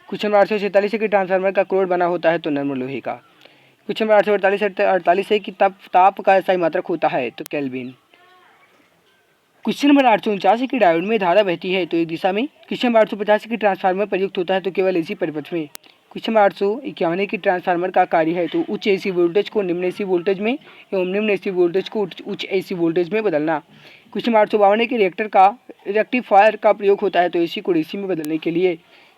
क्वेश्चन नंबर 847 है कि ट्रांसफार्मर का क्रोड बना होता है तो नर्म लोहे का। क्वेश्चन नंबर 848 है कि ताप का SI मात्रक होता है तो केल्विन। क्वेश्चन नंबर 849 की डायोड में धारा बहती है तो एक दिशा में। क्वेश्चन नंबर 850 की ट्रांसफार्मर प्रयुक्त होता है तो केवल AC परिपथ में। क्वेश्चन नंबर 851 की ट्रांसफार्मर का कार्य है तो उच्च AC वोल्टेज को निम्न AC वोल्टेज में एवं निम्न AC वोल्टेज को उच्च AC वोल्टेज में बदलना। क्वेश्चन नंबर 852 की रिएक्टर का रेक्टिफायर का प्रयोग होता है तो AC को DC में बदलने के लिए।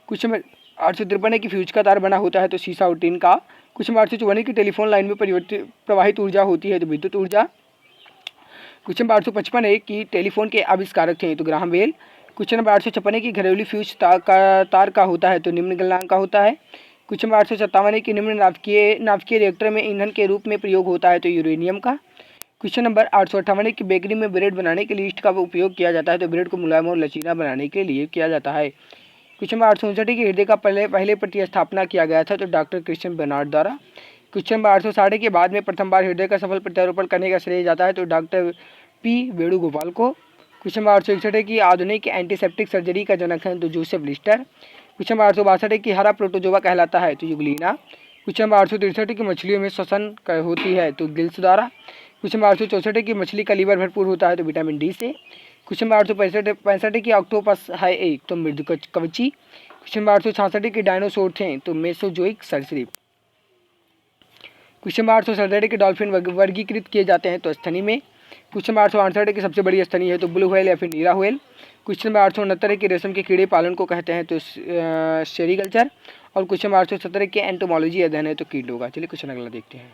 क्वेश्चन नंबर 853 की फ्यूज का तार बना होता है तो सीसा और टीन का। क्वेश्चन नंबर 854 की टेलीफोन लाइन में प्रवाहित ऊर्जा होती है तो विद्युत ऊर्जा। क्वेश्चन नंबर 855 है कि टेलीफोन के आविष्कारक थे तो ग्राहम बेल। क्वेश्चन नंबर 856 है कि घरेलू फ्यूज तार का होता है तो निम्न गलनांक का होता है। क्वेश्चन नंबर 857 है कि निम्न नाभिकीय रिएक्टर में ईंधन के रूप में प्रयोग होता है तो यूरेनियम का। क्वेश्चन नंबर 858 है कि बेकरी में ब्रेड बनाने के लिए ईस्ट का उपयोग किया जाता है तो ब्रेड को मुलायम और लचीला बनाने के लिए किया जाता है। क्वेश्चन नंबर 859 है कि हृदय का पहले प्रतिस्थापना किया गया था तो डॉक्टर क्रिश्चियन बर्नार्ड द्वारा। क्वेश्चन नंबर 860 के बाद में प्रथम बार हृदय का सफल प्रत्यारोपण करने का श्रेय जाता है तो डॉक्टर P वेणुगोपाल को। क्वेश्चन नंबर 861 है कि आधुनिक एंटीसेप्टिक सर्जरी का जनक है तो जोसेफ लिस्टर। क्वेश्चन नंबर 862 है कि हरा प्रोटोजोआ कहलाता है तो युगलीना। क्वेश्चन नंबर 863 है कि मछलियों में श्वसन होती है तो गिल्स द्वारा। क्वेश्चन नंबर 864 है कि मछली का लीवर भरपूर होता है तो विटामिन D से। क्वेश्चन नंबर 865 है कि ऑक्टोपस है एक तो मृदु कवची। क्वेश्चन नंबर 866 है कि डायनासोर थे तो मेसोजोइक सरीसृप। क्वेश्चन नंबर 867 है कि डॉल्फिन वर्गीकृत किए जाते हैं तो स्तनी में। क्वेश्चन नंबर 868 है कि सबसे बड़ी स्तनी है तो ब्लू व्हेल या फिर नीला व्हेल। क्वेश्चन नंबर 869 है कि रेशम के कीड़े पालन को कहते हैं तो सेरीकल्चर। और क्वेश्चन नंबर 870 की एंटोमोलॉजी अध्ययन है तो कीटों का। चलिए क्वेश्चन अगला देखते हैं।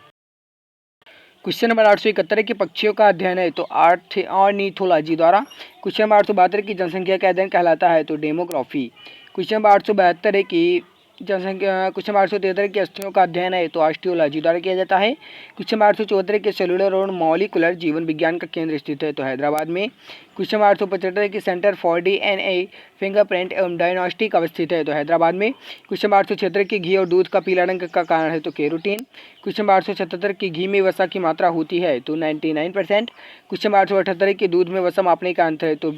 क्वेश्चन नंबर 871 के पक्षियों का अध्ययन है तो ऑर्निथोलॉजी द्वारा। क्वेश्चन नंबर 872 की जनसंख्या का अध्ययन कहलाता है तो डेमोग्राफी। क्वेश्चन नंबर 872 है कि जनसंख्या। क्वेश्चन नंबर 873 की अस्थियों का अध्ययन है तो ऑस्टियोलॉजी द्वारा किया जाता है। क्वेश्चन नंबर 874 के सेलुलर और मॉलिकुलर जीवन विज्ञान का केंद्र स्थित है तो हैदराबाद में। क्वेश्चन नंबर 875 की सेंटर फॉर DNA फिंगरप्रिंट एवं डायग्नोस्टिक अवस्थित है तो हैदराबाद में। क्वेश्चन नंबर 876 की घी और दूध का पीला रंग का कारण है तो केरोटीन। क्वेश्चन नंबर 877 की घी में वसा की मात्रा होती है तो 99%। क्वेश्चन नंबर 878 की दूध में वसा मापने का अंतर है तो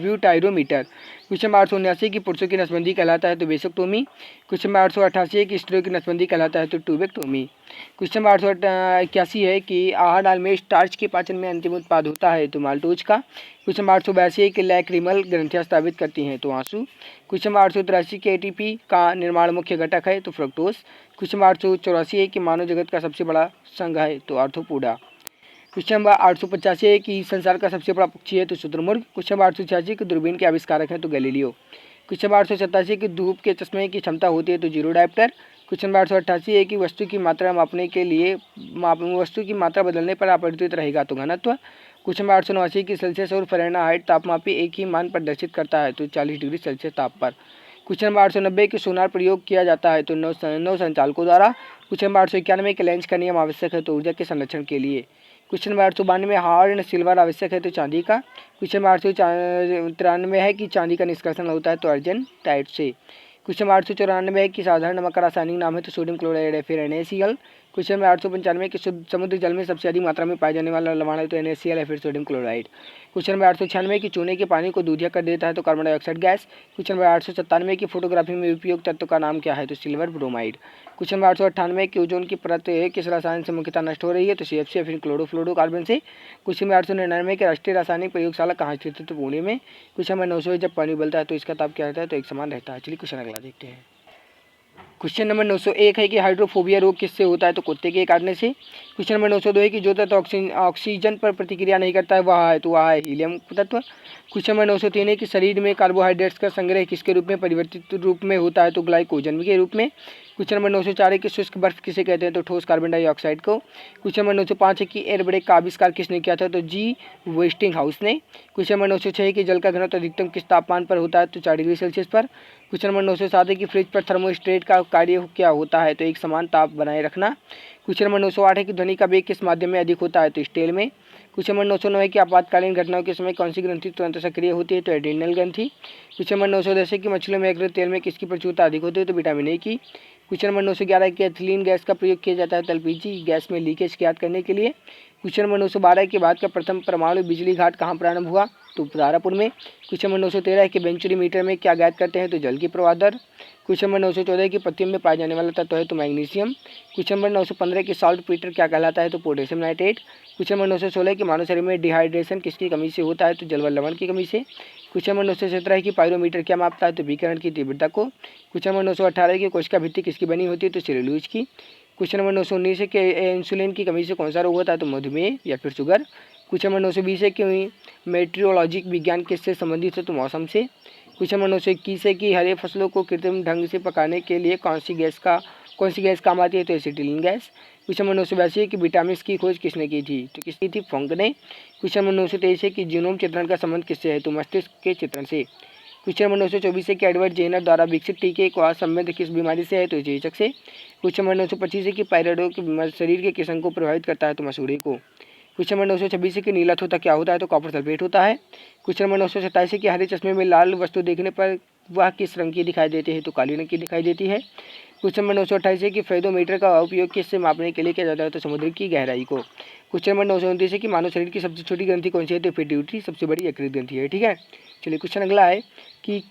ब्यूटाइरोमीटर। क्वेश्चन नंबर 879 की पुरुषों की नसबंदी कहलाता है तो वेसोक्टोमी। क्वेश्चन नंबर 888 की स्त्रियों की नसबंदी कहलाता है तो ट्यूबेक्टोमी। क्वेश्चन नंबर 881 है कि आहार दाल में स्टार्च के पाचन में अंतिम उत्पाद होता है तो माल्टोज का। क्वेश्चन नंबर 882 है कि लैक्रिमल ग्रंथियां स्रावित करती हैं तो आंसू। क्वेश्चन नंबर 883 के ATP का निर्माण मुख्य घटक है तो फ्रक्टोज। क्वेश्चन नंबर 884 है कि मानव जगत का सबसे बड़ा संघ है तो आर्थ्रोपोडा। क्वेश्चन नंबर 885 है कि संसार का सबसे बड़ा पक्षी है तो शुतुरमुर्ग। क्वेश्चन नंबर 886 कि दूरबीन के आविष्कारक हैं तो गैलीलियो। क्वेश्चन नंबर 887 की धूप के चश्मे की क्षमता होती है तो जीरो डायप्टर। क्वेश्चन नंबर 888 है कि वस्तु की मात्रा मापने के लिए वस्तु की मात्रा बदलने पर अपरिवर्तित रहेगा तो घनत्व। क्वेश्चन नंबर 889 की सेल्सियस और फ़ारेनहाइट तापमापी एक ही मान प्रदर्शित करता है तो 40 डिग्री सेल्सियस ताप पर। क्वेश्चन नंबर 890 की सोनार प्रयोग किया जाता है तो नौ संचालकों द्वारा। क्वेश्चन नंबर 891 के लेंस का नियम आवश्यक है तो ऊर्जा के संरक्षण के लिए। क्वेश्चन नंबर 892 हार्ड सिल्वर आवश्यक है तो चांदी का। क्वेश्चन नंबर 893 है कि चांदी का निष्कर्षण होता है तो अर्जन टाइट से। क्वेश्चन नंबर 894 है कि साधारण नमक का रासायनिक नाम है तो सोडियम क्लोराइड है फिर NaCl। क्वेश्चन नंबर 895 कि समुद्र जल में सबसे अधिक मात्रा में पाए जाने वाला लवण है तो NaCl है फिर सोडियम क्लोराइड। क्वेश्चन नंबर 896 कि चूने के पानी को दूधिया कर देता है तो carbon dioxide gas. Question number 897 की फोटोग्राफी में उपयोग तत्व का नाम क्या है तो सिल्वर ब्रोमाइड। क्वेश्चन नंबर 898 कि ओजोन की परत किस रसायन से मुख्यतः नष्ट हो रही है तो CFC या फिर क्लोरोफ्लोरोकार्बन से। क्वेश्चन नंबर 899 के राष्ट्रीय रासायनिक प्रयोगशाला कहाँ स्थित है तो पुणे में। क्वेश्चन नंबर 900 जब पानी उबलता है तो इसका ताप क्या रहता है तो एक समान रहता है। चलिए क्वेश्चन अगला देखते हैं। क्वेश्चन नंबर 901 है कि हाइड्रोफोबिया रोग किससे होता है तो कुत्ते के काटने से। क्वेश्चन नंबर 902 है कि जो तत्व ऑक्सीजन पर प्रतिक्रिया नहीं करता है वह है तो वह है हीलियम तत्व। क्वेश्चन नंबर 903 है कि शरीर में कार्बोहाइड्रेट्स का संग्रह किसके रूप में परिवर्तित रूप में होता है तो ग्लाइकोजन के रूप में। क्वेश्चन नंबर 904 है कि शुष्क बर्फ किसे कहते हैं? तो ठोस कार्बन डाइऑक्साइड को। क्वेश्चन नंबर 905 है कि एयर ब्रेक का आविष्कार किसने किया था? तो जी वेस्टिंग हाउस ने। क्वेश्चन नंबर 906 है कि जल का घनत्व अधिकतम किस तापमान पर होता है? तो 4 डिग्री सेल्सियस पर। क्वेश्चन नंबर 907 है कि फ्रिज पर थर्मोस्टेट का कार्य क्या होता है? तो एक समान ताप बनाए रखना। क्वेश्चन नंबर 908 है कि ध्वनि का वेग किस माध्यम में अधिक होता है? तो स्टेल में। क्वेश्चन नंबर 909 है कि आपातकालीन घटनाओं के समय कौन सी ग्रंथि तुरंत सक्रिय होती है? तो एड्रेनल ग्रंथि। क्वेश्चन नंबर 910 है कि मछलियों में एग्रेट तेल में किसकी प्रचुरता अधिक होती है? तो विटामिन ए की। क्वेश्चन नंबर 911 है कि एथिलीन गैस का प्रयोग किया जाता है तो एलपीजी गैस में लीकेज ज्ञात करने के लिए। क्वेश्चन नंबर 912 है कि भारत का प्रथम परमाणु बिजली घाट कहाँ प्रारंभ हुआ? तो तारापुर में। क्वेश्चन नंबर 913 है कि बेंचुरी मीटर में क्या ज्ञात करते हैं? तो जल की प्रवाह दर। क्वेश्चन नंबर 914 है कि पत्तियों में पाए जाने वाला तत्व है तो मैग्नीशियम। क्वेश्चन नंबर 915 की सॉल्ट पीटर क्या कहलाता है? तो पोटेशियम नाइट्रेट। क्वेश्चन नंबर 916 कि मानव शरीर में डिहाइड्रेशन किसकी कमी से होता है? तो जल व लवण की कमी से। क्वेश्चन नंबर 917 है कि पायरोमीटर क्या मापता है? तो विकिरण की तीव्रता को। क्वेश्चन नंबर 918 है कि कोशिका भित्ति किसकी बनी होती है? तो सेलुलोज की। क्वेश्चन नंबर 919 है कि इंसुलिन की कमी से कौन सा रोग होता है? तो मधुमेह या फिर शुगर। क्वेश्चन नंबर 920 है कि मेट्रियोलॉजिक विज्ञान किससे संबंधित है? तो मौसम से। क्वेश्चन नंबर 921 है कि हरे फसलों को कृत्रिम ढंग से पकाने के लिए कौन सी गैस काम आती है? तो एसिटिलीन गैस। क्वेश्चन नंबर 982 है कि विटामिन की खोज किसने की थी? तो किसकी थी? फोंक ने। क्वेश्चन नंबर 923 है कि जीनोम चित्रण का संबंध किससे है? तो मस्तिष्क के चित्रण से। क्वेश्चन नंबर 924 है कि एडवर्ड जेनर द्वारा विकसित टीके का संबंध किस बीमारी से है? तो चेचक से। क्वेश्चन नंबर 925 है कि पायरिडो के शरीर के किस अंग को प्रभावित करता है? तो मसूड़े को। क्वेश्चन नंबर 926 है कि नीला तोता क्या होता है? तो कॉपर सल्फेट होता है। क्वेश्चन नंबर 927 है कि हरे चश्मे में लाल वस्तु देखने पर वह किस रंग की दिखाई देती है? तो काली रंग की दिखाई देती है। क्वेश्चन नंबर 928 है कि फेदोमीटर का उपयोग किससे मापने के लिए किया जाता है? तो समुद्र की गहराई को। क्वेश्चन नंबर 929 है कि मानव शरीर की सबसे छोटी ग्रंथि कौन सी है? तो पिट्यूटरी सबसे बड़ी यकृत ग्रंथि है। ठीक है, चलिए क्वेश्चन अगला है कि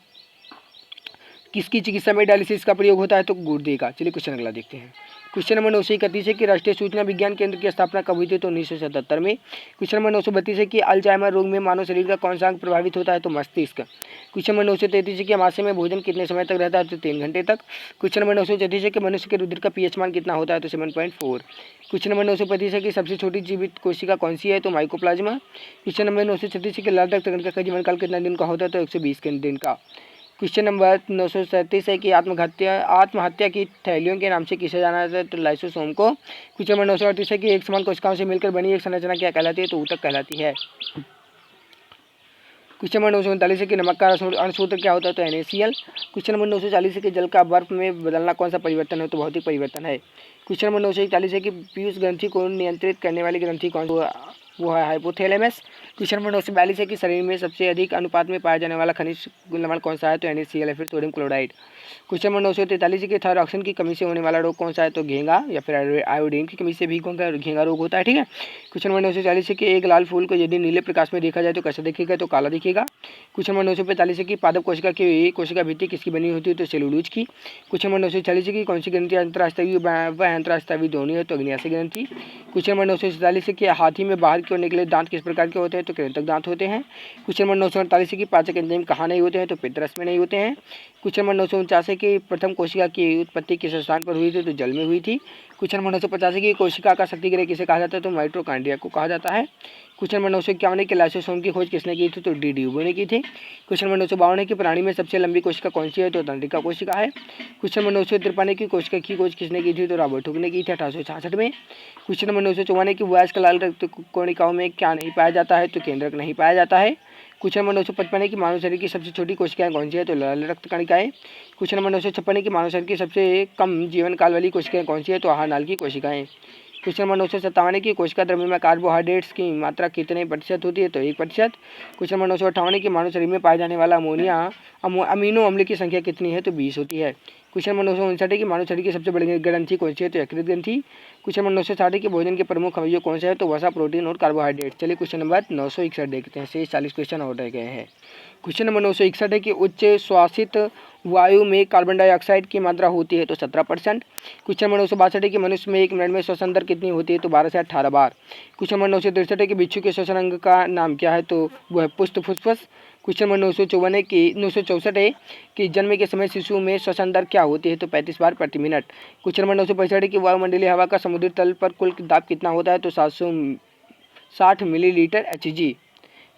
किसकी चिकित्सा में डायलिसिस का प्रयोग होता है? तो गुर्दे का। चलिए क्वेश्चन अगला देखते हैं। क्वेश्चन नंबर 931 है कि राष्ट्रीय सूचना विज्ञान केंद्र की स्थापना कब हुई थी? तो 1977 में। क्वेश्चन नंबर 932 है कि अल्जाइमर रोग में मानव शरीर का कौन सा अंग प्रभावित होता है? तो मस्तिष्क। क्वेश्चन नंबर 933 है कि अमाशय में भोजन कितने समय तक रहता है? तो 3 घंटे तक। क्वेश्चन नंबर 934 है कि मनुष्य के रुधिर का पीएच मान कितना होता है? तो 7.4। क्वेश्चन नंबर 935 है कि सबसे छोटी जीवित कोशिका कौन सी है? तो माइकोप्लाज्मा। क्वेश्चन नंबर 936 है कि लाल रक्त कण का जीवन काल कितना दिन का होता है? तो 120 दिन का। क्वेश्चन नंबर 937 है कि आत्महत्या की थैलियों के नाम से किसे जाना जाता है? तो लाइसोसोम को। क्वेश्चन नंबर 938 है कि एक समान कोशिकाओं से मिलकर बनी एक संरचना क्या कहलाती है? तो ऊतक कहलाती है। क्वेश्चन नंबर 939 है कि नमक का अणुसूत्र क्या होता है? तो NaCl। क्वेश्चन नंबर 940 है कि जल का बर्फ में बदलना कौन सा परिवर्तन है? तो भौतिक परिवर्तन है। क्वेश्चन नंबर 941 है कि पीयूष ग्रंथि को नियंत्रित करने वाली ग्रंथि कौन वो है हाइपोथैलेमस। क्वेश्चन नंबर 942 है कि शरीर में सबसे अधिक अनुपात में पाया जाने वाला खनिज लवण कौन सा है? तो NaCl या फिर सोडियम क्लोराइड। क्वेश्चन नंबर 943 है कि थायरॉक्सिन की कमी से होने वाला रोग कौन सा है? तो घेंगा या फिर आयोडीन की कमी से भी घेंगा रोग होता है। ठीक है, क्वेश्चन नंबर 940 है कि एक लाल फूल को यदि नीले प्रकाश में देखा जाए तो कैसा दिखेगा? तो काला दिखेगा। क्वेश्चन नंबर 945 है कि पादप कोशिका की कोशिका भित्ति किसकी बनी होती है? तो सेलुलोज की। क्वेश्चन नंबर 946 है कि कौन सी ग्रंथि अंतरस्त्रावी व अंतरस्त्रावी दोनों है? तो अग्न्याशय ग्रंथि। क्वेश्चन नंबर 947 है कि हाथी में बाहर की ओर निकले दांत किस प्रकार के होते हैं? तो कृंतक दांत होते हैं। क्वेश्चन नंबर 948 है कि पाचक एंजाइम कहाँ नहीं होते हैं? तो पित्तरस में नहीं होते हैं। क्वेश्चन नंबर 949 है कि प्रथम कोशिका की उत्पत्ति किस स्थान पर हुई थी? तो जल में हुई थी। क्वेश्चन नंबर 950 है कि कोशिका का शक्तिगृह किसे कहा जाता है? तो माइटोकॉन्ड्रिया को कहा जाता है। क्वेश्चन नंबर 951 है कि लाइसोसोम की खोज किसने की थी? तो डी ड्यूबो ने की थी। क्वेश्चन नंबर 952 है कि प्राणी में सबसे लंबी कोशिका कौन सी है? तो तंत्रिका कोशिका है। क्वेश्चन नंबर 953 है कि कोशिका की खोज किसने की थी? तो रॉबर्ट हुक ने की थी 1866 में। क्वेश्चन नंबर 954 है कि वयस्क लाल रक्त कोशिकाओं में क्या नहीं पाया जाता है? तो केंद्रक नहीं पाया जाता है। क्वेश्चन नंबर 955 है कि मानव शरीर की सबसे छोटी कोशिकाएं कौन सी है? तो लाल रक्त कणिकाएं। क्वेश्चन नंबर 956 है कि मानव शरीर की सबसे कम जीवन काल वाली कोशिकाएं कौन सी है? तो आहार नाल की कोशिकाएं। क्वेश्चन नंबर 957 है कि कोशिका द्रव्य में कार्बोहाइड्रेट्स की मात्रा कितने प्रतिशत होती है? तो 1%। क्वेश्चन नंबर 958 है कि मानव शरीर में पाए जाने वाला अमीनो अम्ल की संख्या कितनी है? तो 20 होती है। क्वेश्चन नंबर 959 है कि मानव शरीर की सबसे बड़ी ग्रंथि कौन सी है? तो यकृत ग्रंथि। क्वेश्चन नंबर 960 है कि भोजन के प्रमुख अवयव कौन से है? तो वसा, प्रोटीन और कार्बोहाइड्रेट। चलिए क्वेश्चन नंबर 961 देखते हैं। से 40 क्वेश्चन और रह गए हैं। क्वेश्चन नंबर 961 है कि उच्च श्वासित वायु में कार्बन डाइऑक्साइड की मात्रा होती है? तो 17%। क्वेश्चन नंबर 962 है कि मनुष्य में 1 मिनट में श्वसन दर कितनी होती है? तो 12 से 18 बार। क्वेश्चन नंबर 963 है कि बिच्छू के श्वसन अंग का नाम क्या है? तो वह पुष्ट फुस्फुस। क्वेश्चन नंबर 964 है कि जन्म के समय शिशु में श्वसन दर क्या होती है? तो 35 बार प्रति मिनट। क्वेश्चन नंबर 965 है कि वायुमंडलीय हवा का समुद्री तल पर कुल दाब कितना होता है? तो 760 मिलीलीटर Hg।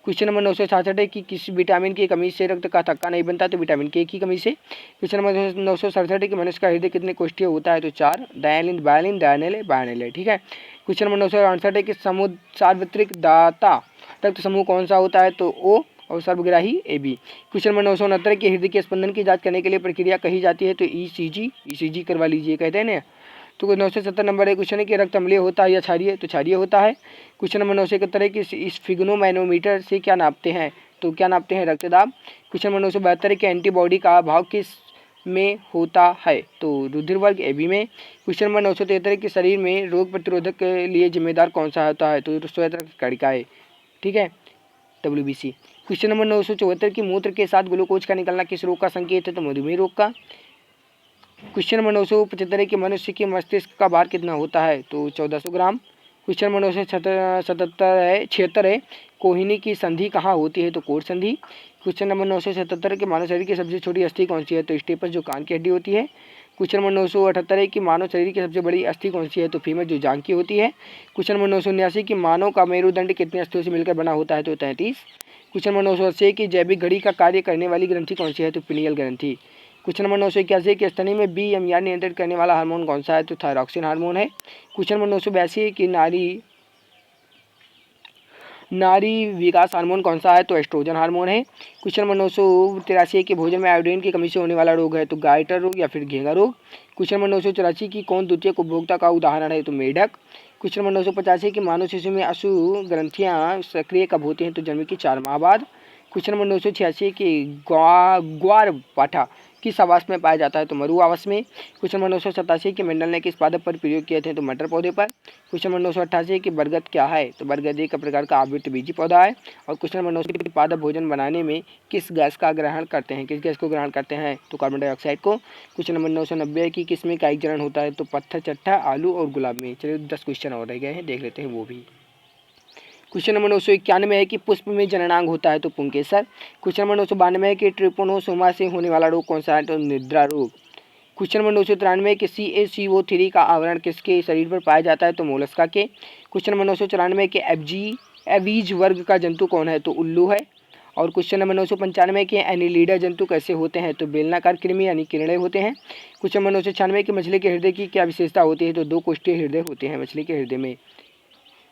क्वेश्चन नंबर 967 है कि किस विटामिन की कमी से रक्त का थक्का नहीं बनता, तो विटामिन के की कमी से। क्वेश्चन नंबर 967 है कि मनुष्य का हृदय कितने कोष्ठीय होता है, तो 4। डायलिन बायलिन डायनेले बायनेले, ठीक है। क्वेश्चन नंबर 968 है कि सार्वत्रिक दाता रक्त समूह कौन सा होता है, तो ओ, और सर्वग्राही AB। क्वेश्चन नंबर 969 की हृदय के स्पंदन की जांच करने के लिए प्रक्रिया कही जाती है, तो ECG करवा लीजिए, कहते हैं ना। तो 970 नंबर है क्वेश्चन है कि रक्त अम्लीय होता है या क्षारीय, तो क्षारीय होता है। क्वेश्चन नंबर 971 है कि इस स्फिग्नोमैनोमीटर से क्या नापते हैं, तो क्या नापते हैं, रक्तदाब। क्वेश्चन नंबर 972 है कि एंटीबॉडी का अभाव किस में होता है, तो रुधिर वर्ग AB में। क्वेश्चन नंबर 973 है कि शरीर में रोग प्रतिरोधक के लिए जिम्मेदार कौन सा होता है, तो श्वेत कणिकाएं, ठीक है, WBC। क्वेश्चन नंबर 974 की मूत्र के साथ ग्लूकोज का निकलना किस रोग का संकेत है, तो मधुमेह रोग का। क्वेश्चन नंबर 975 है कि मनुष्य के मस्तिष्क का भार कितना होता है, तो 1400 ग्राम। क्वेश्चन नंबर 976 है कोहिनी की संधि कहाँ होती है, तो कोट संधि। क्वेश्चन नंबर 977 के मानव शरीर की सबसे छोटी अस्थि कौन सी है, तो स्टेपस जो कान की हड्डी होती है। क्वेश्चन नंबर 978 है कि मानव शरीर की सबसे बड़ी अस्थि कौन सी है, तो फीमर जो जांघ की होती है। क्वेश्चन नंबर 979 कि मानव का मेरुदंड कितनी अस्थियों से मिलकर बना होता है, तो 33। क्वेश्चन नंबर 980 की जैविक घड़ी का कार्य करने वाली ग्रंथि कौन सी है, तो पिनियल ग्रंथि। क्वेश्चन नंबर 981 कि स्तनी में BMR नियंत्रित करने वाला हार्मोन कौन सा है, तो थायरॉक्सिन हार्मोन है। क्वेश्चन नंबर 982 कि नारी विकास हार्मोन कौन सा है, तो एस्ट्रोजन हार्मोन है। क्वेश्चन नंबर 983 कि भोजन में आयोडीन की कमी से होने वाला रोग है, तो गाइटर रोग या फिर घेंगा रोग। क्वेश्चन नंबर 984 की कौन द्वितीयक उपभोक्ता का उदाहरण है, तो मेढक। क्वेश्चन नंबर 985 कि मानव शिशु में अशु ग्रंथियां सक्रिय कब होती हैं, तो जन्म के 4 माह बाद। क्वेश्चन नंबर 986 कि ग्वारपाठा किस आवास में पाया जाता है, तो मरु आवास में। क्वेश्चन नंबर 987 कि मेंडल ने किस पादप पर प्रयोग किए थे, तो मटर पौधे पर। क्वेश्चन नंबर 988 कि बरगद क्या है, तो बरगद एक प्रकार का आवृतबीजी पौधा है। और क्वेश्चन नंबर 990 पादप भोजन बनाने में किस गैस का ग्रहण करते हैं, किस गैस को ग्रहण करते हैं, तो कार्बन डाइऑक्साइड को। क्वेश्चन नंबर 990 की किस में कायिक जलन होता है, तो पत्थर, चट्टा, आलू और गुलाब में। चलिए 10 क्वेश्चन और रह गए हैं, देख लेते हैं वो भी। क्वेश्चन नंबर 991 है कि पुष्प में जननांग होता है, तो पुंकेसर। क्वेश्चन नंबर 992 है कि ट्रिपोनोसोमा से होने वाला रोग कौन सा है, तो निद्रा रोग। क्वेश्चन नंबर 993 कि CaCO3 का आवरण किसके शरीर पर पाया जाता है, तो मोलस्का के। क्वेश्चन नंबर 994 के एवीज वर्ग का जंतु कौन है, तो उल्लू है। और क्वेश्चन नंबर 995 के एनिलीडा जंतु कैसे होते हैं, तो बेलनाकार कृमि यानी किरणें होते हैं। क्वेश्चन नंबर 996 की मछली के हृदय की क्या विशेषता होती है, तो 2 कोष्ठीय हृदय होते हैं मछली के हृदय में।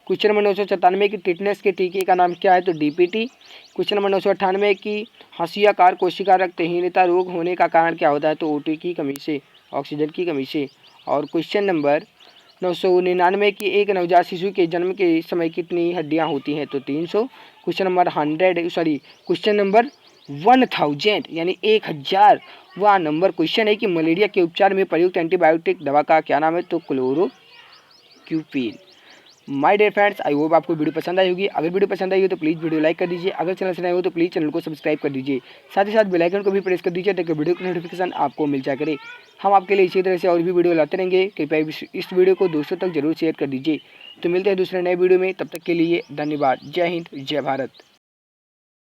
क्वेश्चन नंबर 997 की टिटनेस के टीके का नाम क्या है, तो DPT। क्वेश्चन नंबर 998 की हंसियाकार कोशिका रक्तहीनता रोग होने का कारण क्या होता है, तो O2 की कमी से, ऑक्सीजन की कमी से। और क्वेश्चन नंबर 999 की एक नवजात शिशु के जन्म के समय कितनी हड्डियां होती हैं, तो 300। क्वेश्चन नंबर 1000 यानी 1000वां नंबर क्वेश्चन है कि मलेरिया के उपचार में प्रयुक्त एंटीबायोटिक दवा का क्या नाम है, तो chloroquine. My dear friends, I hope आपको वीडियो पसंद आई होगी। अगर वीडियो पसंद आई हो तो प्लीज़ वीडियो लाइक कर दीजिए। अगर चैनल से नए हो तो प्लीज़ चैनल को सब्सक्राइब कर दीजिए। साथ ही साथ बेल आइकन को भी प्रेस कर दीजिए ताकि वीडियो की नोटिफिकेशन आपको मिल जाए करे। हम आपके लिए इसी तरह से और भी वीडियो लाते रहेंगे। कृपया इस वीडियो को दोस्तों तक जरूर शेयर कर दीजिए। तो मिलते हैं दूसरे नए वीडियो में, तब तक के लिए धन्यवाद। जय हिंद, जय भारत।